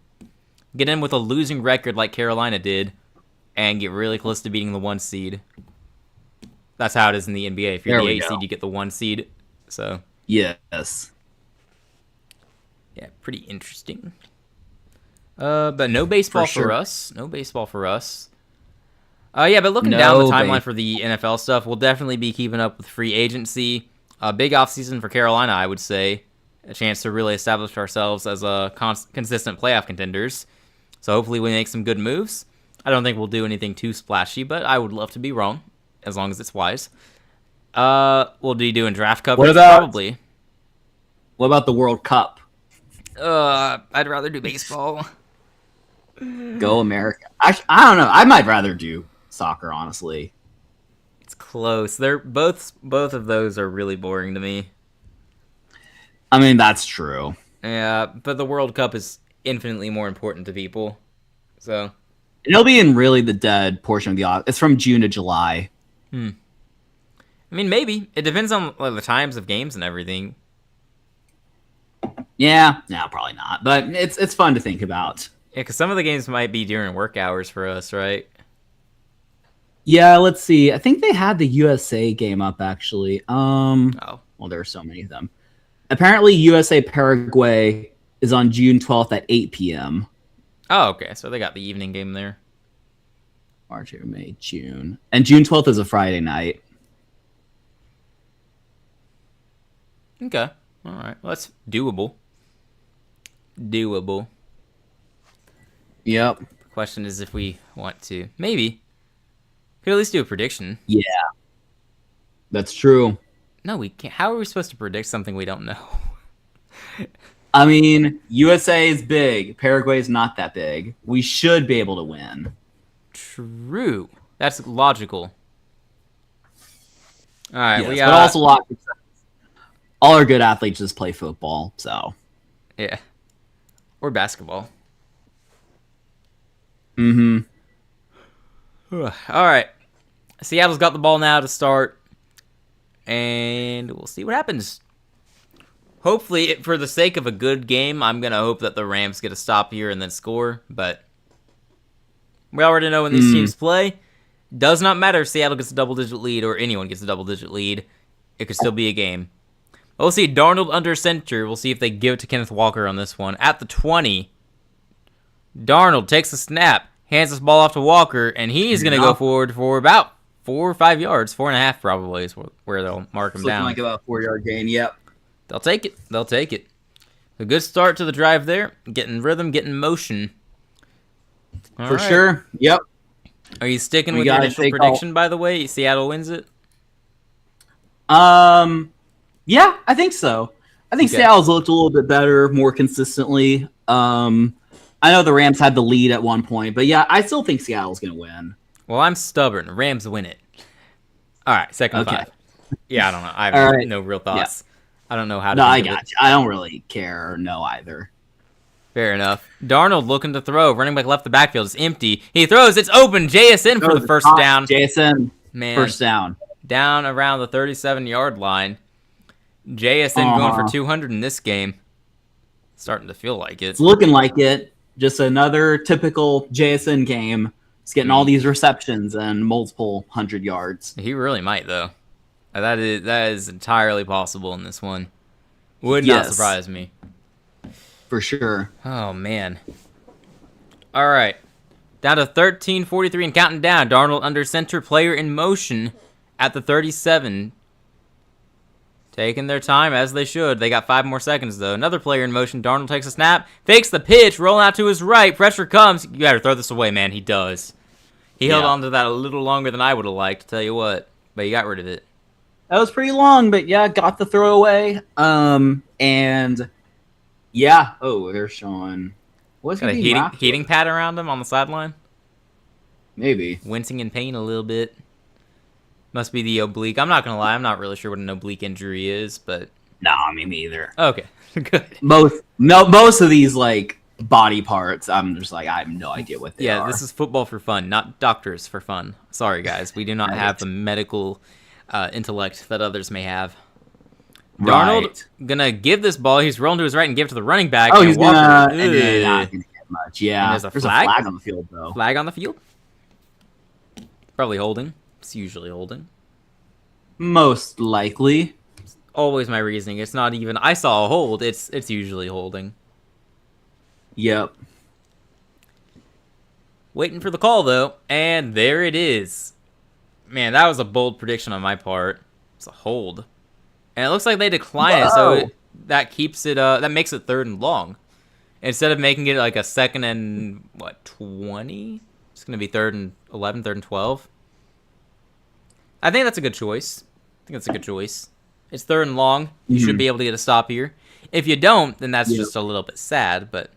Get in with a losing record like Carolina did, and get really close to beating the 1 seed. That's how it is in the NBA. If you're There the we 8 go. seed, you get the 1 seed. So Yes. yeah, pretty interesting. But no baseball For sure. for us. No baseball for us. Yeah, but looking No down the timeline base- for the NFL stuff, we'll definitely be keeping up with free agency. A big offseason for Carolina, I would say. A chance to really establish ourselves as a consistent playoff contenders. So hopefully we make some good moves. I don't think we'll do anything too splashy, but I would love to be wrong, as long as it's wise. We'll be doing draft coverage, probably. What about the World Cup? I'd rather do baseball. Go America. I don't know. I might rather do soccer, honestly. It's close. They're both of those are really boring to me. I mean, that's true. Yeah, but the World Cup is infinitely more important to people. So, It'll be in really the dead portion of the off. It's from June to July. I mean, maybe. It depends on the times of games and everything. Yeah, no, probably not. But it's fun to think about. Yeah, because some of the games might be during work hours for us, right? Yeah, let's see. I think they had the USA game up actually. Oh. Well, there are so many of them. Apparently, USA Paraguay is on June 12th at 8 p.m. Oh, okay. So they got the evening game there. March, April, May, June, and June 12th is a Friday night. Okay. All right. Well, that's doable. Doable. Yep. The question is if we want to. Maybe. Could at least do a prediction. Yeah, that's true. No, we can't. How are we supposed to predict something we don't know? I mean, USA is big. Paraguay is not that big. We should be able to win. True. That's logical. All right, Yes, we but got also lots of all our good athletes just play football. So Yeah. Or basketball. Mm-hmm. All right. Seattle's got the ball now to start. And we'll see what happens. Hopefully, for the sake of a good game, I'm going to hope that the Rams get a stop here and then score. But we already know when these teams play. Does not matter if Seattle gets a double-digit lead or anyone gets a double-digit lead. It could still be a game. We'll see Darnold under center. We'll see if they give it to Kenneth Walker on this one. At the 20, Darnold takes the snap, hands this ball off to Walker, and he's going to go forward for about 4 or 5 yards. 4.5 probably is where they'll mark him down. Looking like about a 4-yard gain, yep. They'll take it. They'll take it. A good start to the drive there. Getting rhythm, getting motion. For sure. Yep. Are you sticking with your initial prediction, by the way? Seattle wins it? Yeah, I think so. I think Seattle's looked a little bit better, more consistently. I know the Rams had the lead at one point, but yeah, I still think Seattle's going to win. Well, I'm stubborn. Rams win it. All right, second 5. Yeah, I don't know. I have no real thoughts. Yeah. I don't know how to do it. I got you. I don't really care or know either. Fair enough. Darnold looking to throw. Running back left the backfield is empty. He throws. It's open. JSN for the first down. JSN, man, first down. Down around the 37-yard line. JSN going for 200 in this game. Starting to feel like it. It's looking like it. Just another typical JSN game. He's getting all these receptions and multiple 100 yards. He really might, though. That is entirely possible in this one. Would not surprise me. For sure. Oh, man. All right. Down to 13:43 and counting down. Darnold under center, player in motion at the 37. Taking their time, as they should. They got 5 more seconds, though. Another player in motion. Darnold takes a snap. Fakes the pitch. Rolling out to his right. Pressure comes. You got to throw this away, man. He does. He held on to that a little longer than I would have liked, to tell you what. But he got rid of it. That was pretty long, but yeah, got the throw away. And... yeah. Oh, they're showing. What's got a heating pad around him on the sideline? Maybe. Wincing in pain a little bit. Must be the oblique. I'm not going to lie. I'm not really sure what an oblique injury is, but... no, me neither. Okay. Good. Most of these, like, body parts, I'm just like, I have no idea what they are. Yeah, this is football for fun, not doctors for fun. Sorry, guys. We do not have the medical intellect that others may have. Darnold gonna give this ball. He's rolling to his right and give it to the running back. Oh, he's not gonna get much. Yeah, there's a flag on the field, though. Flag on the field. Probably holding. It's usually holding. Most likely. It's always my reasoning. It's not even. I saw a hold. It's usually holding. Yep. Waiting for the call though, and there it is. Man, that was a bold prediction on my part. It's a hold. And it looks like they decline it, so that keeps it. That makes it 3rd and long. Instead of making it like a 2nd and 20, it's gonna be 3rd and 11, 3rd and 12. I think that's a good choice. It's 3rd and long. You should be able to get a stop here. If you don't, then that's just a little bit sad. But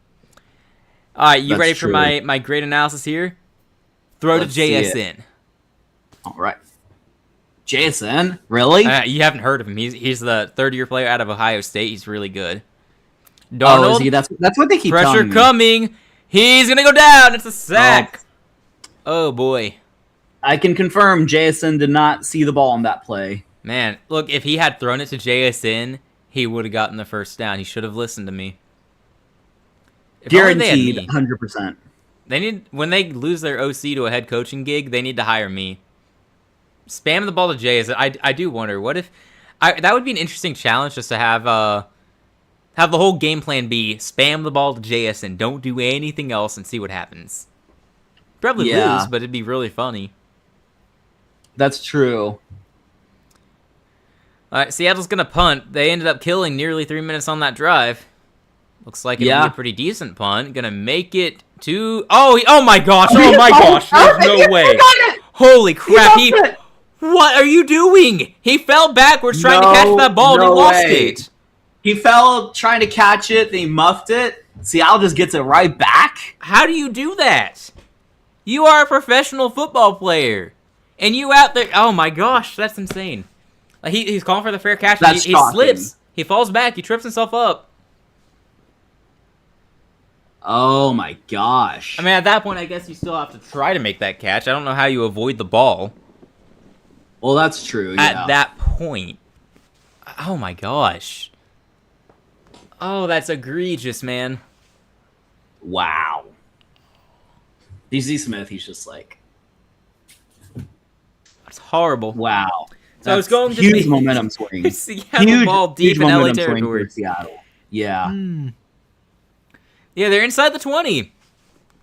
all right, you ready for my great analysis here? Throw to JSN. All right. JSN? Really? You haven't heard of him. He's the 3rd-year player out of Ohio State. He's really good. Darnold, is he? That's what they keep telling me. Pressure coming. He's going to go down. It's a sack. Oh, boy. I can confirm JSN did not see the ball on that play. Man, look, if he had thrown it to JSN, he would have gotten the first down. He should have listened to me. Guaranteed, 100%. They need, when they lose their OC to a head coaching gig, they need to hire me. Spam the ball to JSN. I do wonder, what if... that would be an interesting challenge, just to have the whole game plan be spam the ball to JSN. Don't do anything else and see what happens. Probably lose, but it'd be really funny. That's true. All right, Seattle's going to punt. They ended up killing nearly 3 minutes on that drive. Looks like it'll be a pretty decent punt. Going to make it to... Oh my gosh. Oh my gosh. There's no way. Holy crap. What are you doing? He fell backwards trying to catch that ball and he lost it. He fell trying to catch it, then he muffed it. Seattle just gets it right back. How do you do that? You are a professional football player. And you out there... Oh my gosh, that's insane. He's calling for the fair catch. He slips. He falls back. He trips himself up. Oh my gosh. I mean, at that point, I guess you still have to try to make that catch. I don't know how you avoid the ball. Well, that's true. At that point. Oh my gosh. Oh, that's egregious, man. Wow. DZ Smith, he's just like... That's horrible. Wow. So it's going to huge be momentum swing. Seattle ball deep in LA territory. Seattle. Yeah. Yeah, they're inside the 20.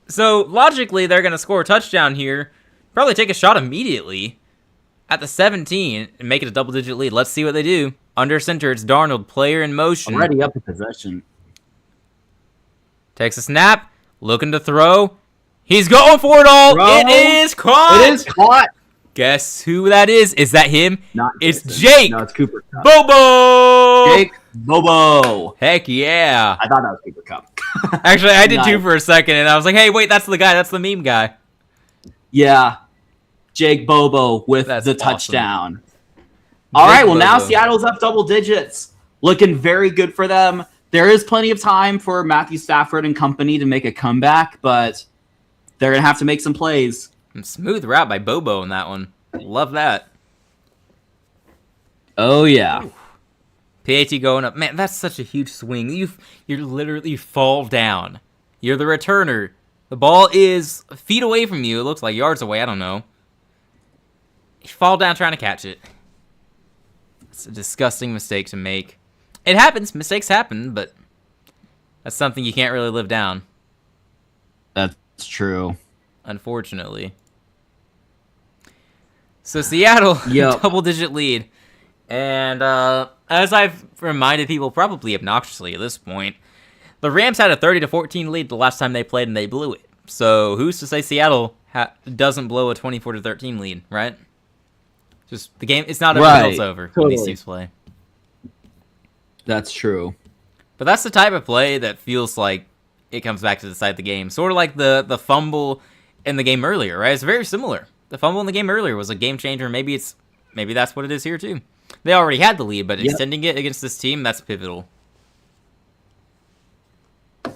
So logically, they're going to score a touchdown here. Probably take a shot immediately at the 17 and make it a double-digit lead. Let's see what they do. Under center, it's Darnold, player in motion. Already up in possession. Takes a snap, looking to throw. He's going for it all. It is caught. It is caught. Guess who that is? Is that him? Not it's Jason. Jake. No, it's Cooper Kupp. Bobo. Jake Bobo. Heck yeah. I thought that was Cooper Kupp. Actually, I did too for a second, and I was like, hey, wait, that's the guy. That's the meme guy. Yeah. Jake Bobo with That's the awesome. touchdown. All right, well, now Bobo. Seattle's up double digits. Looking very good for them. There is plenty of time for Matthew Stafford and company to make a comeback, but they're going to have to make some plays. Smooth route by Bobo in that one. Love that. Oh, yeah. Ooh. PAT going up. Man, that's such a huge swing. You literally fall down. You're the returner. The ball is feet away from you. It looks like yards away. I don't know. You fall down trying to catch it. It's a disgusting mistake to make. It happens. Mistakes happen, but that's something you can't really live down. That's true. Unfortunately. So Seattle, double-digit lead. And as I've reminded people probably obnoxiously at this point, the Rams had a 30-14 lead the last time they played and they blew it. So who's to say Seattle doesn't blow a 24-13 lead, right? Just the game, it's not over, it's over when these teams play. That's true. But that's the type of play that feels like it comes back to decide the game. Sort of like the fumble in the game earlier, right? It's very similar. The fumble in the game earlier was a game changer. Maybe that's what it is here too. They already had the lead, but extending it against this team, that's pivotal.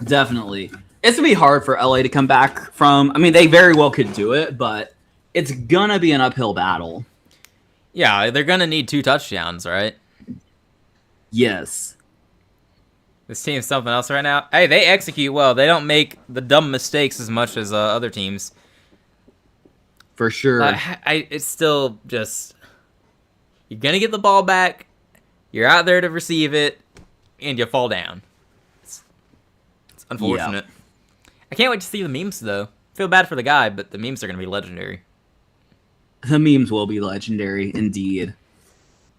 Definitely. It's going to be hard for LA to come back from. I mean, they very well could do it, but it's going to be an uphill battle. Yeah, they're going to need 2 touchdowns, right? Yes. This team's something else right now. Hey, they execute well. They don't make the dumb mistakes as much as other teams. For sure. It's still just... You're going to get the ball back. You're out there to receive it. And you fall down. It's unfortunate. Yeah. I can't wait to see the memes, though. Feel bad for the guy, but the memes are going to be legendary. The memes will be legendary, indeed.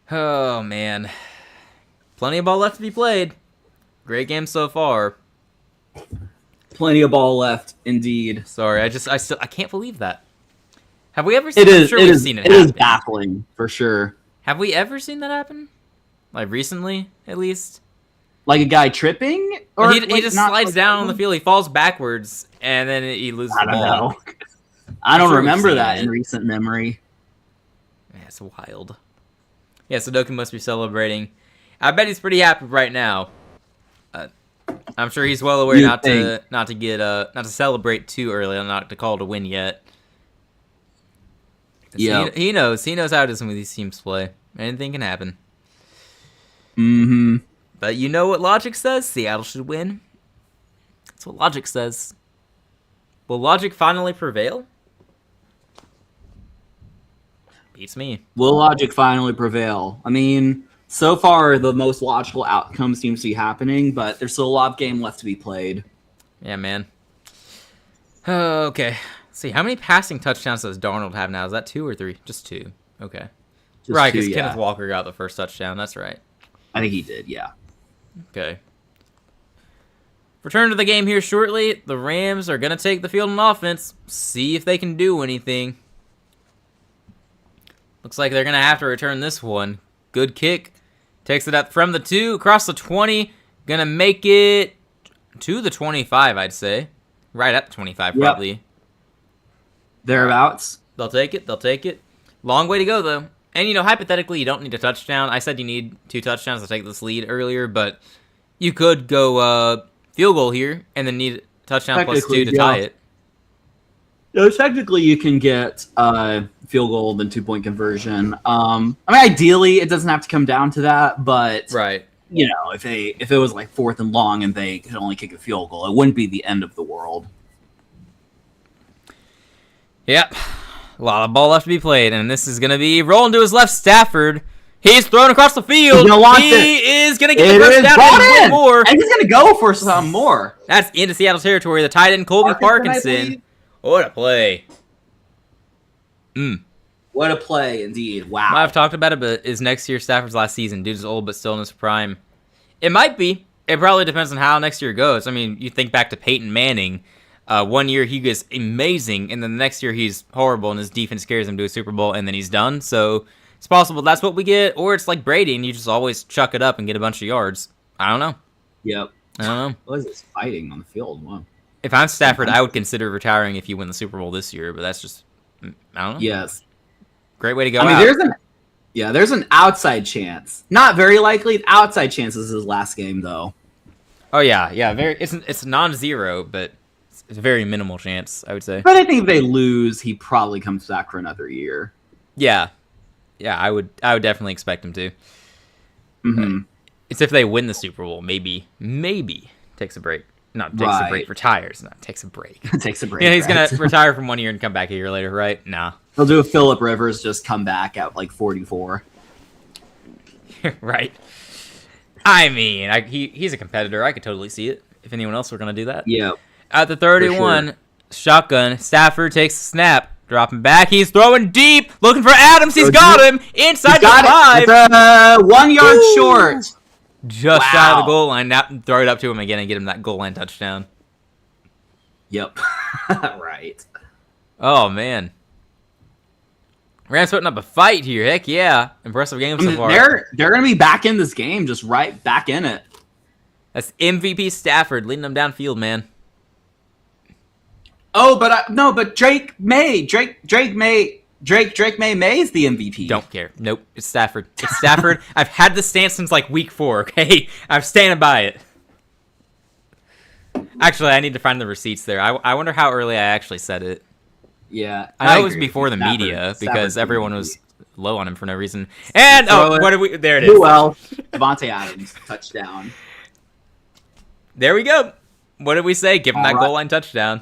Oh, man. Plenty of ball left to be played. Great game so far. Plenty of ball left, indeed. Sorry, I can't believe that. Have we ever seen it? We've seen it It happen. is baffling, for sure. Have we ever seen that happen? Like, recently, at least? Like a guy tripping? Or he just slides down on the field, he falls backwards, and then he loses the ball. I don't know. I don't remember that in recent memory. Yeah, it's wild. Yeah, Sudoku must be celebrating. I bet he's pretty happy right now. I'm sure he's well aware not to celebrate too early, not to call it a win yet. Yeah, he knows how it is when these teams play. Anything can happen. Mm-hmm. But you know what logic says? Seattle should win. That's what logic says. Will logic finally prevail? Beats me. Will logic finally prevail? I mean, so far the most logical outcome seems to be happening, but there's still a lot of game left to be played. Yeah, man. Okay. Let's see, how many passing touchdowns does Darnold have now? Is that 2 or 3? Just 2. Okay. Just right, 2, because yeah. Kenneth Walker got the first touchdown. That's right. I think he did, yeah. Okay. Return to the game here shortly. The Rams are going to take the field on offense. See if they can do anything. Looks like they're going to have to return this one. Good kick. Takes it up from the 2, across the 20. Going to make it to the 25, I'd say. Right at the 25, probably. Thereabouts. They'll take it. Long way to go, though. And, hypothetically, you don't need a touchdown. I said you need 2 touchdowns to take this lead earlier, but you could go field goal here and then need a touchdown plus 2 to tie it. No, technically, you can get field goal then 2-point conversion. Ideally, it doesn't have to come down to that, but right. If it was like 4th and long and they could only kick a field goal, it wouldn't be the end of the world. Yep. A lot of ball left to be played, and this is going to be rolling to his left. Stafford. He's thrown across the field. He is going to get the first down and one more. And he's going to go for some more. That's into Seattle territory. The tight end, Colby Parkinson. What a play. What a play, indeed. Wow. I've talked about it, but is next year Stafford's last season? Dude's old, but still in his prime. It might be. It probably depends on how next year goes. I mean, you think back to Peyton Manning. One year he was amazing, and then the next year he's horrible, and his defense carries him to a Super Bowl, and then he's done. So it's possible that's what we get, or it's like Brady, and you just always chuck it up and get a bunch of yards. I don't know. Yep. I don't know. What is this fighting on the field? Wow. If I'm Stafford, I would consider retiring if you win the Super Bowl this year, but that's just, I don't know. Yes. Great way to go out. There's an outside chance. Not very likely. Outside chance this is his last game, though. Oh, yeah. It's non-zero, but it's a very minimal chance, I would say. But I think if they lose, he probably comes back for another year. Yeah, I would definitely expect him to. Mm-hmm. It's if they win the Super Bowl, maybe takes a break. Not takes a break, retires. Not takes a break. Takes a break. Yeah, he's gonna retire from 1 year and come back a year later, right? Nah. He'll do a Phillip Rivers, just come back at like 44. Right. I mean, he's a competitor. I could totally see it. If anyone else were gonna do that. Yeah. At the 31, shotgun. Stafford takes the snap. Dropping back. He's throwing deep. Looking for Adams. He's got him. Inside the 5. 1 yard short. Just shy of the goal line. Now throw it up to him again and get him that goal line touchdown. Yep. Right. Oh, man. Rams putting up a fight here. Heck yeah. Impressive game so far. They're going to be back in this game, just right back in it. That's MVP Stafford leading them downfield, man. Oh, but Drake May is the MVP. Don't care. Nope. It's Stafford. It's Stafford. I've had this stance since like week 4, okay? I'm standing by it. Actually, I need to find the receipts there. I wonder how early I actually said it. Yeah. I know it was before the media because everyone was low on him for no reason. And, what did we... There it is. Well, Devontae Adams, touchdown. There we go. What did we say? Give him that goal line touchdown.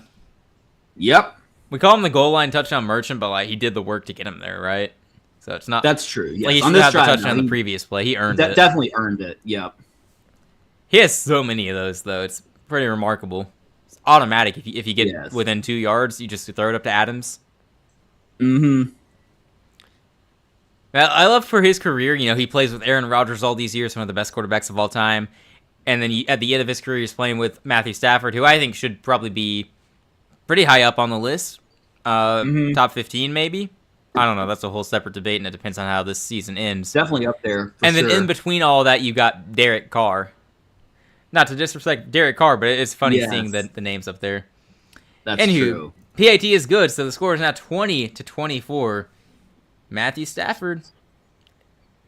Yep. We call him the goal line touchdown merchant, but like he did the work to get him there, right? So it's not. That's true. Yes. Like he should have the touchdown in the previous play. He earned it. Definitely earned it. Yep. He has so many of those, though. It's pretty remarkable. It's automatic. If you get within 2 yards, you just throw it up to Adams. Mm-hmm. I love for his career. He plays with Aaron Rodgers all these years, one of the best quarterbacks of all time. And then at the end of his career, he's playing with Matthew Stafford, who I think should probably be pretty high up on the list. Top 15 maybe. I don't know. That's a whole separate debate, and it depends on how this season ends. Definitely up there. And then in between all that, you got Derek Carr. Not to disrespect Derek Carr, but it's funny seeing the names up there. That's true. PAT is good, so the score is now 20-24. Matthew Stafford.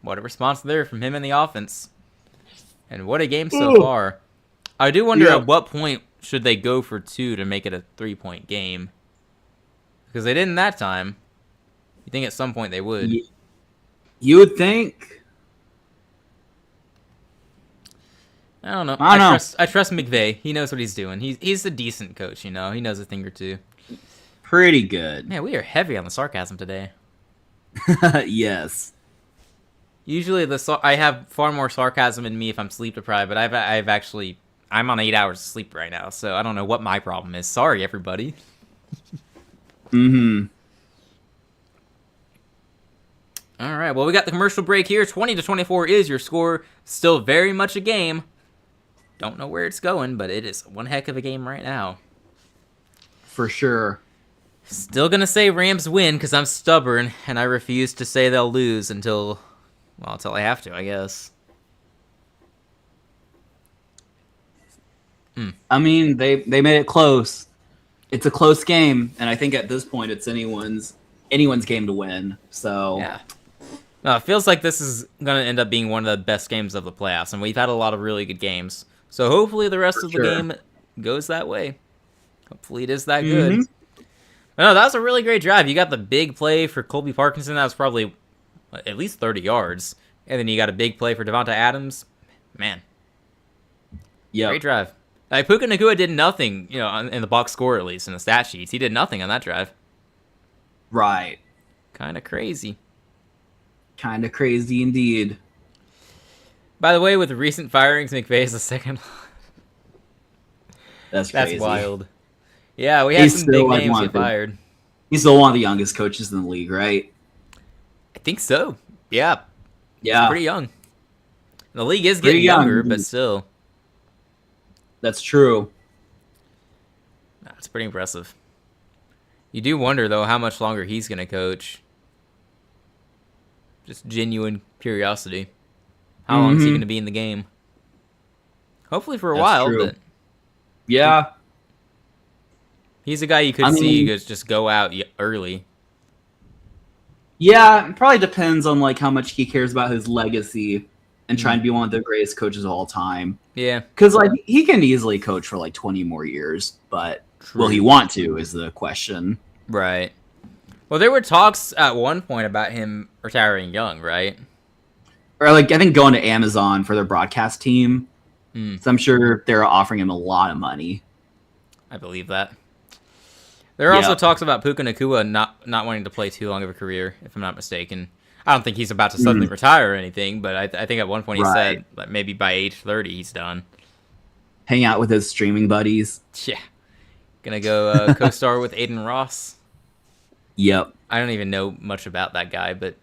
What a response there from him in the offense. And what a game so far. I do wonder at what point should they go for 2 to make it a 3-point game. Because they didn't that time. You think at some point they would. You would think. I don't know. I trust McVay. He knows what he's doing. He's a decent coach, He knows a thing or two. Pretty good. Man, we are heavy on the sarcasm today. Yes. Usually I have far more sarcasm in me if I'm sleep deprived, but I'm on 8 hours of sleep right now, so I don't know what my problem is. Sorry, everybody. Mm-hmm. All right, well, we got the commercial break here. 20-24 is your score. Still very much a game. Don't know where it's going, but it is one heck of a game right now. For sure. Still gonna say Rams win because I'm stubborn, and I refuse to say they'll lose until I have to, I guess. I mean, they made it close. It's a close game, and I think at this point it's anyone's game to win. So yeah. No, it feels like this is going to end up being one of the best games of the playoffs, and we've had a lot of really good games. So hopefully the rest For of the sure. game goes that way. Hopefully it is that good. Mm-hmm. No, that was a really great drive. You got the big play for Colby Parkinson. That was probably at least 30 yards. And then you got a big play for Devonta Adams. Man, Yeah. great drive. Like, Puka Nacua did nothing, in the box score, at least, in the stat sheets. He did nothing on that drive. Right. Kind of crazy. Kind of crazy indeed. By the way, with the recent firings, McVay is the second. That's That's wild. Yeah, we had some big names get fired. He's still one of the youngest coaches in the league, right? I think so. Yeah. Yeah. He's pretty young. The league is getting younger, but still. That's true. That's pretty impressive. You do wonder, though, how much longer he's going to coach. Just genuine curiosity. How long is he going to be in the game? Hopefully for a while, true. but yeah, he's a guy you could see just go out early. Yeah, it probably depends on like how much he cares about his legacy and trying to be one of the greatest coaches of all time. Yeah, because like he can easily coach for like 20 more years, but will he want to is the question. Right. Well, there were talks at one point about him retiring young, right? Or like I think going to Amazon for their broadcast team. So I'm sure they're offering him a lot of money. I believe that. There are also talks about Puka Nacua not wanting to play too long of a career, if I'm not mistaken. I don't think he's about to suddenly retire or anything, but I think at one point he said that maybe by age 30 he's done. Hang out with his streaming buddies. Yeah. Gonna go co-star with Aiden Ross. Yep. I don't even know much about that guy, but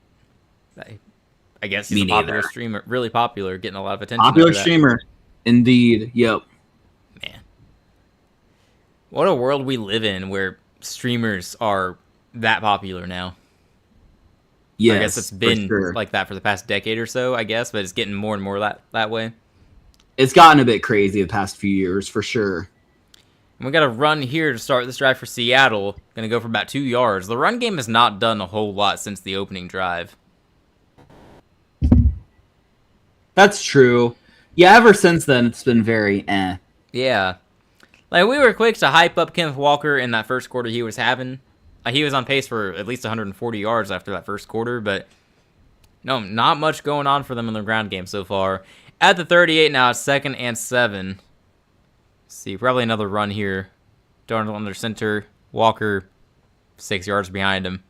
I guess he's a popular streamer. Really popular, getting a lot of attention. Popular streamer. Indeed. Yep. Man. What a world we live in where streamers are that popular now. Yes, I guess it's been like that for the past decade or so, I guess, but it's getting more and more that way. It's gotten a bit crazy the past few years, for sure. And we got a run here to start this drive for Seattle. Going to go for about 2 yards. The run game has not done a whole lot since the opening drive. That's true. Yeah, ever since then, it's been very eh. Yeah. Like, we were quick to hype up Kenneth Walker in that first quarter he was having. He was on pace for at least 140 yards after that first quarter, but no, not much going on for them in the ground game so far. At the 38 now, it's 2nd and 7. See, probably another run here. Darnold under center. Walker 6 yards behind him.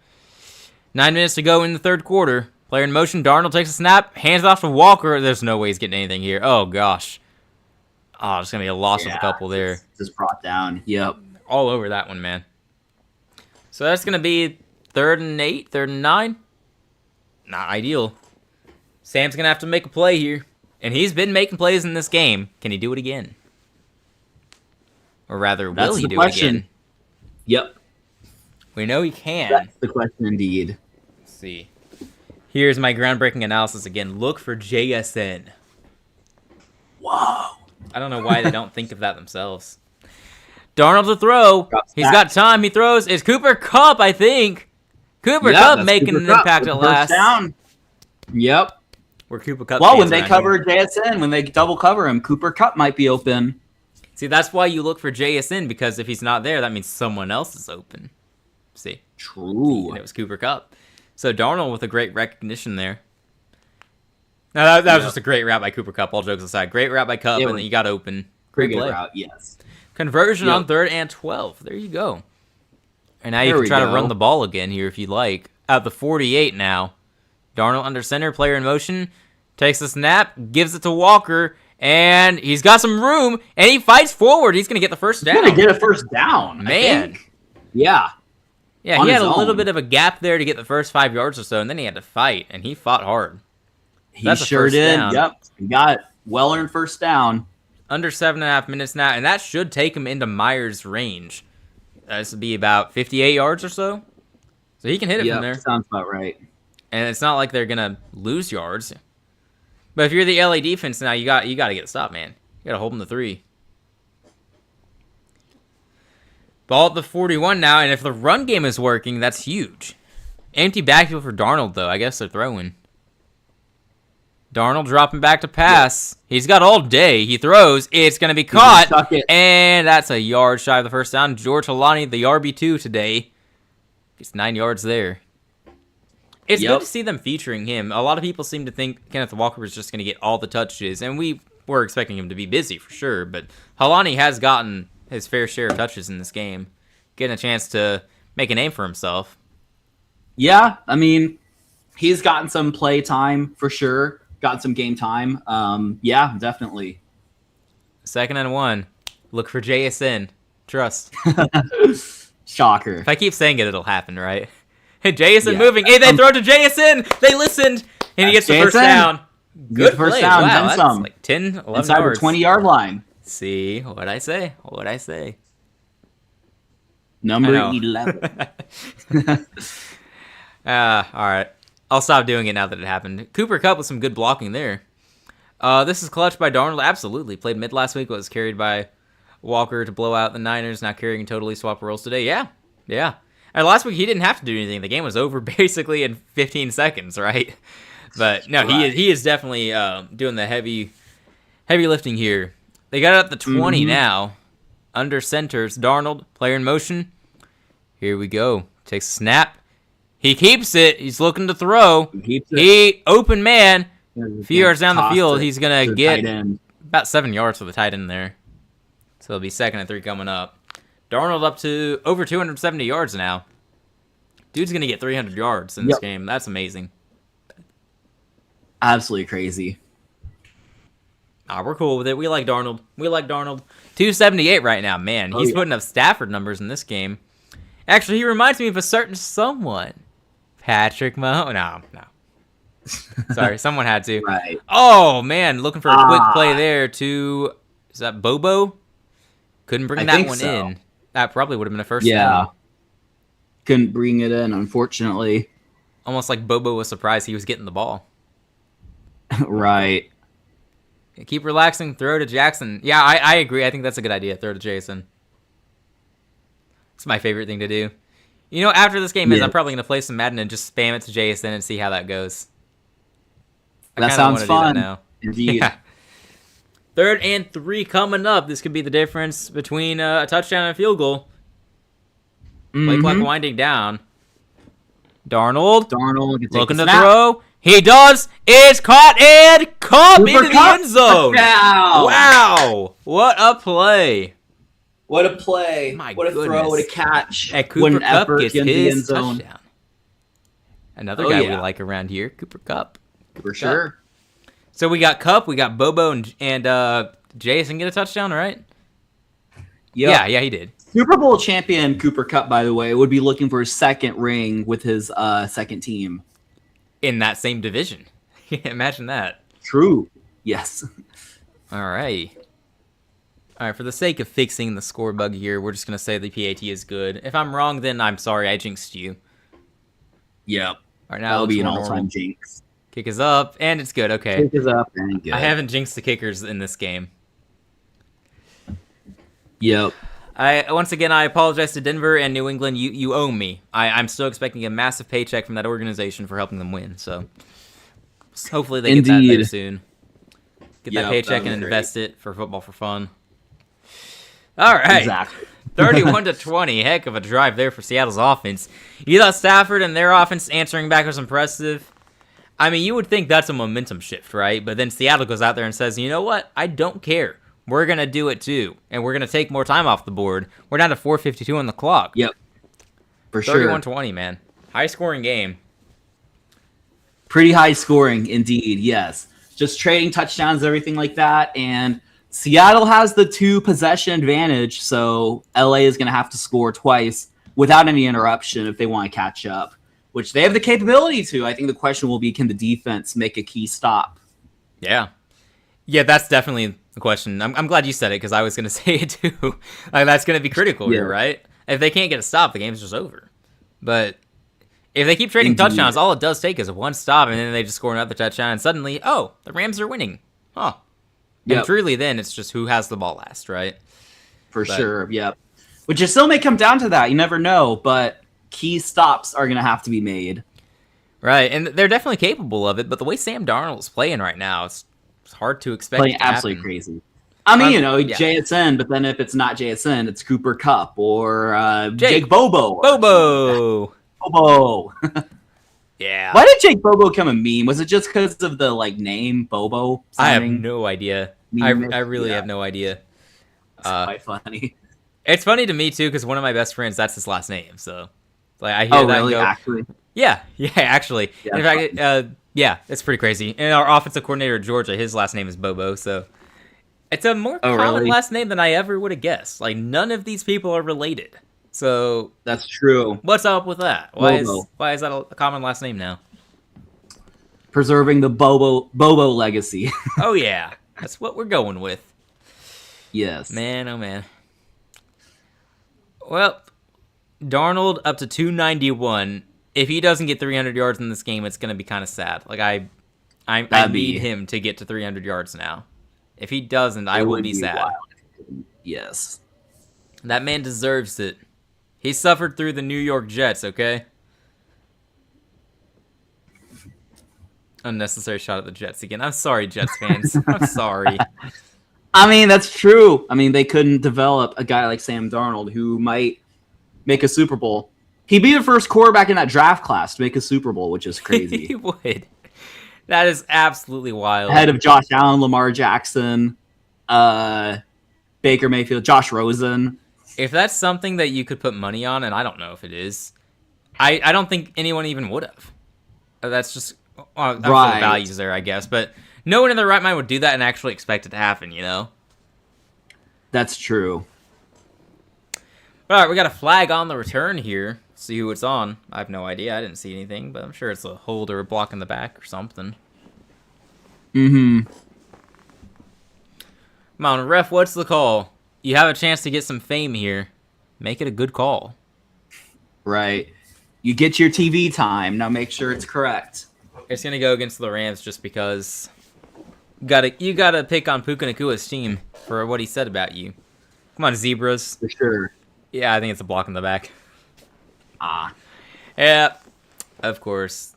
9 minutes to go in the third quarter. Player in motion. Darnold takes a snap. Hands off to Walker. There's no way he's getting anything here. Oh, gosh. Oh, it's going to be a loss of a couple there. Just brought down. Yep. All over that one, man. So that's going to be 3rd and 8, 3rd and 9. Not ideal. Sam's going to have to make a play here. And he's been making plays in this game. Can he do it again? Or rather, will he do it again? Yep. We know he can. That's the question indeed. Let's see. Here's my groundbreaking analysis again. Look for JSN. Whoa. I don't know why they don't think of that themselves. Darnold to throw. He's got time. He throws. It's Cooper Kupp, I think. Cooper Kupp making an impact at last. Down. Yep. Where Cooper Kupp. Well, when they cover JSN, when they double cover him, Cooper Kupp might be open. See, that's why you look for JSN, because if he's not there, that means someone else is open. See? True. And it was Cooper Kupp. So Darnold with a great recognition there. Now, that was just a great route by Cooper Kupp, all jokes aside. Great route by Kupp, and then you got open. Great route, yes. Conversion on 3rd and 12. There you go. And now you can try to run the ball again here if you like. At the 48 now. Darnold under center, player in motion. Takes the snap, gives it to Walker, and he's got some room, and he fights forward. He's going to get the first down. He's going to get a first down, man. Yeah. Yeah, he had a little bit of a gap there to get the first 5 yards or so, and then he had to fight, and he fought hard. He sure did. Down. Yep. He got well-earned first down. Under 7.5 minutes now, and that should take him into Myers' range. This would be about 58 yards or so. So he can hit it from there. Sounds about right. And it's not like they're going to lose yards. But if you're the LA defense now, you got to get a stop, man. You got to hold them to 3. Ball at the 41 now, and if the run game is working, that's huge. Empty backfield for Darnold, though. I guess they're throwing. Darnold dropping back to pass. Yep. He's got all day. He throws. It's going to be caught. And that's a yard shy of the first down. George Holani, the RB2 today. Gets 9 yards there. It's good to see them featuring him. A lot of people seem to think Kenneth Walker was just going to get all the touches, and we were expecting him to be busy for sure, but Holani has gotten his fair share of touches in this game, getting a chance to make a name for himself. Yeah, I mean, he's gotten some play time for sure, gotten some game time. Yeah, definitely. 2nd and 1. Look for JSN. Trust. Shocker. If I keep saying it, it'll happen, right? Hey, JSN moving. Hey, they throw to JSN. They listened. And he gets the first down. Good first play. Down. Wow, Then some. Like 10, 11 inside yards. the 20-yard line. See, what'd I say? What'd I say? Number 11. All right. I'll stop doing it now that it happened. Cooper Kupp with some good blocking there. This is clutch by Darnold. Absolutely. Played mid last week. Was carried by Walker to blow out the Niners. Now carrying totally swap roles today. Yeah. And last week he didn't have to do anything. The game was over basically in 15 seconds, right? But no, right. He is definitely doing the heavy lifting here. They got it at the 20 now. Under centers. Darnold, player in motion. Here we go. Takes a snap. He keeps it. He's looking to throw. He open man. A few yards down the field, he's going to get about 7 yards for the tight end there. So it'll be 2nd and 3 coming up. Darnold up to over 270 yards now. Dude's going to get 300 yards in this game. That's amazing. Absolutely crazy. We're cool with it. We like Darnold. 278 right now. Man, he's putting up Stafford numbers in this game. Actually, he reminds me of a certain someone. Patrick Mahomes. No. Sorry, someone had to. Right. Oh, man, looking for a quick play there to... Is that Bobo? Couldn't bring that one in. That probably would have been a first down. Couldn't bring it in, unfortunately. Almost like Bobo was surprised he was getting the ball. Right. Keep relaxing. Throw to Jackson. Yeah, I agree. I think that's a good idea. Throw to Jason. It's my favorite thing to do. You know, after this game I'm probably going to play some Madden and just spam it to Jason and see how that goes. That sounds fun. Now. Indeed. Yeah. 3rd and 3 coming up. This could be the difference between a touchdown and a field goal. Play clock winding down. Darnold looking to throw. He does. It's caught and caught into the end zone. Wow. What a play. What a play. My what a goodness. throw. What a catch. And Cooper Kupp gets his touchdown. Another guy we like around here. Cooper Kupp. For sure. So we got Kupp, we got Bobo, and Jason get a touchdown, right? Yep. Yeah, he did. Super Bowl champion Cooper Kupp, by the way, would be looking for his 2nd ring with his second team. In that same division. Imagine that. True. Yes. All right, for the sake of fixing the score bug here, we're just going to say the PAT is good. If I'm wrong, then I'm sorry, I jinxed you. Yep. All right, now that'll be an all-time jinx. Kick is up, and it's good. Okay. Kick is up, and good. I haven't jinxed the kickers in this game. Yep. Once again, I apologize to Denver and New England. You owe me. I'm still expecting a massive paycheck from that organization for helping them win. So hopefully they get that there soon. Get that paycheck and invest it for football for fun. All right. Exactly. 31-20. Heck of a drive there for Seattle's offense. You thought Stafford and their offense answering back was impressive. I mean, you would think that's a momentum shift, right? But then Seattle goes out there and says, you know what? I don't care. We're going to do it too. And we're going to take more time off the board. We're down to 4:52 on the clock. Yep. For sure. 31-20, man. High-scoring game. Pretty high scoring, indeed, yes. Just trading touchdowns, everything like that. And Seattle has the 2-possession advantage, so LA is going to have to score twice without any interruption if they want to catch up, which they have the capability to. I think the question will be, can the defense make a key stop? Yeah, that's definitely the question. I'm glad you said it because I was going to say it too. Like, that's going to be critical here, right? If they can't get a stop, the game's just over. But if they keep trading touchdowns, all it does take is one stop, and then they just score another touchdown, and suddenly, the Rams are winning. Huh. And truly, then, it's just who has the ball last, right? For sure, yep. Which it still may come down to that. You never know, but key stops are going to have to be made. Right, and they're definitely capable of it, but the way Sam Darnold's playing right now, it's hard to expect Playing it to absolutely happen. crazy. I mean, Yeah. JSN, but then if it's not JSN, it's Cooper Kupp or Jake Bobo. Bobo! Bobo. Yeah. Why did Jake Bobo become a meme? Was it just because of the name Bobo? I have no idea. I really Yeah. have no idea. It's quite funny. It's funny to me too, because one of my best friends, that's his last name. So, like, I hear that really? and go, Actually, yeah, actually. Yeah, in fact, yeah, it's pretty crazy. And our offensive coordinator at Georgia, his last name is Bobo. So, it's a more common really? last name than I ever would have guessed. Like, none of these people are related. So, that's true. what's up with that? Why is that a common last name now? Preserving the Bobo legacy. Oh yeah, that's what we're going with. Yes. Man, oh man. Well, Darnold up to 291. If he doesn't get 300 yards in this game, it's going to be kind of sad. Like I need him to get to 300 yards now. If he doesn't, I will be sad. Wild. Yes. That man deserves it. He suffered through the New York Jets, okay? Unnecessary shot at the Jets again. I'm sorry, Jets fans. I'm sorry. I mean, that's true. I mean, they couldn't develop a guy like Sam Darnold who might make a Super Bowl. He'd be the first quarterback in that draft class to make a Super Bowl, which is crazy. He would. That is absolutely wild. Ahead of Josh Allen, Lamar Jackson, Baker Mayfield, Josh Rosen. If that's something that you could put money on, and I don't know if it is, I don't think anyone even would have. That's just right. Values there, I guess. But no one in their right mind would do that and actually expect it to happen, you know? That's true. All right, we got a flag on the return here. See who it's on. I have no idea. I didn't see anything, but I'm sure it's a hold or a block in the back or something. Mm-hmm. Come on, ref, what's the call? You have a chance to get some fame here. Make it a good call. Right. You get your TV time. Now make sure it's correct. It's going to go against the Rams just because you gotta pick on Puka Nakua's team for what he said about you. Come on, Zebras. For sure. Yeah, I think it's a block in the back. Ah. Yeah, of course.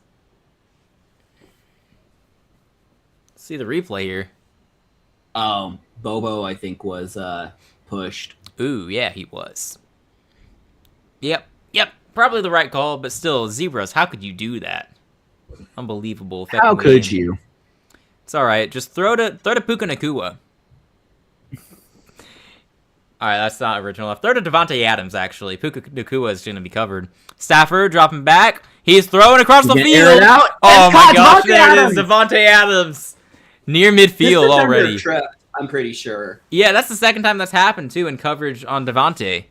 See the replay here. Bobo, I think, was pushed. Ooh, yeah, he was. Yep. Probably the right call, but still, Zebras, how could you do that? Unbelievable. How could you? It's all right. Just throw to Puka Nakua. All right, that's not original enough. Throw to Devontae Adams, actually. Puka Nakua is going to be covered. Stafford dropping back. He's throwing across the field. Oh my gosh, there it is. Devontae Adams. Near midfield already. I'm pretty sure. Yeah, that's the second time that's happened, too, in coverage on Devontae.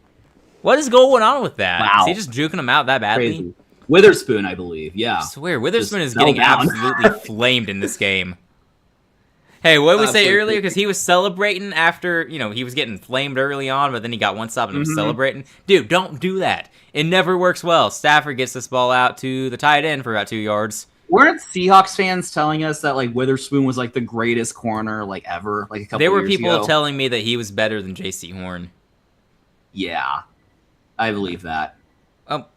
What is going on with that? Wow. Is he just juking him out that badly? Crazy. Witherspoon, I believe. Yeah. I swear, Witherspoon is getting absolutely flamed in this game. Hey, what did we say earlier? Because he was celebrating after, he was getting flamed early on, but then he got one stop and was celebrating. Dude, don't do that. It never works well. Stafford gets this ball out to the tight end for about 2 yards. Weren't Seahawks fans telling us that Witherspoon was the greatest corner ever? A couple. There were years people ago? telling me that he was better than J.C. Horn. Yeah, I believe that.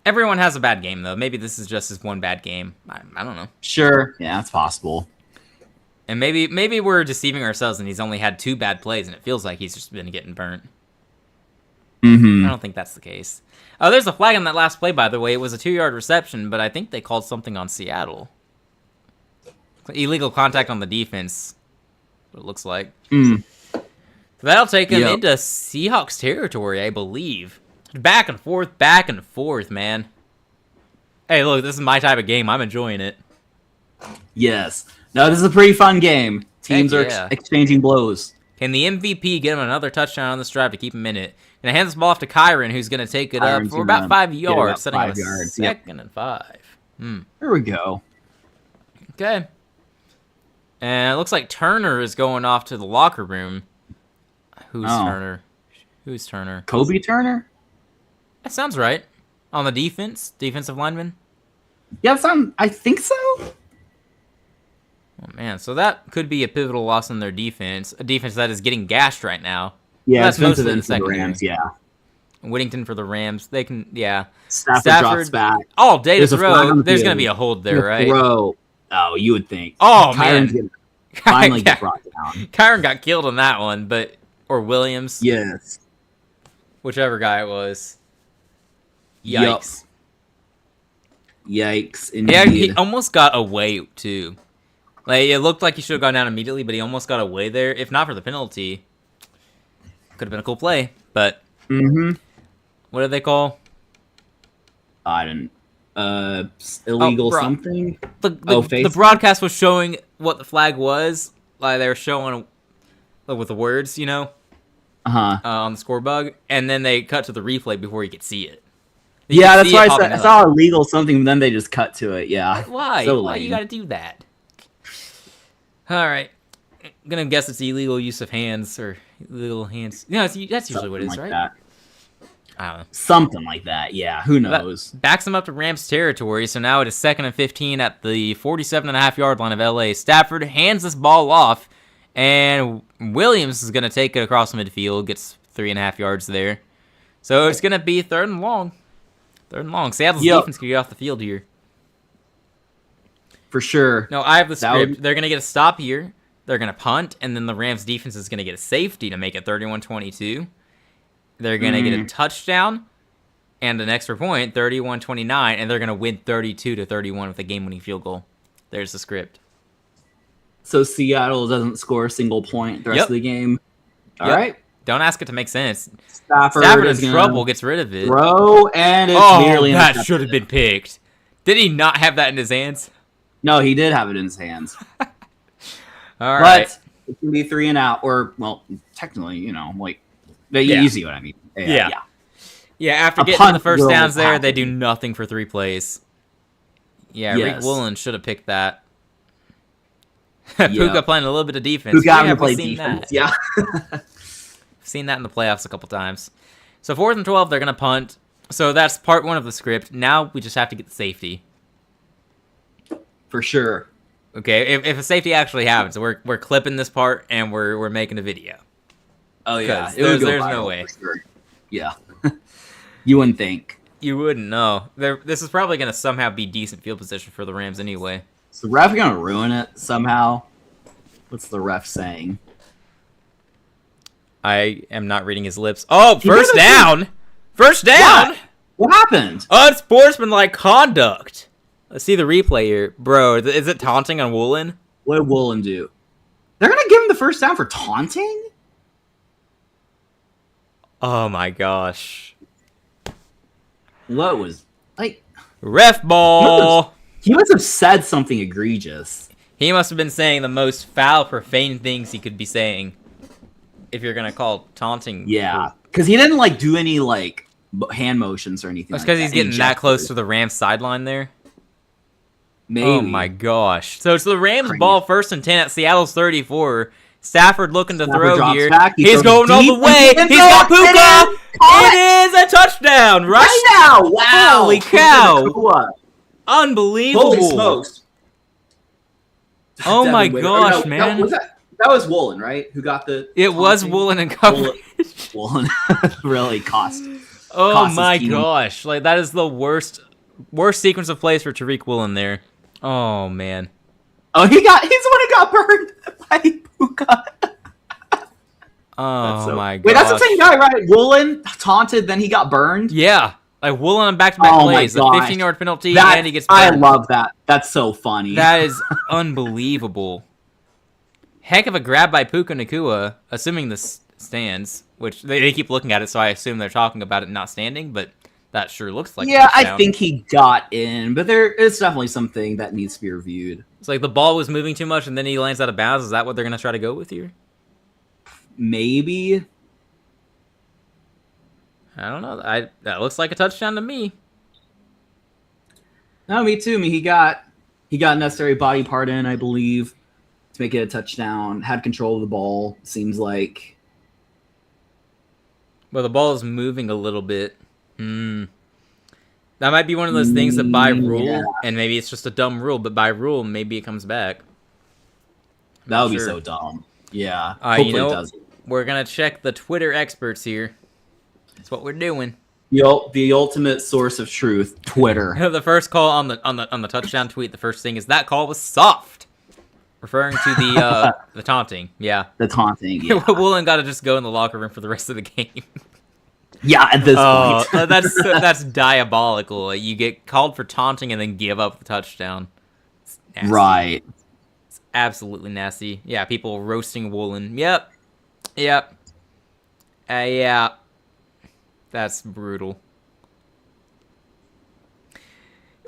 Everyone has a bad game though. Maybe this is just his one bad game. I don't know. Sure, yeah, it's possible. And maybe we're deceiving ourselves, and he's only had 2 bad plays, and it feels like he's just been getting burnt. Mm-hmm. I don't think that's the case. Oh, there's a flag on that last play, by the way. It was a 2-yard reception, but I think they called something on Seattle. Illegal contact on the defense, what it looks like. So that'll take him into Seahawks territory, I believe. Back and forth, man. Hey, look, this is my type of game. I'm enjoying it. Yes. No, this is a pretty fun game. Teams are exchanging blows. Can the MVP get him another touchdown on this drive to keep him in it? And I hand this ball off to Kyron, who's going to take it up for about 5 yards, setting up a 2nd and 5. There we go. Okay. And it looks like Turner is going off to the locker room. Who's Turner? Kobe Turner? That sounds right. On the defensive lineman. Yeah, I think so. Oh, man. So that could be a pivotal loss in their defense. A defense that is getting gashed right now. Yeah, that's mostly in the secondary. Rams, yeah. Whittington for the Rams. They can, yeah. Stafford drops back. All day There's to a flag on throw. the There's field. going to be a hold there, right? Throw. Oh, you would think. Oh, Kyron's man. gonna finally get brought down. Kyron got killed on that one, or Williams. Yes. Whichever guy it was. Yikes. Yikes, Yeah, indeed. he almost got away, too. Like, it looked like he should have gone down immediately, but he almost got away there. If not for the penalty, could have been a cool play. But what do they call? I didn't. Illegal something. The broadcast was showing what the flag was. Like they were showing with the words, you know, on the score bug, and then they cut to the replay before you could see it. Yeah, that's why I saw illegal something, but then they just cut to it. Yeah. Why? So why you gotta do that? All right. I'm gonna guess it's illegal use of hands or illegal hands. No, that's usually what it is, like right? That. I don't know. Something like that. Yeah. Who knows? That backs them up to Rams territory. So now it is 2nd and 15 at the 47.5-yard line of LA. Stafford hands this ball off, and Williams is gonna take it across midfield. Gets 3.5 yards there. So it's gonna be 3rd and long. 3rd and long. Seattle's defense can get off the field here. For sure. No, I have the script. They're going to get a stop here. They're going to punt, and then the Rams defense is going to get a safety to make it 31-22. They're going to get a touchdown and an extra point, 31-29, and they're going to win 32-31 with a game-winning field goal. There's the script. So Seattle doesn't score a single point the rest of the game. All right. Don't ask it to make sense. Stafford is in trouble, gets rid of it. Throw, and it's nearly that should have been picked. Did he not have that in his hands? No, he did have it in his hands. All right. But it can be 3 and out, or, well, technically, you know, like, you see what I mean. Yeah, after getting the first downs there, they do nothing for 3 plays. Yeah, Rick Woolen should have picked that. Puka playing a little bit of defense. Puka having to play defense, yeah. Seen that in the playoffs a couple times. So 4th and 12, they're going to punt. So that's part 1 of the script. Now we just have to get the safety. For sure. Okay, if a safety actually happens, we're clipping this part and we're making a video. Oh yeah, there's no way. Sure. Yeah, you wouldn't think. You wouldn't know. This is probably going to somehow be decent field position for the Rams anyway. Is the ref going to ruin it somehow? What's the ref saying? I am not reading his lips. Oh, first down! First down! What happened? Unsportsmanlike conduct. Let's see the replay here. Bro, is it taunting on Woolen? What did Woolen do? They're going to give him the first down for taunting? Oh my gosh. What was... like? Ref ball! He must have said something egregious. He must have been saying the most foul, profane things he could be saying. If you're going to call taunting. Yeah, because he didn't, like, do any, like, hand motions or anything. That's because he's getting that close to the Rams sideline there. Maybe. Oh my gosh. So it's the Rams ball 1st and 10 at Seattle's 34. Stafford looking to throw here. He's going all the way. He's got Puka. It is a touchdown. Right now. Wow. Holy cow. Unbelievable. Holy smokes. Oh my gosh, man. That was Woolen, right? Who got the... It was Woolen and coverage. Woolen really cost. Oh my gosh. Like, that is the worst sequence of plays for Tariq Woolen there. Oh, man. Oh, he's the one who got burned by Puka. Oh, my god. Wait, that's the same guy, right? Woolen taunted, then he got burned? Yeah. Like, Woolen on back-to-back plays. A 15-yard penalty, and he gets burned. I love that. That's so funny. That is unbelievable. Heck of a grab by Puka Nacua, assuming this stands, which they keep looking at it, so I assume they're talking about it not standing, but that sure looks like yeah, I think he got in, but there is definitely something that needs to be reviewed. It's like the ball was moving too much, and then he lands out of bounds. Is that what they're going to try to go with here? Maybe. I don't know. That looks like a touchdown to me. No, me too. He got necessary body part in, I believe, to make it a touchdown. Had control of the ball, seems like. Well, the ball is moving a little bit. That might be one of those things that by rule, and maybe it's just a dumb rule, but by rule, maybe it comes back. That would be so dumb. Yeah. Hopefully it doesn't. We're going to check the Twitter experts here. That's what we're doing. The ultimate source of truth, Twitter. The first call on the touchdown tweet, the first thing is that call was soft, referring to the taunting. Yeah, The taunting. Yeah, Woolen got to just go in the locker room for the rest of the game. yeah. At this point, that's diabolical. You get called for taunting and then give up the touchdown. It's nasty. right? It's absolutely nasty. Yeah, people roasting Woolen. Yep. Yeah. That's brutal.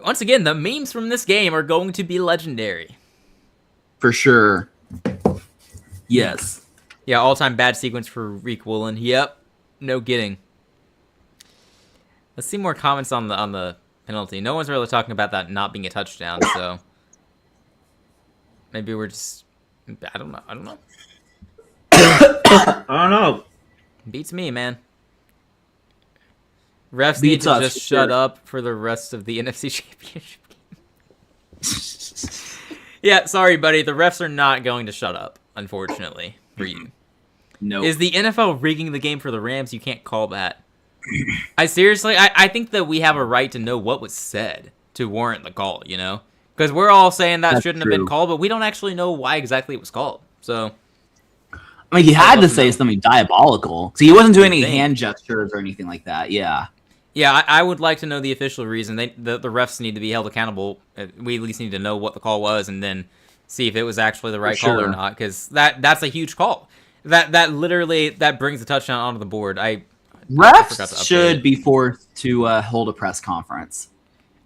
Once again, the memes from this game are going to be legendary. For sure. Yes. Yeah, all-time bad sequence for Reek Woolen. Yep. No kidding. Let's see more comments on the penalty. No one's really talking about that not being a touchdown, so maybe we're just I don't know. I don't know. Beats me, man. Refs Beats need to us, just for shut sure. up for the rest of the NFC Championship game. Yeah, sorry, buddy. The refs are not going to shut up, unfortunately, for you. No. Is the NFL rigging the game for the Rams? You can't call that. I think that we have a right to know what was said to warrant the call, you know? Because we're all saying that That's shouldn't have been true. called, but we don't actually know why exactly it was called. So, I mean, he had to wasn't say know. something diabolical. So he wasn't doing any Thing. hand gestures or anything like that. Yeah. yeah, I would like to know the official reason. The refs need to be held accountable. We at least need to know what the call was and then see if it was actually the right call or sure. not. Because that's a huge call. That literally brings the touchdown onto the board. I forgot to Refs update should it. be forced to hold a press conference.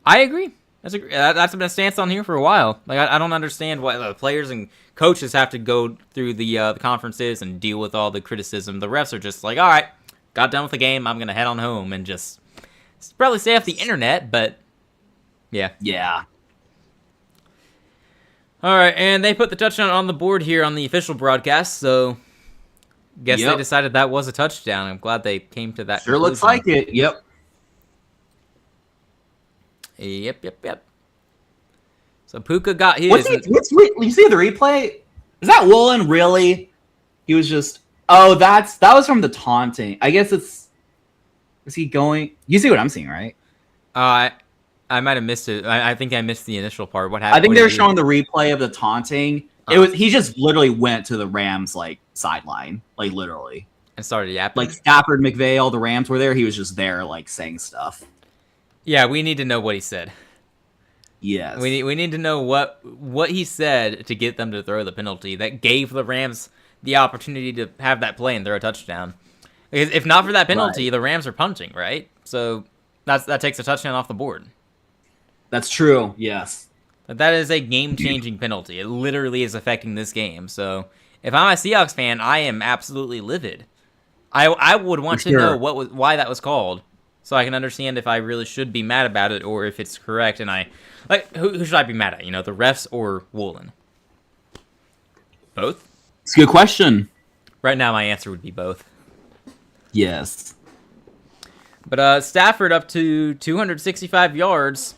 I agree. That's been a stance on here for a while. Like I don't understand why the players and coaches have to go through the conferences and deal with all the criticism. The refs are just like, all right, got done with the game. I'm gonna head on home and just probably stay off the internet. But yeah. Yeah. All right, and they put the touchdown on the board here on the official broadcast. So guess they Yep. decided that was a touchdown. I'm glad they came to that. Sure looks conclusion. like it. Yep. Yep. So Puka got his. You see the replay? Is that Woolen really? He was just. Oh, that was from the taunting. I guess it's. Is he going? You see what I'm seeing, right? I might have missed it. I think I missed the initial part. What happened? I think What they were did he do? showing the replay of the taunting. It was he just literally went to the Rams like sideline, like literally. And started yapping. Like Stafford, McVay, all the Rams were there. He was just there, like saying stuff. Yeah, we need to know what he said. Yes. We need to know what he said to get them to throw the penalty that gave the Rams the opportunity to have that play and throw a touchdown. Because if not for that penalty, the Rams are punting, right? So that takes a touchdown off the board. That's true. Yes. But that is a game-changing penalty. It literally is affecting this game. So if I'm a Seahawks fan, I am absolutely livid. I would want For to know sure. why that was called, so I can understand if I really should be mad about it or if it's correct. And who should I be mad at? You know, the refs or Woolen? Both. It's a good question. Right now, my answer would be both. Yes. But Stafford up to 265 yards.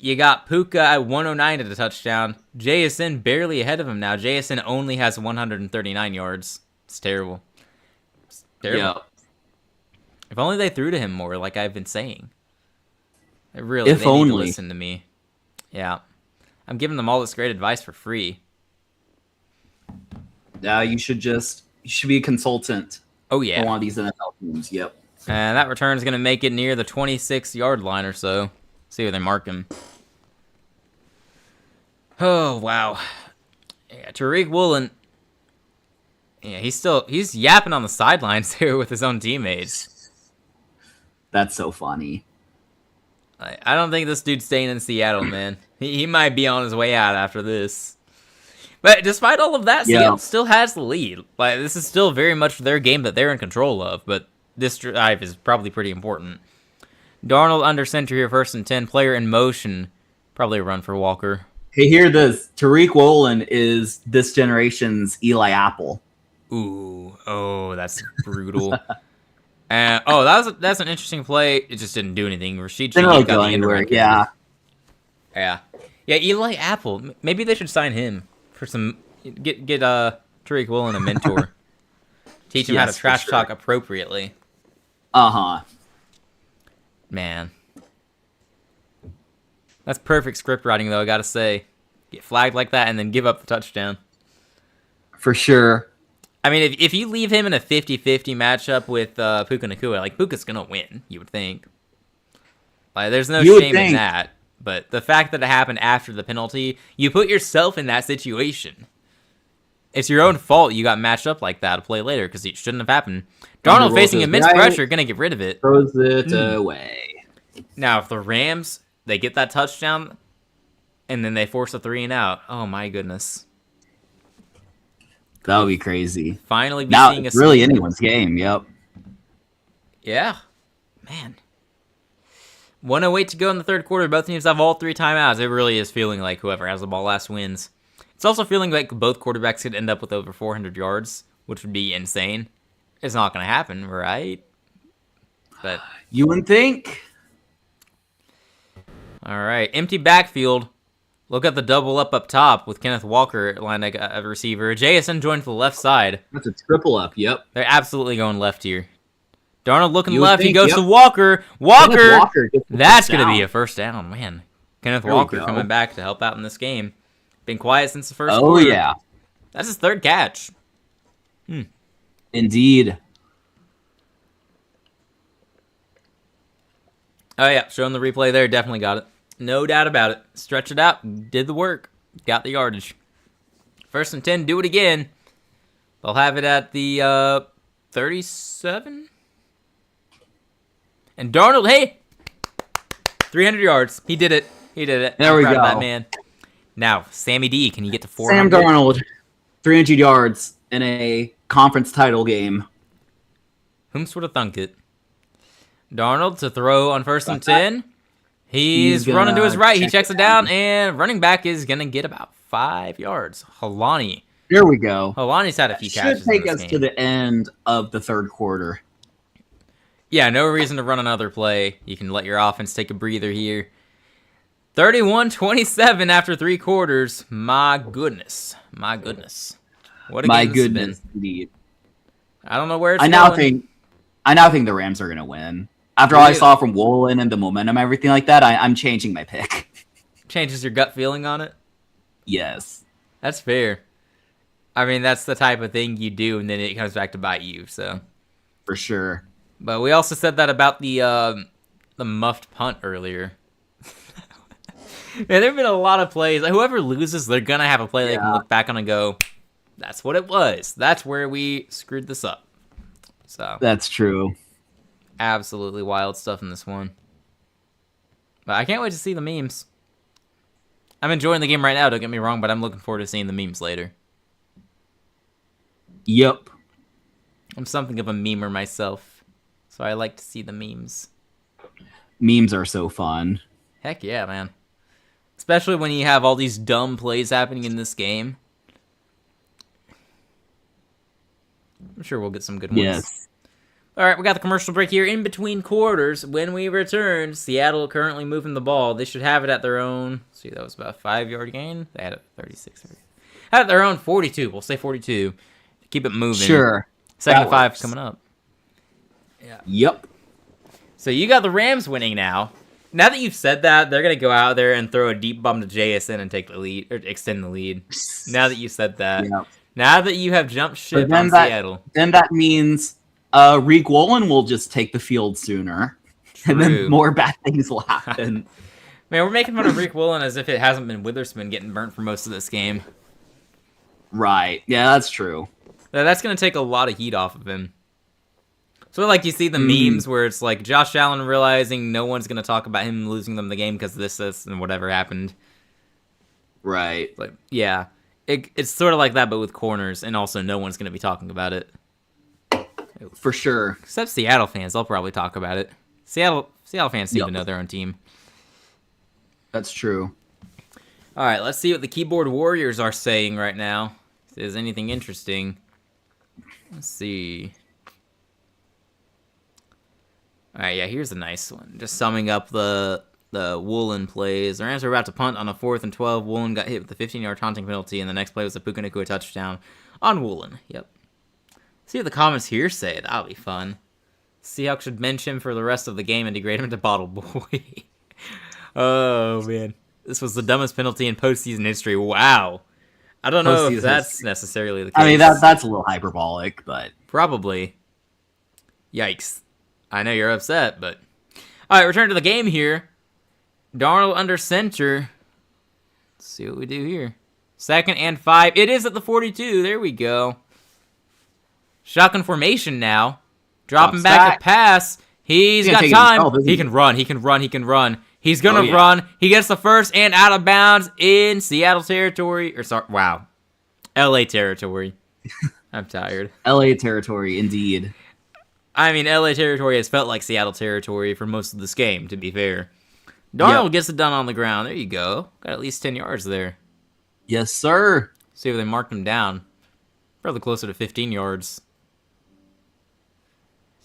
You got Puka at 109 at a touchdown. JSN barely ahead of him now. JSN only has 139 yards. It's terrible. It's terrible. Yeah. If only they threw to him more, like I've been saying. They need to only. listen to me. Yeah. I'm giving them all this great advice for free. You should be a consultant Oh, for yeah. one of these NFL teams. Yep. And that return is going to make it near the 26-yard line or so. See where they mark him. Oh, wow. Yeah, Tariq Woolen. Yeah, he's yapping on the sidelines here with his own teammates. That's so funny. I don't think this dude's staying in Seattle, man. He might be on his way out after this. But despite all of that, Seattle still has the lead. Like, this is still very much their game that they're in control of, but this drive is probably pretty important. Darnold under center here, 1st and 10. Player in motion. Probably a run for Walker. Hey, hear this. Tariq Woolen is this generation's Eli Apple. Ooh. Oh, that's brutal. That's an interesting play. It just didn't do anything. Rashid Didn't really Shaheed got go the anywhere. indirect. Yeah. Yeah, Eli Apple. Maybe they should sign him for some. Get Tariq Woolen a mentor. Teach him how to Yes, for trash sure. talk appropriately. Uh-huh. Man. That's perfect script writing, though, I gotta say. Get flagged like that and then give up the touchdown. For sure. I mean, if you leave him in a 50-50 matchup with Puka Nacua, like, Puka's gonna win, you would think. Like, there's no shame in that. But the fact that it happened after the penalty, you put yourself in that situation. It's your own fault you got matched up like that to play later, because it shouldn't have happened. Darnold facing immense pressure, gonna get rid of it. Throws it away. Now, if the Rams, they get that touchdown, and then they force a 3 and out. Oh my goodness. That would be crazy. Finally be now seeing it's really anyone's game, yep. Yeah. Man. 1:08 to go in the third quarter. Both teams have all 3 timeouts. It really is feeling like whoever has the ball last wins. It's also feeling like both quarterbacks could end up with over 400 yards, which would be insane. It's not going to happen, right? But you wouldn't think. All right, empty backfield. Look at the double up top with Kenneth Walker lined like a receiver. JSN joined to the left side. That's a triple up, yep. They're absolutely going left here. Darnold looking left. He goes to Walker. Walker! That's going to be a first down, man. Kenneth Walker coming back to help out in this game. Been quiet since the first quarter. Oh, yeah. That's his 3rd catch. Indeed. Oh, yeah. Showing the replay there. Definitely got it. No doubt about it. Stretch it out. Did the work. Got the yardage. 1st and 10. Do it again. They'll have it at the 37. And Darnold, hey! 300 yards. He did it. He did it. There we go. That man. Now, Sammy D, can you get to 400? Sam Darnold, 300 yards in a conference title game. Whom would have thunk it? Darnold to throw on 1st and 10. He's running to his right. He checks it down, and running back is going to get about 5 yards. Halani. There we go. Halani's had a few catches. Should take us to the end of the 3rd quarter. Yeah, no reason to run another play. You can let your offense take a breather here. 31-27 after 3 quarters. My goodness. My goodness. What a game this has been. Indeed. I don't know where it's I now think the Rams are going to win. After all I saw from Woolen and the momentum, everything like that, I'm changing my pick. Changes your gut feeling on it? Yes. That's fair. I mean, that's the type of thing you do, and then it comes back to bite you, so. For sure. But we also said that about the muffed punt earlier. Man, there have been a lot of plays. Whoever loses, they're going to have a play they can look back on and go, that's what it was. That's where we screwed this up. So that's true. Absolutely wild stuff in this one. But I can't wait to see the memes. I'm enjoying the game right now, don't get me wrong, but I'm looking forward to seeing the memes later. Yep. I'm something of a memer myself, so I like to see the memes. Memes are so fun. Heck yeah, man. Especially when you have all these dumb plays happening in this game. I'm sure we'll get some good ones. Yes. All right, we got the commercial break here in between quarters. When we return, Seattle currently moving the ball. They should have it at their own. See, that was about a 5-yard gain. They had it 36. Had it at their own 42. We'll say 42. Keep it moving. Sure. 2nd and 5 coming up. Yeah. Yep. So you got the Rams winning now. Now that you've said that, they're gonna go out there and throw a deep bomb to JSN and take the lead or extend the lead. Now that you said that. Yep. Now that you have jumped ship on Seattle. Then that means Reek Wollen will just take the field sooner. True. And then more bad things will happen. Man, we're making fun of Reek Wollen as if it hasn't been Witherspoon getting burnt for most of this game. Right. Yeah, that's true. That's going to take a lot of heat off of him. So, like, you see the memes where it's like Josh Allen realizing no one's going to talk about him losing them the game because this, and whatever happened. Right. Like, yeah. It's sort of like that, but with corners, and also no one's going to be talking about it. For sure. Except Seattle fans, they'll probably talk about it. Seattle fans seem to know their own team. That's true. All right, let's see what the keyboard warriors are saying right now. If there's anything interesting. Let's see. All right, yeah, here's a nice one. Just summing up the Woolen plays. The Rams are about to punt on a 4th and 12. Woolen got hit with the 15-yard taunting penalty, and the next play was a Puka Nacua touchdown on Woolen. Yep. See what the comments here say. That'll be fun. Seahawks should bench him for the rest of the game and degrade him to bottle boy. Oh, man. This was the dumbest penalty in postseason history. Wow. I don't know if that's necessarily the case. I mean, that's a little hyperbolic, but... Probably. Yikes. I know you're upset, but... Alright, return to the game here. Darnold under center. Let's see what we do here. 2nd and 5. It is at the 42. There we go. Shotgun formation now. Dropping back to pass. He's got time. He can run. He can run. He can run. He's going to run. He gets the first and out of bounds in Seattle territory. Or sorry, wow. LA territory. I'm tired. LA territory, indeed. I mean, LA territory has felt like Seattle territory for most of this game, to be fair. Darnold gets it done on the ground. There you go. Got at least 10 yards there. Yes, sir. See if they marked him down. Probably closer to 15 yards.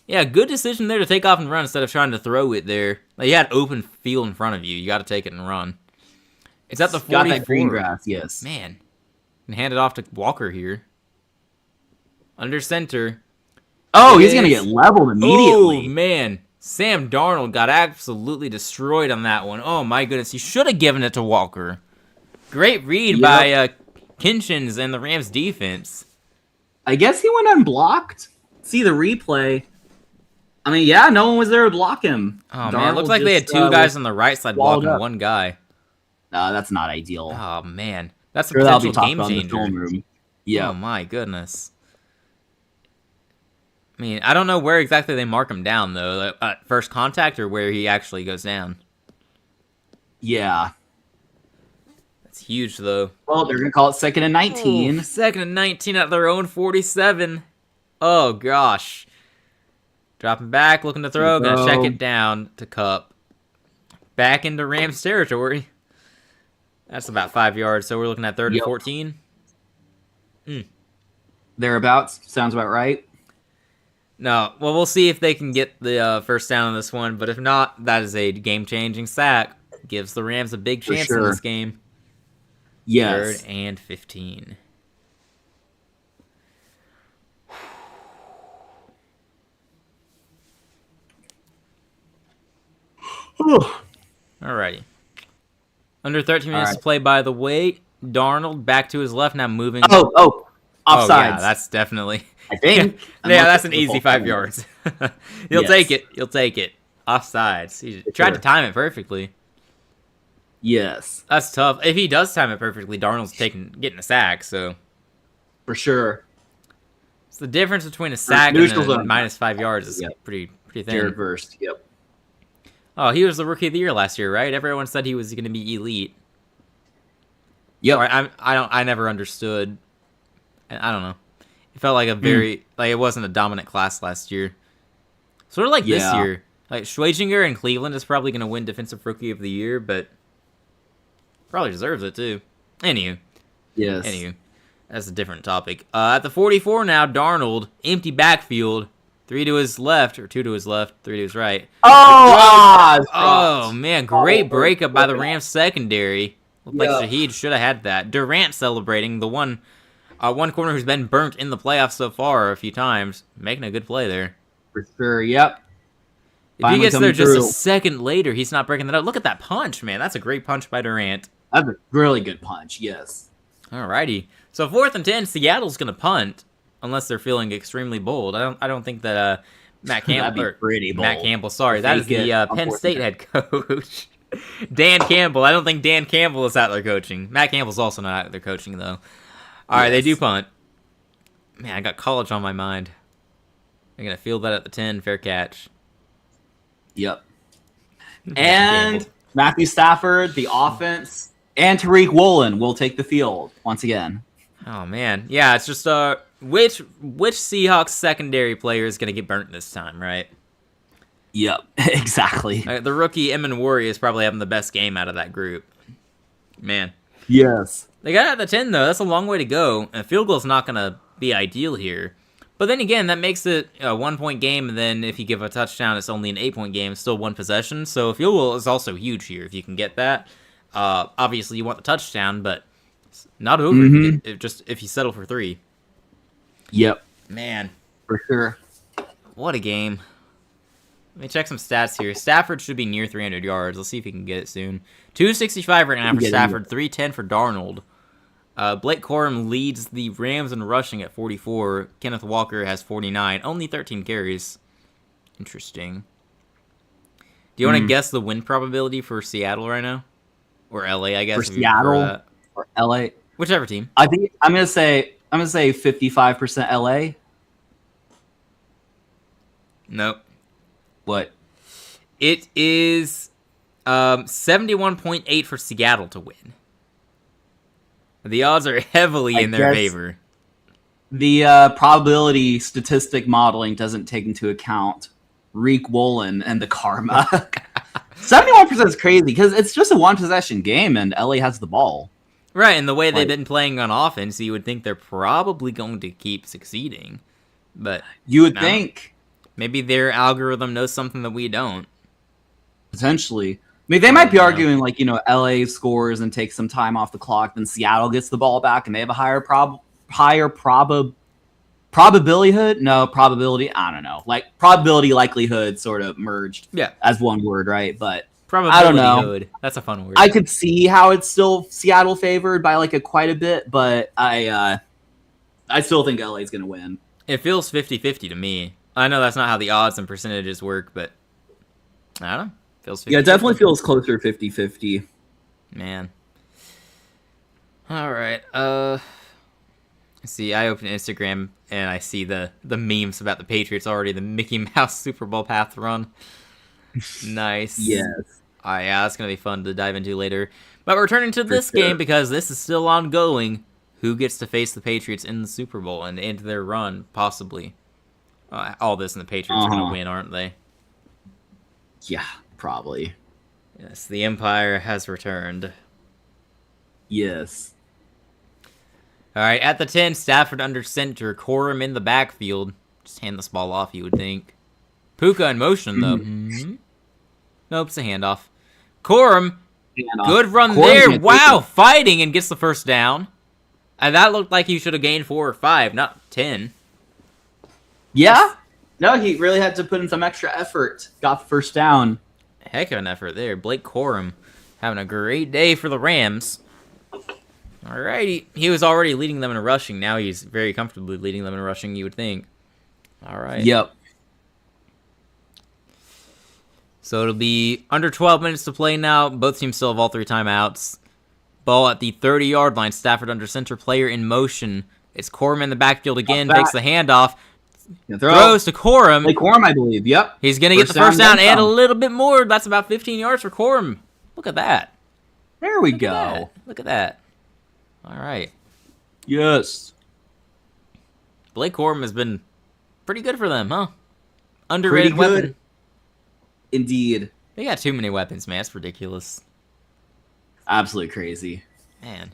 Yeah, good decision there to take off and run instead of trying to throw it there. Like, you had open field in front of you. You got to take it and run. It's at the 44. Got that green grass, yes. Man. And hand it off to Walker here. Under center. Oh, he's going to get leveled immediately. Oh, man. Sam Darnold got absolutely destroyed on that one. Oh, my goodness. He should have given it to Walker. Great read by Kinchins and the Rams defense. I guess he went unblocked. See the replay. I mean, yeah, no one was there to block him. Oh, man. It looked like they had 2 guys on the right side blocking one guy. That's not ideal. Oh, man. That's a potential game changer. Yeah. Oh, my goodness. I mean, I don't know where exactly they mark him down, though. At first contact or where he actually goes down. Yeah. That's huge, though. Well, they're going to call it 2nd and 19. 2nd and 19 at their own 47. Oh, gosh. Dropping back, looking to throw. Gonna check it down to Cup. Back into Rams territory. That's about 5 yards, so we're looking at 3rd and 14. Thereabouts. Sounds about right. No, well, we'll see if they can get the first down on this one, but if not, that is a game-changing sack. Gives the Rams a big chance in this game. Yes. 3rd and 15. Alrighty. Under 13 minutes to play, by the way. Darnold back to his left, now moving. Offsides. Oh, yeah, that's definitely... I think. Yeah, that's an easy 5 yards. You'll take it. You'll take it. Offsides. He tried to time it perfectly. Yes. That's tough. If he does time it perfectly, Darnold's getting a sack, so. For sure. It's the difference between a sack and a minus 5 yards is pretty thin. Jared Verst, yep. Oh, he was the rookie of the year last year, right? Everyone said he was going to be elite. Yep. I never understood. I don't know. It felt like a very it wasn't a dominant class last year. Sort of like this year. Like Schweitzinger in Cleveland is probably going to win Defensive Rookie of the Year, but probably deserves it too. Anywho. That's a different topic. At the 44 now, Darnold, empty backfield, 3 to his left, or 2 to his left, 3 to his right. Oh, man, great breakup by the Rams secondary. Looked like Shaheed should have had that. Durant celebrating, the one corner who's been burnt in the playoffs so far a few times, making a good play there. For sure, yep. If he gets there just a second later, he's not breaking that up. Look at that punch, man. That's a great punch by Durant. That's a really good punch, yes. Alrighty. So 4th and 10, Seattle's going to punt, unless they're feeling extremely bold. I don't think that Matt Campbell... Matt Campbell, sorry. That is the Penn State head coach. Dan Campbell. I don't think Dan Campbell is out there coaching. Matt Campbell's also not out there coaching, though. All right, they do punt. Man, I got college on my mind. I'm going to field that at the 10. Fair catch. Yep. And Matthew Stafford, the offense, and Tariq Woolen will take the field once again. Oh, man. Yeah, it's just which Seahawks secondary player is going to get burnt this time, right? Yep, exactly. The rookie Emin Worry is probably having the best game out of that group. Man. Yes. They got out of the 10, though. That's a long way to go. A field goal's not going to be ideal here. But then again, that makes it a 1-point game, and then if you give a touchdown, it's only an 8-point game. It's still one possession. So a field goal is also huge here if you can get that. Obviously, you want the touchdown, but it's not over if you settle for 3. Yep. Man. For sure. What a game. Let me check some stats here. Stafford should be near 300 yards. Let's see if he can get it soon. 265 right now for Stafford, 310 for Darnold. Blake Corum leads the Rams in rushing at 44. Kenneth Walker has 49. Only 13 carries. Interesting. Do you want to guess the win probability for Seattle right now? Or LA, I guess. For Seattle or LA? Whichever team. I think I'm gonna say 55% LA. Nope. What? It is 71.8 for Seattle to win. The odds are heavily in their favor. The probability statistic modeling doesn't take into account Reek Woolen and the karma. 71% is crazy because it's just a one-possession game and LA has the ball. Right, and the way they've been playing on offense, you would think they're probably going to keep succeeding. But you would think. Maybe their algorithm knows something that we don't. Potentially. I mean, they might be arguing, like, LA scores and takes some time off the clock, then Seattle gets the ball back, and they have a higher probability. I don't know. Like, probability, likelihood sort of merged as one word, right? But I don't know. That's a fun word. I could see how it's still Seattle favored by, like, quite a bit, but I still think LA is going to win. It feels 50-50 to me. I know that's not how the odds and percentages work, but I don't know. Feels 50-50. Yeah, it definitely feels closer 50-50. Man. All right. See, I open Instagram and I see the memes about the Patriots already. The Mickey Mouse Super Bowl path run. Nice. Yes. Yeah, that's gonna be fun to dive into later. But we're turning to this game because this is still ongoing. Who gets to face the Patriots in the Super Bowl and into their run, possibly? All this and the Patriots are going to win, aren't they? Yeah, probably. Yes, the Empire has returned. Yes. All right, at the 10, Stafford under center, Corum in the backfield. Just hand this ball off, you would think. Puka in motion, though. Nope, it's a handoff. Corum, good run there. Wow, fighting and gets the first down. And that looked like he should have gained 4 or 5, not 10. Yeah? No, he really had to put in some extra effort. Got the first down. Heck of an effort there. Blake Corum having a great day for the Rams. Alrighty. He was already leading them in rushing. Now he's very comfortably leading them in rushing, you would think. Alright. Yep. So it'll be under 12 minutes to play now. Both teams still have all 3 timeouts. Ball at the 30-yard line. Stafford under center, player in motion. It's Corum in the backfield again. Takes the handoff. Throws to Corum. Like Corum, I believe. Yep. He's going to get the first down and a little bit more. That's about 15 yards for Corum. Look at that. There we go. Look at that. All right. Yes. Blake Corum has been pretty good for them, huh? Underrated weapon. Indeed. They got too many weapons, man. It's ridiculous. Absolutely crazy. Man.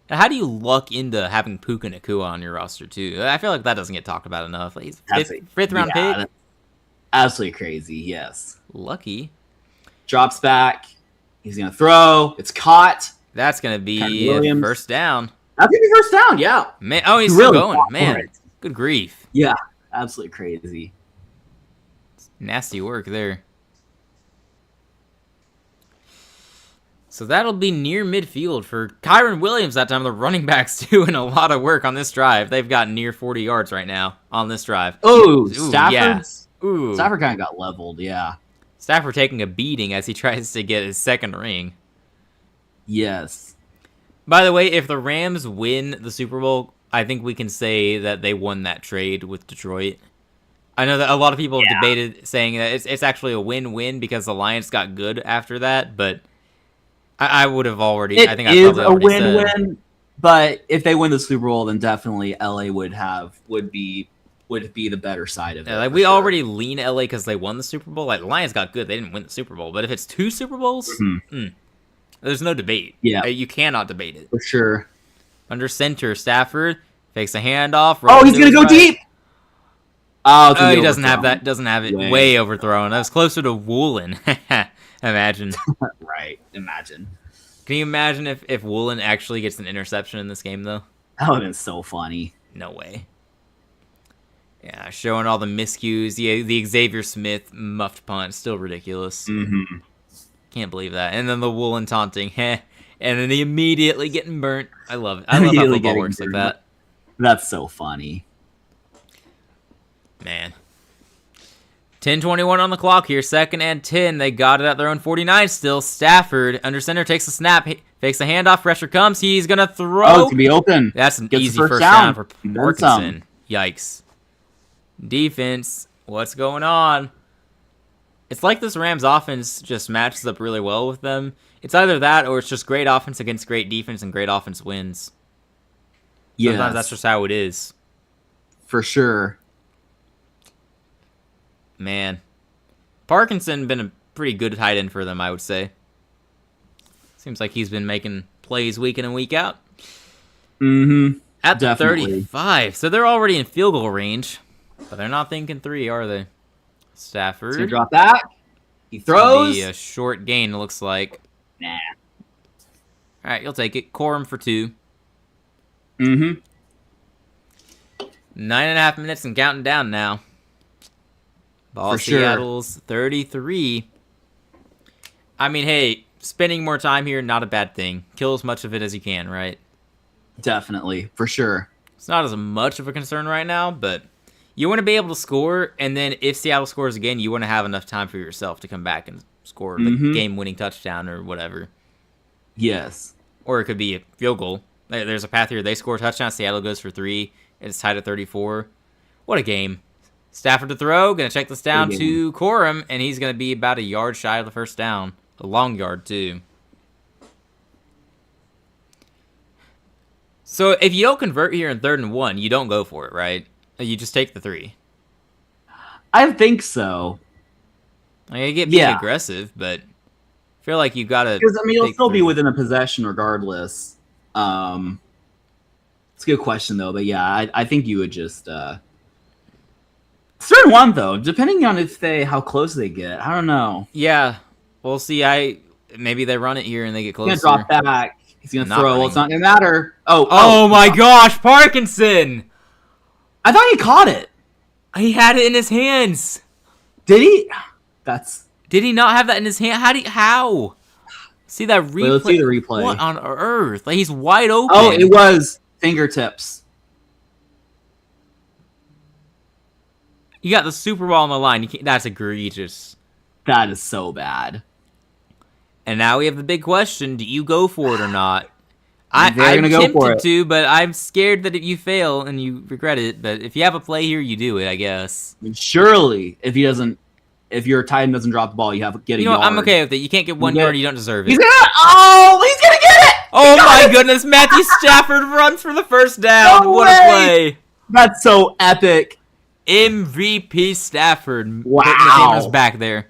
Now, how do you luck into having Puka Nacua on your roster, too? I feel like that doesn't get talked about enough. Like, he's fifth round pick. Absolutely crazy, yes. Lucky. Drops back. He's going to throw. It's caught. That's going to be a first down. That's going to be first down, yeah. Man, oh, he's still going. Man, good grief. Yeah, absolutely crazy. Nasty work there. So that'll be near midfield for Kyron Williams that time. The running backs doing a lot of work on this drive. They've got near 40 yards right now on this drive. Oh, Stafford? Yeah. Ooh. Stafford kind of got leveled, yeah. Stafford taking a beating as he tries to get his second ring. Yes. By the way, if the Rams win the Super Bowl, I think we can say that they won that trade with Detroit. I know that a lot of people have debated saying that it's actually a win-win because the Lions got good after that, but I would have already. I think I probably already said. It is a win-win, but if they win the Super Bowl, then definitely LA would be the better side of it. Like we already lean LA because they won the Super Bowl. Like the Lions got good, they didn't win the Super Bowl. But if it's 2 Super Bowls, there's no debate. Yeah, you cannot debate it for sure. Under center, Stafford fakes a handoff. Oh, he's gonna go deep. Oh, he doesn't have that. Doesn't have it way overthrown. That was closer to Woolen. Imagine. Right. Imagine. Can you imagine if Woolen actually gets an interception in this game, though? That would have been so funny. No way. Yeah, showing all the miscues. The Xavier Smith muffed punt, still ridiculous. Mm-hmm. Can't believe that. And then the Woolen taunting, heh. And then immediately getting burnt. I love it. I love how football works like that. That's so funny. Man. 10:21 on the clock here. 2nd and 10. They got it at their own 49 still. Stafford, under center, takes the snap. Fakes the handoff. Pressure comes. He's going to throw. Oh, it's going to be open. That's an Gets easy first down for Parkinson. Yikes. Defense. What's going on? It's like this Rams offense just matches up really well with them. It's either that or it's just great offense against great defense and great offense wins. Sometimes that's just how it is. For sure. Man. Parkinson been a pretty good tight end for them, I would say. Seems like he's been making plays week in and week out. Mm-hmm. At the 35. So they're already in field goal range. But they're not thinking 3, are they? Stafford. So drop back. He throws. Be a short gain, it looks like. Nah. All right, you'll take it. Corum for 2. Mm-hmm. 9.5 minutes and counting down now. Ball for sure. Seattle's 33. I mean, hey, spending more time here, not a bad thing. Kill as much of it as you can, right? Definitely. For sure. It's not as much of a concern right now, but you want to be able to score, and then if Seattle scores again, you want to have enough time for yourself to come back and score the game-winning touchdown or whatever. Yes. Or it could be a field goal. There's a path here. They score a touchdown. Seattle goes for 3. It's tied at 34. What a game. Stafford to throw. Going to check this down to Corum, and he's going to be about a yard shy of the first down. A long yard, too. So if you don't convert here in 3rd and 1, you don't go for it, right? You just take the 3. I think so. You get being aggressive, but I feel like you got to... Because, I mean, you'll still be within a possession regardless. It's a good question, though. But, yeah, I think you would just... 3rd and 1, though. Depending on how close they get. I don't know. Yeah. We'll see. Maybe they run it here and they get closer. He's going to drop back. He's going to throw. Well, it's not going to matter. Oh, my gosh. Parkinson! I thought he caught it. He had it in his hands. Did he? Did he not have that in his hand? How? See that replay? Let's see the replay. What on earth? Like, he's wide open. Oh, it was fingertips. You got the Super Bowl on the line. That's egregious. That is so bad. And now we have the big question: do you go for it or not? I'm tempted to, but I'm scared that if you fail and you regret it. But if you have a play here, you do it, I guess. Surely, if your tight end doesn't drop the ball, you have to get a yard. I'm okay with it. You can't get 1 yard, you don't deserve it. He's gonna get it! Oh my goodness, Matthew Stafford runs for the first down. No what a play! That's so epic. MVP Stafford. Wow. Putting the cameras back there.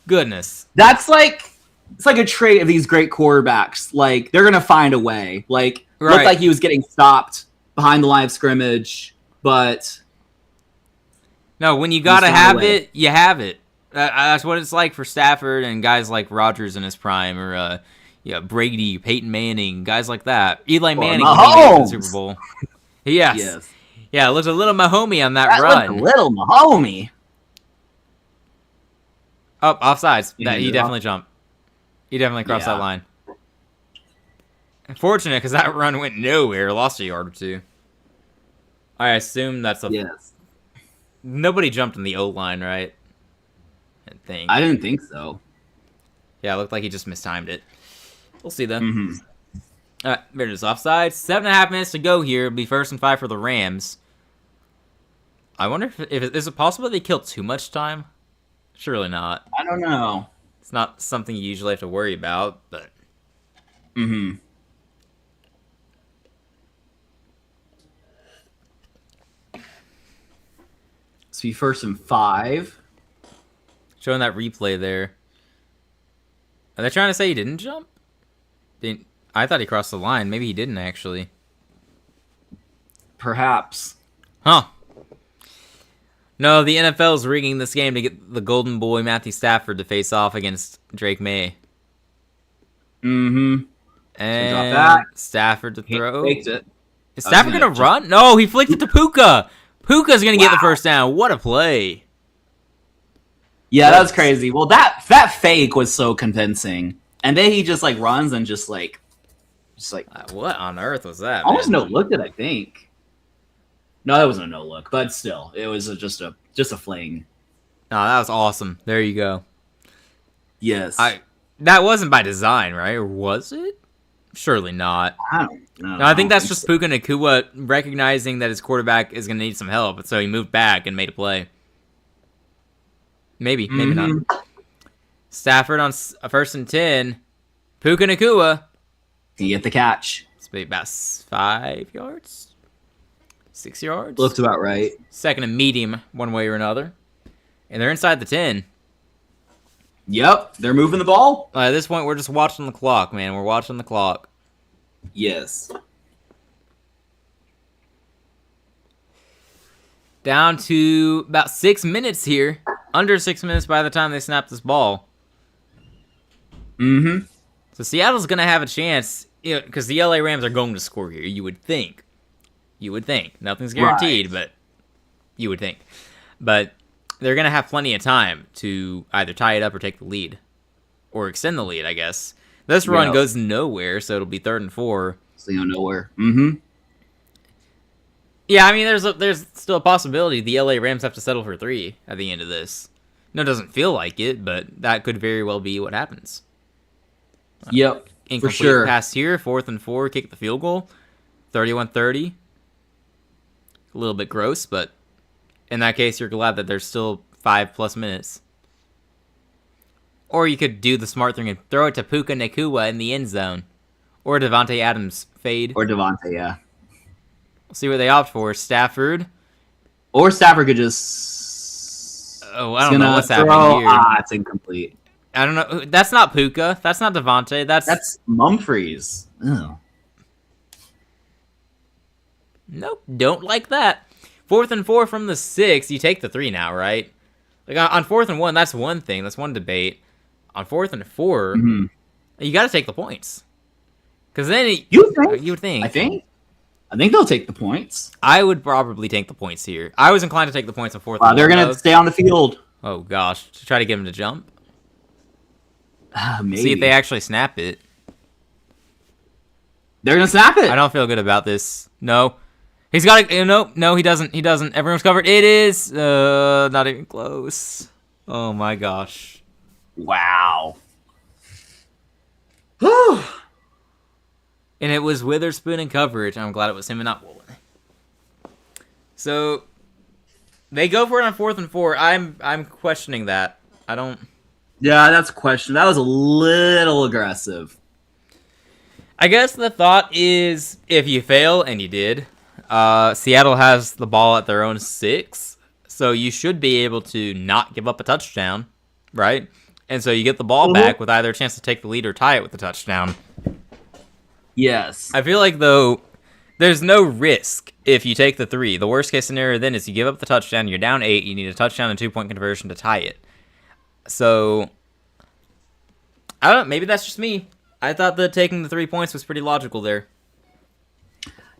Goodness. That's it's like a trait of these great quarterbacks. Like, they're going to find a way. Like, looked like he was getting stopped behind the line of scrimmage, but... No, when you got to have it, you have it. That's what it's like for Stafford and guys like Rodgers in his prime, or Brady, Peyton Manning, guys like that. Eli Manning in the Super Bowl. Yes. Yeah, it looks a little Mahomey on that run. A little Mahomey. Oh, offsides. He definitely jumped. He definitely crossed that line. Unfortunate, because that run went nowhere. Lost a yard or 2. I assume that's a... Yes. Nobody jumped in the O-line, right? I didn't think so. Yeah, it looked like he just mistimed it. We'll see, though. All right, there it is. Offside. 7.5 minutes to go here. It'll be 1st and 5 for the Rams. I wonder if is it possible they kill too much time? Surely not. I don't know. It's not something you usually have to worry about, but... It's be 1st and 5. Showing that replay there. Are they trying to say he didn't jump? I thought he crossed the line. Maybe he didn't, actually. Perhaps. Huh. No, the NFL's rigging this game to get the golden boy Matthew Stafford to face off against Drake May. And drop back. Stafford to throw. Faked it. Is Stafford going to run? No, he flicked it to Puka. Puka's going to get the Wow. first down. What a play. Yeah, that's crazy. Well, that fake was so convincing. And then he just like runs and just like What on earth was that, almost man? no look it, I think. No, that wasn't a no look, but still, it was just a fling. No, that was awesome. There you go. Yes. That wasn't by design, right? Or was it? Surely not. I don't know. No, I think that's just Puka Nacua recognizing that his quarterback is going to need some help, and so he moved back and made a play. Maybe not. Stafford on a 1st and 10. Puka Nacua. Can you get the catch? It's maybe about 5 yards? 6 yards? Looks about right. Second and medium, one way or another. And they're inside the 10. Yep, they're moving the ball. At this point, we're just watching the clock, man. We're watching the clock. Yes. Down to about 6 minutes here. Under 6 minutes by the time they snap this ball. Mm-hmm. So Seattle's going to have a chance, because the LA Rams are going to score here, you would think. Nothing's guaranteed, but you would think. But they're going to have plenty of time to either tie it up or take the lead. Or extend the lead, I guess. This run goes nowhere, so it'll be 3rd and 4. So you go nowhere. Mm-hmm. Yeah, I mean, there's still a possibility the LA Rams have to settle for 3 at the end of this. No, it doesn't feel like it, but that could very well be what happens. Yep, Incomplete for sure. pass here, 4th and 4, kick the field goal. 31-30. A little bit gross, but in that case, you're glad that there's still 5+ minutes. Or you could do the smart thing and throw it to Puka Nacua in the end zone. Or Devontae Adams fade. Or Devontae, yeah. We'll see what they opt for. Stafford. Or Stafford could just... Oh, I don't know what's happening here. It's incomplete. I don't know. That's not Puka. That's not Devontae. That's Mumfries. Ugh. Nope. Don't like that. 4th and 4 from the 6. You take the 3 now, right? Like on 4th and 1, that's one thing. That's one debate. On 4th and 4, you got to take the points. Because then You think? you would think. I think they'll take the points. I would probably take the points here. I was inclined to take the points on 4th. They're gonna stay on the field. Oh gosh, to try to get him to jump. Maybe. See if they actually snap it. They're gonna snap it. I don't feel good about this. No. He's got it. No, he doesn't. He doesn't. Everyone's covered. It is not even close. Oh my gosh. Wow. And it was Witherspoon in coverage. I'm glad it was him and not Woolen. So they go for it on 4th and 4. I'm questioning that. I don't. Yeah, that's a question. That was a little aggressive. I guess the thought is if you fail, and you did, Seattle has the ball at their own 6, so you should be able to not give up a touchdown, right? And so you get the ball back with either a chance to take the lead or tie it with a touchdown. Yes. I feel like, though, there's no risk if you take the 3. The worst case scenario then is you give up the touchdown, you're down 8, you need a touchdown and 2-point conversion to tie it. So, I don't know, maybe that's just me. I thought that taking the 3 points was pretty logical there.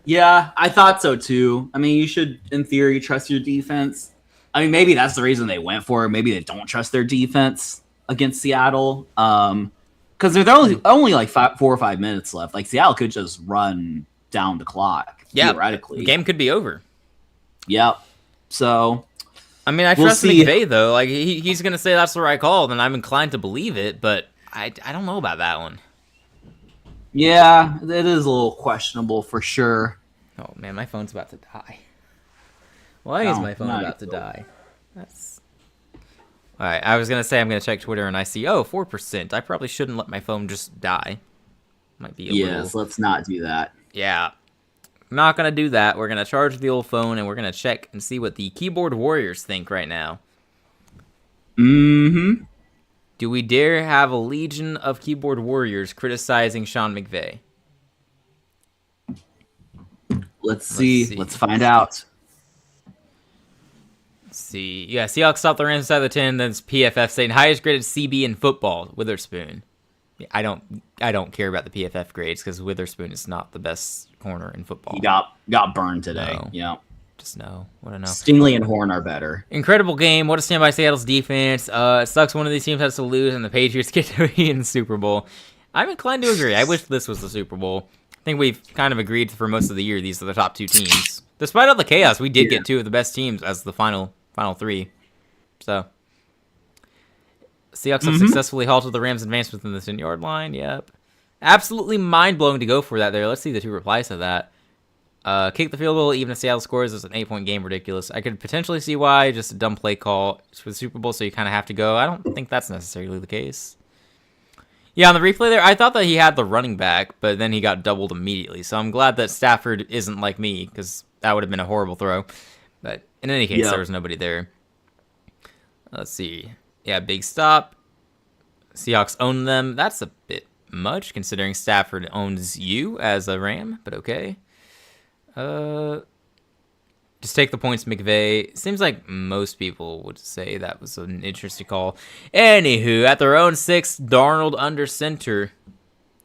Yeah, I thought so too. I mean, you should, in theory, trust your defense. I mean, maybe that's the reason they went for it. Maybe they don't trust their defense against Seattle. Because there's only like 4 or 5 minutes left. Like, Seattle could just run down the clock, theoretically. The game could be over. Yep. So, I mean, I trust McVay, though. Like, he's going to say that's the right call, then I'm inclined to believe it, but I don't know about that one. yeah, it is a little questionable for sure. Oh, man, my phone's about to die. Why is my phone about to die? That's... Alright, I was going to say I'm going to check Twitter and I see, 4%. I probably shouldn't let my phone just die. Might be a little... let's not do that. Yeah. Not going to do that. We're going to charge the old phone and we're going to check and see what the keyboard warriors think right now. Mm-hmm. Do we dare have a legion of keyboard warriors criticizing Sean McVay? Let's see. Let's find out. Let's see. Yeah, Seahawks stop the Rams inside the 10. Then it's PFF saying highest graded CB in football, Witherspoon. I don't care about the PFF grades because Witherspoon is not the best corner in football. He got burned today. No. Yeah. Just no. What a no. Stingley and Horn are better. Incredible game. What a stand by Seattle's defense. It sucks one of these teams has to lose and the Patriots get to be in the Super Bowl. I'm inclined to agree. I wish this was the Super Bowl. I think we've kind of agreed for most of the year these are the top two teams. Despite all the chaos, we did get two of the best teams as the final three. So, Seahawks have successfully halted the Rams' advance within the 10-yard line. Yep. Absolutely mind-blowing to go for that there. Let's see the two replies to that. Kick the field goal, even if Seattle scores, is an 8-point game. Ridiculous. I could potentially see why. Just a dumb play call for the Super Bowl, so you kind of have to go. I don't think that's necessarily the case. Yeah, on the replay there, I thought that he had the running back, but then he got doubled immediately. So I'm glad that Stafford isn't like me, because that would have been a horrible throw. But in any case, there was nobody there. Let's see. Yeah, big stop. Seahawks own them. That's a bit much, considering Stafford owns you as a Ram, but okay. Just take the points, McVay. Seems like most people would say that was an interesting call. Anywho, at their own 6, Darnold under center.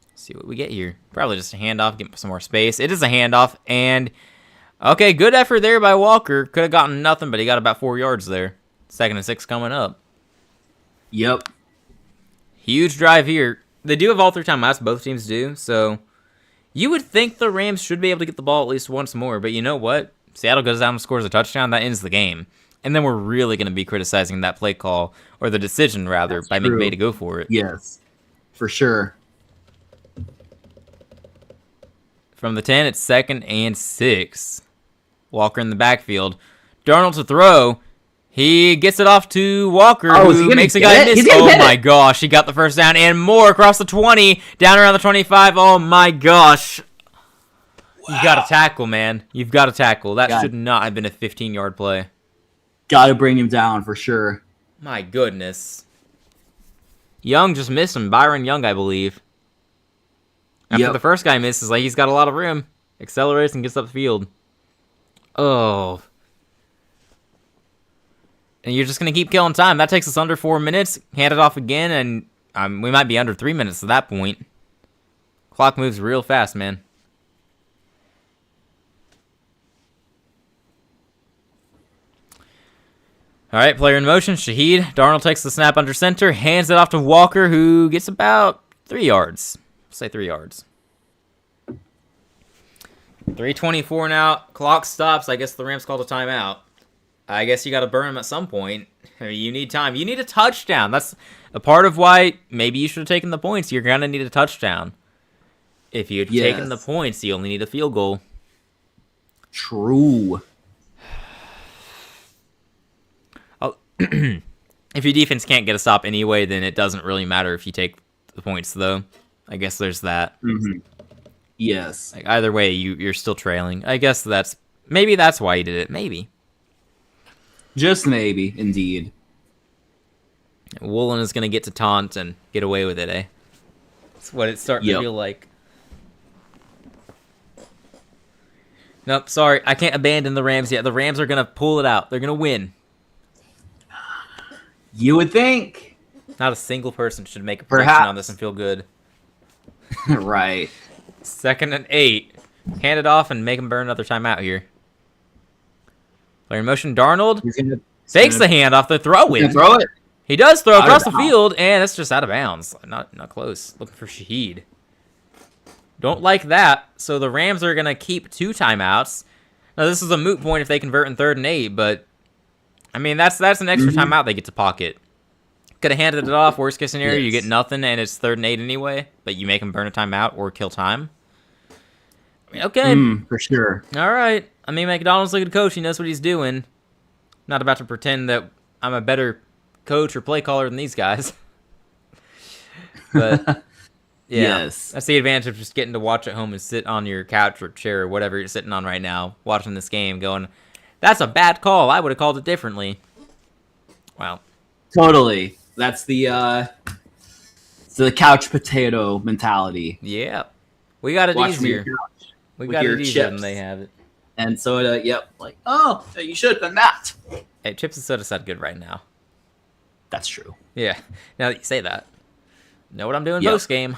Let's see what we get here. Probably just a handoff, get some more space. It is a handoff, and okay, good effort there by Walker. Could have gotten nothing, but he got about 4 yards there. 2nd and 6 coming up. Yep. Huge drive here. They do have all 3 timeouts, both teams do, so you would think the Rams should be able to get the ball at least once more, but you know what? Seattle goes down and scores a touchdown, that ends the game. And then we're really going to be criticizing that play call, or the decision, rather, by McVay to go for it. Yes, for sure. From the 10, it's 2nd and 6. Walker in the backfield. Darnold to throw. He gets it off to Walker, who makes a guy miss. Oh my gosh, he got the first down and more across the 20, down around the 25. Oh my gosh. Wow. You got to tackle, man. You've got to tackle. That should not have been a 15-yard play. Got to bring him down for sure. My goodness. Young just missed him. Byron Young, I believe. After the first guy misses, like he's got a lot of room. Accelerates and gets up the field. Oh. And you're just going to keep killing time. That takes us under 4 minutes. Hand it off again, and we might be under 3 minutes at that point. Clock moves real fast, man. All right, player in motion, Shaheed. Darnold takes the snap under center, hands it off to Walker, who gets about 3 yards. Say 3 yards. 3:24 now. Clock stops. I guess the Rams called a timeout. I guess you got to burn him at some point. I mean, you need time. You need a touchdown. That's a part of why maybe you should have taken the points. You're going to need a touchdown. If you had taken the points, you only need a field goal. True. If your defense can't get a stop anyway, then it doesn't really matter if you take the points, though. I guess there's that. Mm-hmm. Yes. Like, either way, you're still trailing. I guess maybe that's why you did it. Maybe. Just maybe, indeed. Woolen is going to get to taunt and get away with it, eh? That's what it's starting to feel like. Nope, sorry. I can't abandon the Rams yet. The Rams are going to pull it out. They're going to win. You would think. Not a single person should make a prediction on this and feel good. Right. 2nd and 8. Hand it off and make him burn another timeout here. Player in motion, Darnold takes the handoff. They're throwing. Throw it. He does throw across the field, and it's just out of bounds. Not close. Looking for Shaheed. Don't like that. So the Rams are going to keep 2 timeouts. Now, this is a moot point if they convert in 3rd and 8, but I mean, that's an extra timeout they get to pocket. Could have handed it off. Worst case scenario, you get nothing, and it's 3rd and 8 anyway, but you make them burn a timeout or kill time. I mean, okay. For sure. All right. I mean, McDonald's a good coach. He knows what he's doing. Not about to pretend that I'm a better coach or play caller than these guys. But, yeah. That's the advantage of just getting to watch at home and sit on your couch or chair or whatever you're sitting on right now, watching this game, going, that's a bad call. I would have called it differently. Wow. Totally. That's the couch potato mentality. Yeah. We got it easier. We got it easier than they have it. And soda, like, oh, you should have done that. Hey, chips and soda sound good right now. That's true. Yeah. Now that you say that. Know what I'm doing post game.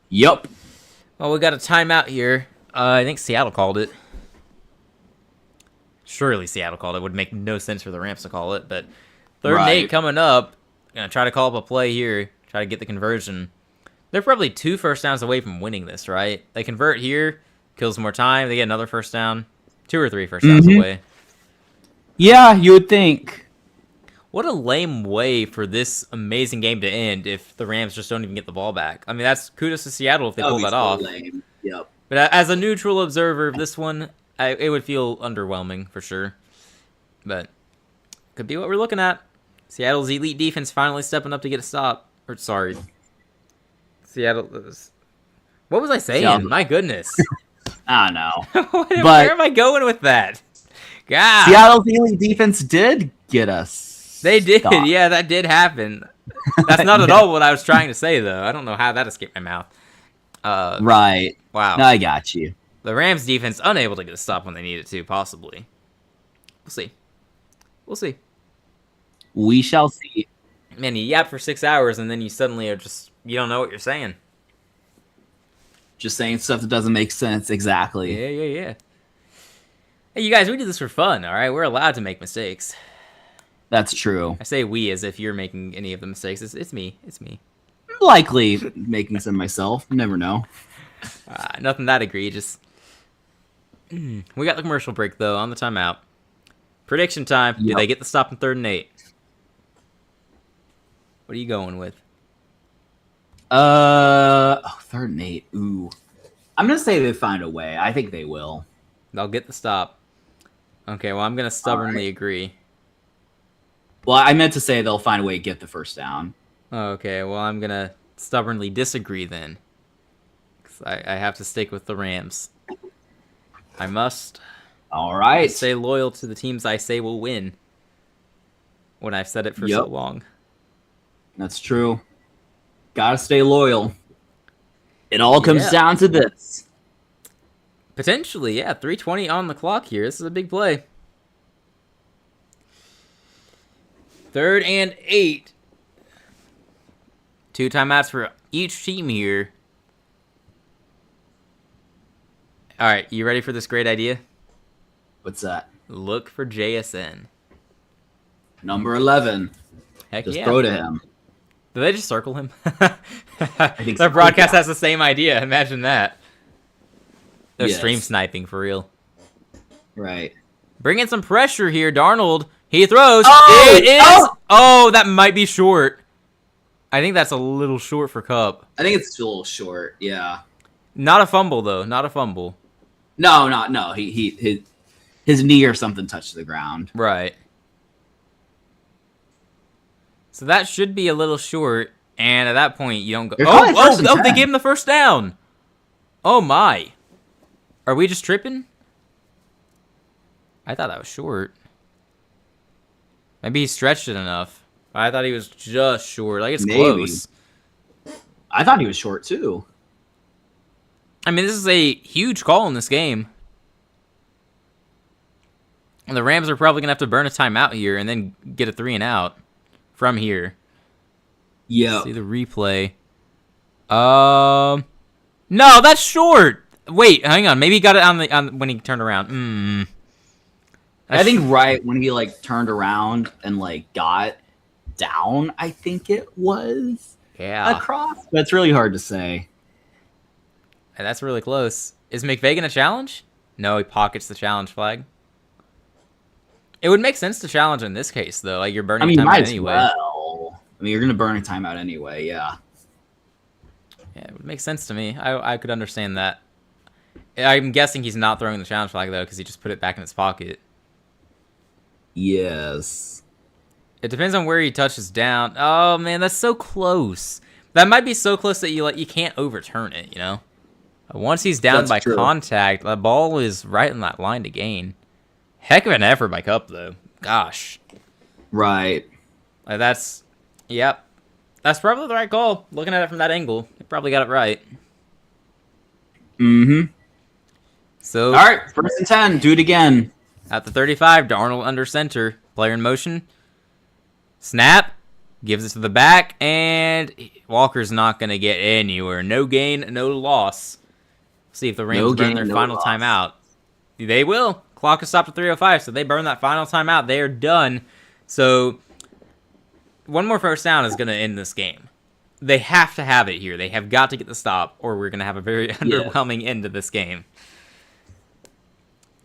Yep. Well, we got a timeout here. I think Seattle called it. Surely Seattle called it. Would make no sense for the Rams to call it, but 3rd and 8 Right. coming up. Gonna try to call up a play here. Try to get the conversion. They're probably 2 first downs away from winning this, right? They convert here, kills more time. They get another first down. 2 or 3 first downs away. Yeah, you would think. What a lame way for this amazing game to end if the Rams just don't even get the ball back. I mean, that's kudos to Seattle if they pull that off. Lame. Yep. But as a neutral observer of this one, it would feel underwhelming for sure. But could be what we're looking at. Seattle's elite defense finally stepping up to get a stop. Or sorry, Seattle. What was I saying? Seattle. My goodness. I don't know. Where am I going with that? God. Seattle's elite defense did get us. They did. stopped. Yeah, that did happen. That's not at all what I was trying to say, though. I don't know how that escaped my mouth. Right. Wow. No, I got you. The Rams defense unable to get a stop when they needed to, possibly. We'll see. We'll see. We shall see. Man, you yap for 6 hours and then you suddenly are just, you don't know what you're saying. Just saying stuff that doesn't make sense. Exactly. Yeah. Hey, you guys, we do this for fun, all right? We're allowed to make mistakes. That's true. I say we as if you're making any of the mistakes. It's me. It's me. Likely making some myself. You never know. Nothing that egregious. We got the commercial break, though, on the timeout. Prediction time. Do Yep. they get the stop in 3rd and 8? What are you going with? 3rd and 8. Ooh. I'm going to say they find a way. I think they will. They'll get the stop. Okay, well, I'm going to stubbornly agree. Well, I meant to say they'll find a way to get the first down. Okay, well, I'm going to stubbornly disagree then. 'Cause I have to stick with the Rams. I must All right. stay loyal to the teams I say will win. When I've said it for so Yep. long. That's true. Gotta stay loyal. It all comes Yeah. down to this. Potentially, yeah. 3:20 on the clock here. This is a big play. 3rd and 8. 2 timeouts for each team here. All right, you ready for this great idea? What's that? Look for JSN. Number 11. Heck Just yeah. throw to him. Did they just circle him? think Their so, broadcast yeah. has the same idea. Imagine that. They're Yes. stream sniping for real. Right. Bring in some pressure here, Darnold. He throws. Oh! It is. Oh! Oh, that might be short. I think that's a little short for Cup. I think it's a little short. Yeah. Not a fumble though. Not a fumble. No. His knee or something touched the ground. Right. So that should be a little short. And at that point, you don't go. They're calling first and They 10. gave him the first down. Oh my. Are we just tripping? I thought that was short. Maybe he stretched it enough. I thought he was just short. Like, it's Maybe. close. I thought he was short too. I mean, this is a huge call in this game. And the Rams are probably going to have to burn a timeout here and then get a 3 and out from here. Yeah. See the replay. No, that's short. Wait, hang on. Maybe he got it on when he turned around. I think right when he turned around and got down, I think it was across. But it's really hard to say. That's really close. Is McVay gonna challenge? No, he pockets the challenge flag. It would make sense to challenge in this case, though. Like, you're burning You time might out as anyway. well. You're gonna burn a timeout anyway. Yeah. Yeah, it would make sense to me. I could understand that. I'm guessing he's not throwing the challenge flag, though, because he just put it back in his pocket. Yes. It depends on where he touches down. Oh, man, that's so close. That might be so close that you can't overturn it, you know? Once he's down That's by true. contact, the ball is right in that line to gain. Heck of an effort by Cup, though. Gosh. Right. Yep. That's probably the right call. Looking at it from that angle, they probably got it right. Mm-hmm. So, All right. 1st and 10. Do it again. at the 35, Darnold under center. Player in motion. Snap. Gives it to the back, and Walker's not going to get anywhere. No gain, no loss. See if the Rams burn their final timeout. They will. clock is stopped at 3:05, so they burn that final timeout. They are done. So one more first down is going to end this game. They have to have it here. They have got to get the stop, or we're going to have a very underwhelming end to this game.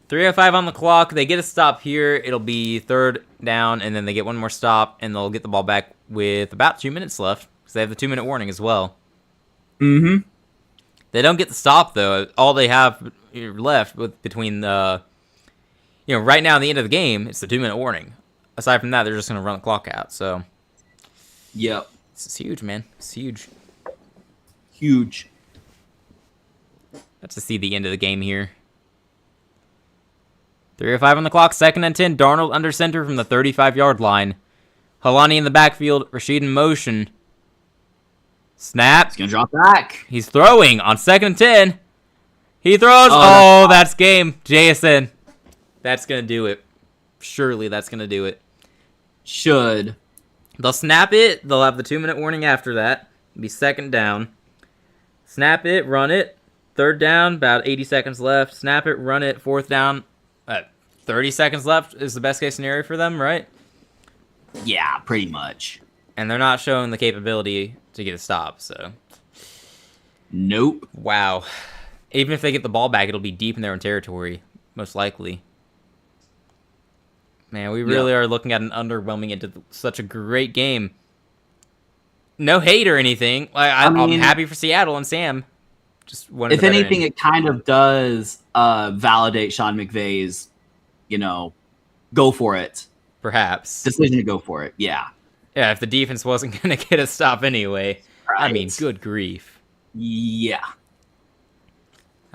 3:05 on the clock. They get a stop here. It'll be third down, and then they get one more stop, and they'll get the ball back with about 2 minutes left, because they have the 2-minute warning as well. Mm-hmm. They don't get the stop, though. All they have left between the... right now at the end of the game, it's the 2-minute warning. Aside from that, they're just going to run the clock out, so... Yep. It's huge, man. It's huge. Huge. Let's just see the end of the game here. 3:05 on the clock, 2nd and 10. Darnold under center from the 35-yard line. Halani in the backfield. Rashid in motion. Snap. He's going to drop back. He's throwing on 2nd and 10. He throws. Oh, that's game. JSN. That's going to do it. Surely that's going to do it. Should. They'll snap it. They'll have the 2-minute warning after that. It'll be 2nd down. Snap it. Run it. 3rd down. About 80 seconds left. Snap it. Run it. 4th down. 30 seconds left is the best case scenario for them, right? Yeah, pretty much. And they're not showing the capability to get a stop, so. Nope. Wow. Even if they get the ball back, it'll be deep in their own territory, most likely. Man, we really are looking at an underwhelming into such a great game. No hate or anything. I'm happy for Seattle and Sam. Just wanted if anything, it kind of does validate Sean McVay's, go for it. Perhaps. Decision to go for it, yeah. Yeah, if the defense wasn't going to get a stop anyway. Right. I mean, good grief. Yeah.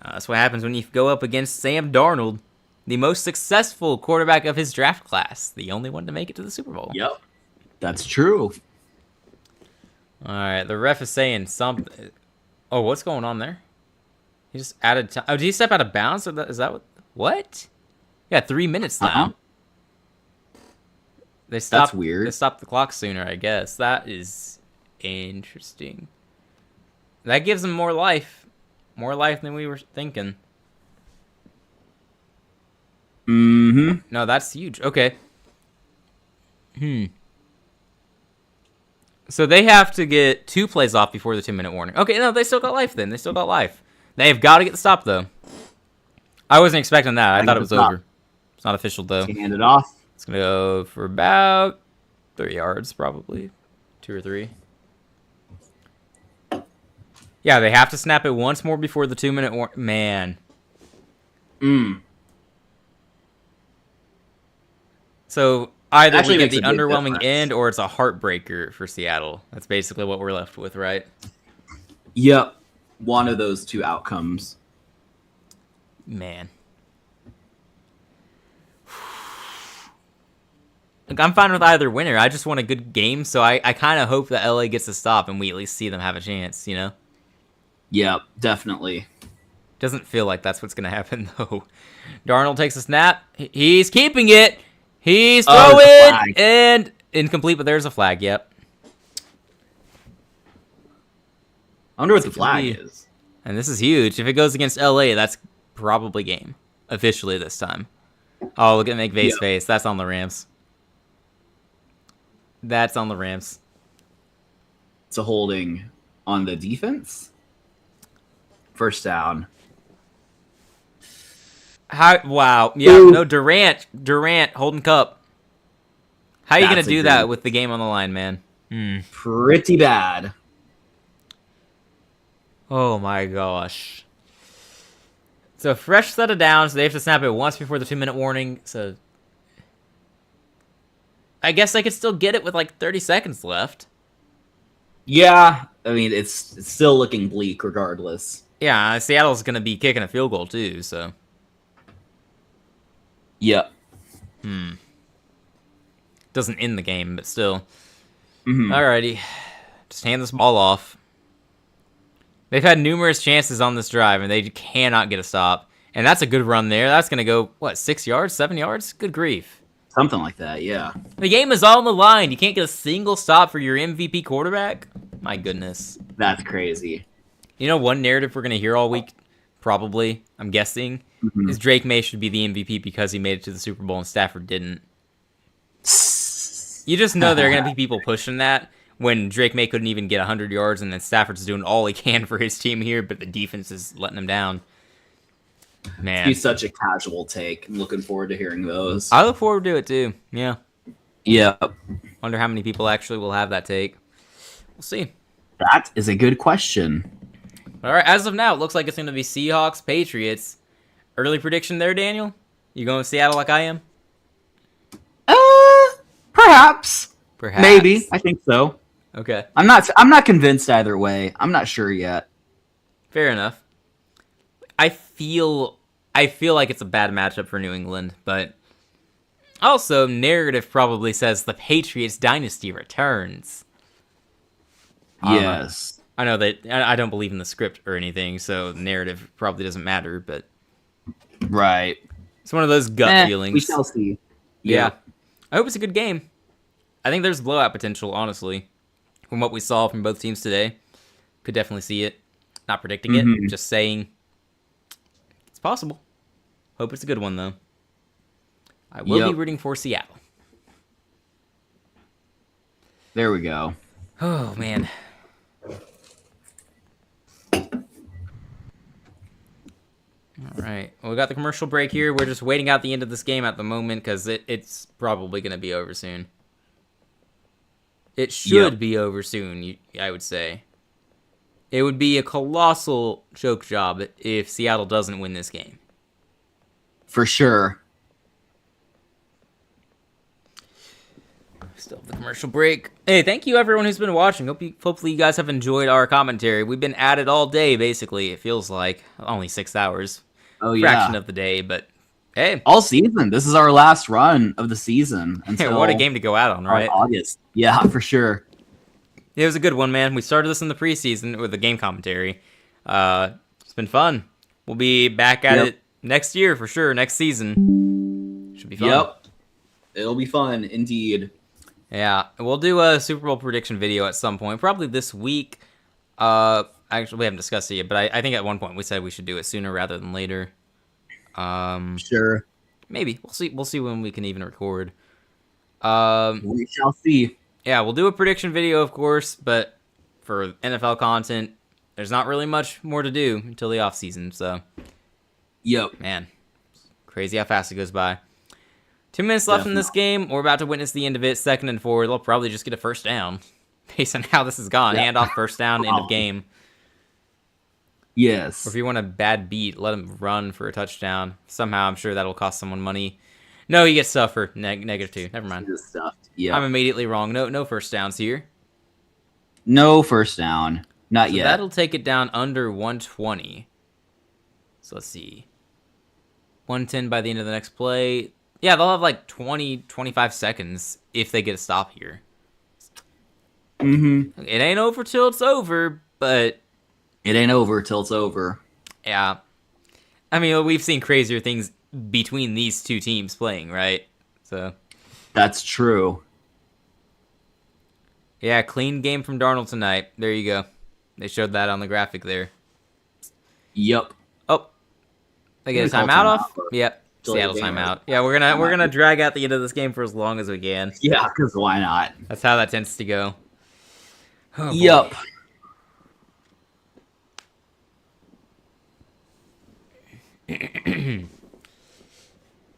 That's what happens when you go up against Sam Darnold, the most successful quarterback of his draft class. The only one to make it to the Super Bowl. Yep. That's true. All right, the ref is saying something. Oh, what's going on there? He just added time. Oh, did he step out of bounds? Is that what? Yeah, 3 minutes now. Uh-huh. They stopped. That's weird. They stopped the clock sooner, I guess. That is interesting. That gives them more life. More life than we were thinking. Mm-hmm. No, that's huge. Okay. So they have to get 2 plays off before the 2-minute warning. Okay, no, they still got life then. They still got life. They've got to get the stop, though. I wasn't expecting that. I thought it was over. It's not official, though. Hand it off. It's going to go for about 3 yards, probably. 2 or 3. Yeah, they have to snap it once more before the 2-minute warning. Man. So either we get the underwhelming end or it's a heartbreaker for Seattle. That's basically what we're left with, right? Yep. One of those 2 outcomes. Man. Look, I'm fine with either winner. I just want a good game, so I kind of hope that LA gets a stop and we at least see them have a chance, Yep, definitely. Doesn't feel like that's what's going to happen, though. Darnold takes a snap. He's keeping it. He's throwing, and incomplete, but there's a flag, yep. I wonder what the flag is. And this is huge. If it goes against LA, that's probably game. Officially this time. Oh, look at McVay's face. That's on the Rams. That's on the Rams. It's a holding on the defense. First down. Wow. Yeah, no, Durant holding cup. How are you going to do that with the game on the line, man? Pretty bad. Oh, my gosh. So, fresh set of downs. They have to snap it once before the 2-minute warning. So, I guess they could still get it with like 30 seconds left. Yeah. I mean, it's still looking bleak regardless. Yeah, Seattle's going to be kicking a field goal too, so. Yep. Doesn't end the game, but still. Alrighty. Just hand this ball off. They've had numerous chances on this drive, and they cannot get a stop. And that's a good run there. That's going to go, 6 yards, 7 yards? Good grief. Something like that, yeah. The game is all on the line. You can't get a single stop for your MVP quarterback? My goodness. That's crazy. One narrative we're going to hear all week, probably, I'm guessing, is Drake May should be the MVP because he made it to the Super Bowl and Stafford didn't. You just know there are going to be people pushing that when Drake May couldn't even get 100 yards and then Stafford's doing all he can for his team here, but the defense is letting him down. Man. He's such a casual take. I'm looking forward to hearing those. I look forward to it too. Yeah. Yeah. Wonder how many people actually will have that take. We'll see. That is a good question. All right, as of now, it looks like it's going to be Seahawks, Patriots. Early prediction there, Daniel? You going with Seattle like I am? Perhaps. Perhaps. Maybe. I think so. Okay. I'm not convinced either way. I'm not sure yet. Fair enough. I feel like it's a bad matchup for New England, but also narrative probably says the Patriots dynasty returns. Yes. I know that I don't believe in the script or anything, so narrative probably doesn't matter, but Right. it's one of those gut feelings. We shall see. Yeah. I hope it's a good game. I think there's blowout potential, honestly. From what we saw from both teams today. Could definitely see it. Not predicting it, just saying it's possible. Hope it's a good one, though. I will be rooting for Seattle. There we go. Oh, man. All right. Well, we got the commercial break here. We're just waiting out the end of this game at the moment because it's probably going to be over soon. It should be over soon, I would say. It would be a colossal choke job if Seattle doesn't win this game. For sure. Still have the commercial break. Hey, thank you everyone who's been watching. Hopefully you guys have enjoyed our commentary. We've been at it all day, basically. It feels like only 6 hours. Oh, yeah. Fraction of the day, but hey. All season. This is our last run of the season. Until what a game to go out on, right? August. Yeah, for sure. It was a good one, man. We started this in the preseason with the game commentary. It's been fun. We'll be back at it next year for sure. Next season. Should be fun. Yep. It'll be fun, indeed. Yeah, we'll do a Super Bowl prediction video at some point, probably this week. Actually, we haven't discussed it yet, but I think at one point we said we should do it sooner rather than later. Sure. Maybe we'll see when we can even record. We shall see. Yeah, we'll do a prediction video, of course, but for NFL content, there's not really much more to do until the off season. So, man, crazy how fast it goes by. 2 minutes left in this game. We're about to witness the end of it. 2nd and 4. They'll probably just get a first down based on how this has gone. Handoff, first down, end of game. Yes. Or if you want a bad beat, let him run for a touchdown. Somehow, I'm sure that'll cost someone money. No, he gets stuffed for -2. Never mind. Yeah. I'm immediately wrong. No first downs here. No first down. Not yet. That'll take it down under 120. So let's see. 110 by the end of the next play. Yeah, they'll have like 20, 25 seconds if they get a stop here. Mm-hmm. It ain't over till it's over, but... It ain't over till it's over. Yeah. I mean, we've seen crazier things between these two teams playing, right? So... That's true. Yeah, clean game from Darnold tonight. There you go. They showed that on the graphic there. Yep. Oh. They get a timeout off? Yep. Seattle timeout. Yeah, we're gonna drag out the end of this game for as long as we can. Yeah, because why not? That's how that tends to go. Oh, yep.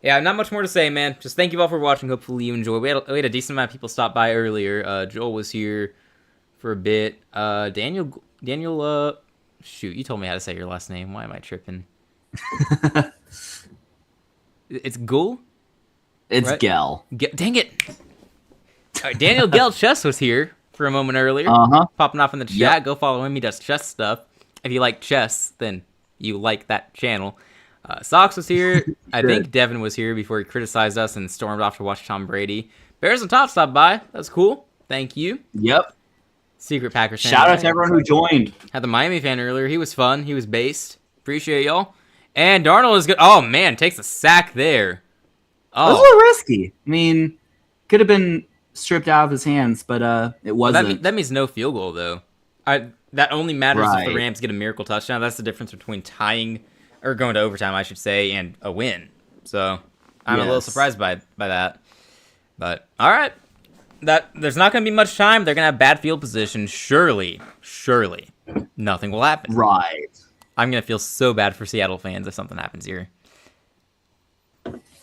Yeah, not much more to say, man. Just thank you all for watching. Hopefully you enjoyed. We had a decent amount of people stop by earlier. Joel was here for a bit. Daniel. Shoot, you told me how to say your last name. Why am I tripping? It's Gul? It's right? Gel. Dang it. All right, Daniel Gel Chess was here for a moment earlier. Popping off in the chat. Yep. Go follow him. He does chess stuff. If you like chess, then you like that channel. Sox was here. I think Devin was here before he criticized us and stormed off to watch Tom Brady. Bears on Top stopped by. That's cool. Thank you. Yep. Secret Packers fan. Shout out to everyone who joined. Had the Miami fan earlier. He was fun. He was based. Appreciate y'all. And Darnold is good. Oh, man. Takes a sack there. Oh. It was a little risky. I mean, could have been stripped out of his hands, but it wasn't. That means no field goal, though. That only matters if the Right. Rams get a miracle touchdown. That's the difference between tying or going to overtime, I should say, and a win. So I'm a little surprised by that. But all right, there's not going to be much time. They're going to have bad field position. Surely, nothing will happen. Right. I'm going to feel so bad for Seattle fans if something happens here.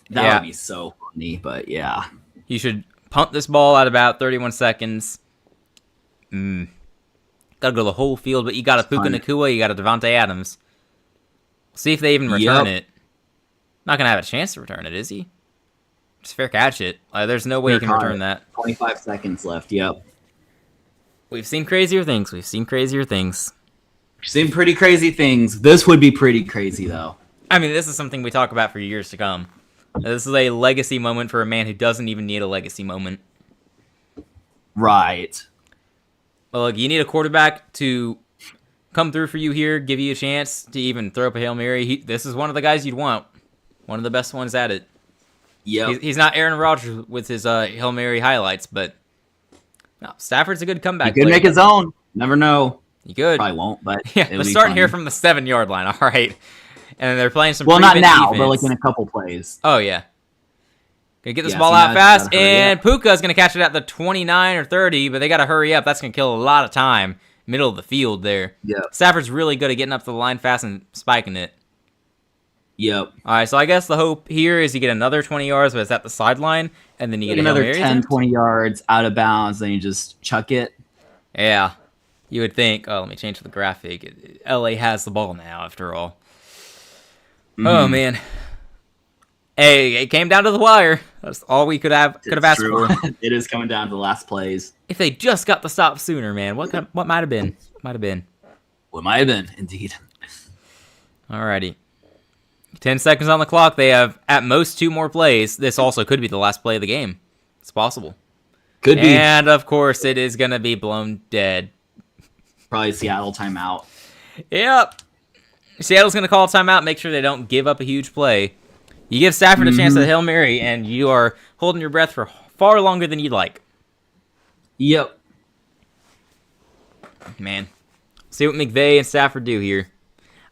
That would be so funny, but yeah. You should punt this ball at about 31 seconds. Gotta go the whole field, but you got a Puka Nacua, you got a Devontae Adams. See if they even return it. Not gonna have a chance to return it, is he? Just fair catch it. There's no way you can return that. 25 seconds left, yep. We've seen crazier things. We've seen pretty crazy things. This would be pretty crazy, though. I mean, this is something we talk about for years to come. This is a legacy moment for a man who doesn't even need a legacy moment. Right. Well, look, you need a quarterback to come through for you here, give you a chance to even throw up a Hail Mary. This is one of the guys you'd want. One of the best ones at it. Yep. He's not Aaron Rodgers with his Hail Mary highlights, but no, Stafford's a good comeback player. He could make his own. Never know. You could. Probably won't, but yeah, let's start here from the 7-yard line, all right? And they're playing some not now, defense. but like in a couple plays. Oh, yeah. Gonna get this ball out fast, and Puka's gonna catch it at the 29 or 30, but they gotta hurry up. That's gonna kill a lot of time. Middle of the field there. Yeah. Stafford's really good at getting up to the line fast and spiking it. Yep. All right, so I guess the hope here is you get another 20 yards, but it's at the sideline, and then you get another 10, 20 yards out of bounds, then you just chuck it. Yeah. You would think, let me change the graphic. LA has the ball now, after all. Oh, man. Hey, it came down to the wire. That's all we could have asked for. It is coming down to the last plays. If they just got the stop sooner, man, what might have been? What might have been, indeed. Alrighty. 10 seconds on the clock. They have, at most, 2 more plays. This also could be the last play of the game. It's possible. Could be. And, of course, it is going to be blown dead. Probably Seattle timeout. Yep. Seattle's going to call a timeout, make sure they don't give up a huge play. You give Stafford a chance at Hail Mary, and you are holding your breath for far longer than you'd like. Yep. Man. See what McVay and Stafford do here.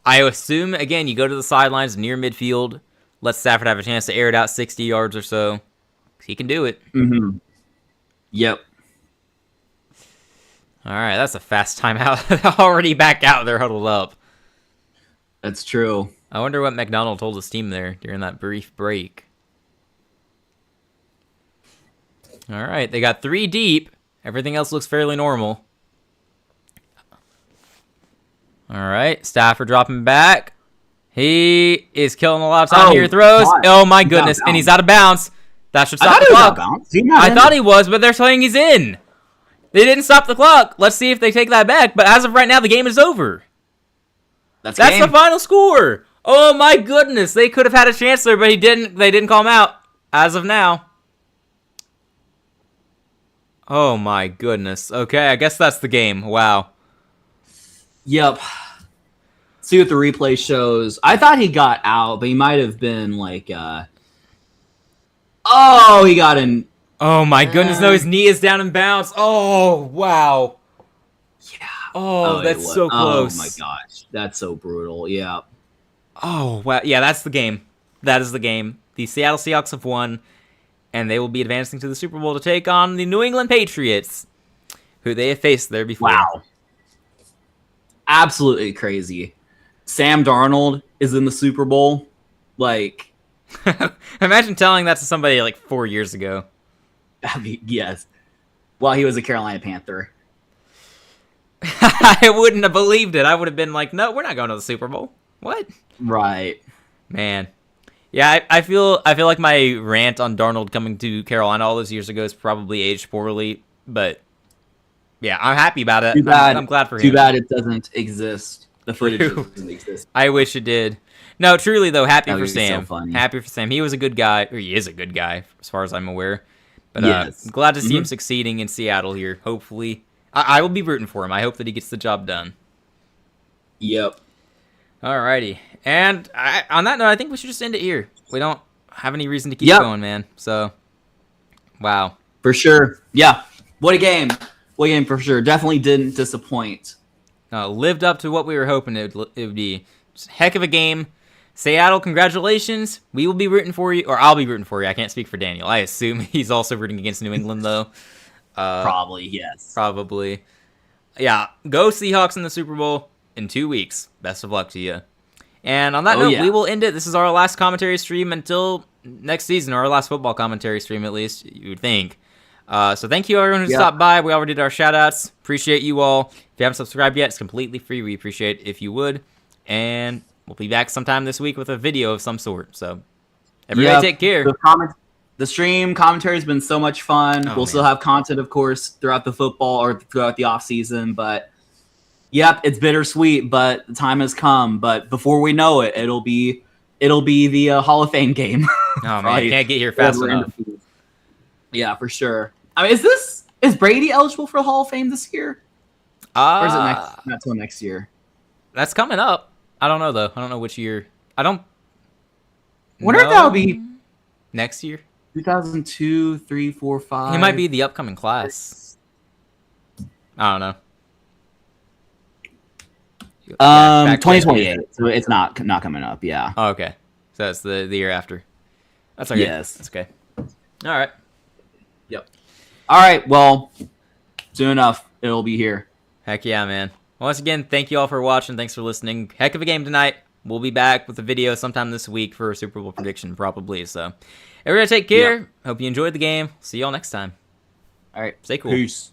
I assume, again, you go to the sidelines near midfield, let Stafford have a chance to air it out 60 yards or so. He can do it. Mm-hmm. Yep. All right, that's a fast timeout. Already back out there, huddled up. That's true. I wonder what McDonald told his team there during that brief break. All right, they got 3 deep. Everything else looks fairly normal. All right, Stafford dropping back. He is killing a lot of time here. Throws. God. Oh, my goodness. And he's out of bounds. That should stop the clock. I thought he was, but they're saying he's in. They didn't stop the clock. Let's see if they take that back. But as of right now, the game is over. That's the final score. Oh, my goodness. They could have had a chance there, but they didn't call him out as of now. Oh, my goodness. Okay, I guess that's the game. Wow. Yep. See what the replay shows. I thought he got out, but he might have been like, he got in. Oh my goodness, no, his knee is down in bounds. Oh, wow. Yeah. Oh, that's so close. Oh my gosh. That's so brutal. Yeah. Oh, wow. Yeah, that's the game. That is the game. The Seattle Seahawks have won, and they will be advancing to the Super Bowl to take on the New England Patriots, who they have faced there before. Wow. Absolutely crazy. Sam Darnold is in the Super Bowl. Like, imagine telling that to somebody like 4 years ago. I mean, yes. Well, he was a Carolina Panther. I wouldn't have believed it. I would have been like, no, we're not going to the Super Bowl. What? Right. Man. Yeah, I feel like my rant on Darnold coming to Carolina all those years ago is probably aged poorly, but yeah, I'm happy about it. I'm glad for him. Too bad it doesn't exist. The footage doesn't exist. I wish it did. No, truly though, happy for Sam. So funny. Happy for Sam. He was a good guy, or he is a good guy as far as I'm aware. But yes. Glad to see him succeeding in Seattle here. Hopefully, I will be rooting for him. I hope that he gets the job done. Yep. Alrighty. And on that note, I think we should just end it here. We don't have any reason to keep going, man. So, wow. For sure. Yeah. What a game. What a game for sure. Definitely didn't disappoint. Lived up to what we were hoping it would be. Just a heck of a game. Seattle, congratulations. We will be rooting for you, or I'll be rooting for you. I can't speak for Daniel. I assume he's also rooting against New England, though. Probably, yes. Probably. Yeah, go Seahawks in the Super Bowl in 2 weeks. Best of luck to you. And on that note, we will end it. This is our last commentary stream until next season, or our last football commentary stream, at least, you would think. So thank you, everyone who stopped by. We already did our shout-outs. Appreciate you all. If you haven't subscribed yet, it's completely free. We appreciate it if you would. And we'll be back sometime this week with a video of some sort. So everybody take care. The stream commentary has been so much fun. We'll still have content, of course, throughout the football or throughout the off season. But yep, it's bittersweet, but the time has come. But before we know it, it'll be the Hall of Fame game. Oh man, I can't get here fast enough. Yeah, for sure. I mean, is Brady eligible for the Hall of Fame this year? Or is it not till next year? That's coming up. I don't know though. I don't know which year. I don't. Wonder if that'll be next year. 2002, 3, 4, 5. He might be the upcoming class. I don't know. 2028. So it's not coming up. Yeah. Oh, okay. So that's the year after. That's okay. Yes. That's okay. All right. Yep. All right. Well, soon enough, it'll be here. Heck yeah, man. Once again, thank you all for watching. Thanks for listening. Heck of a game tonight. We'll be back with a video sometime this week for a Super Bowl prediction, probably. So, everybody take care. Hope you enjoyed the game. See y'all next time. All right. Stay cool. Peace.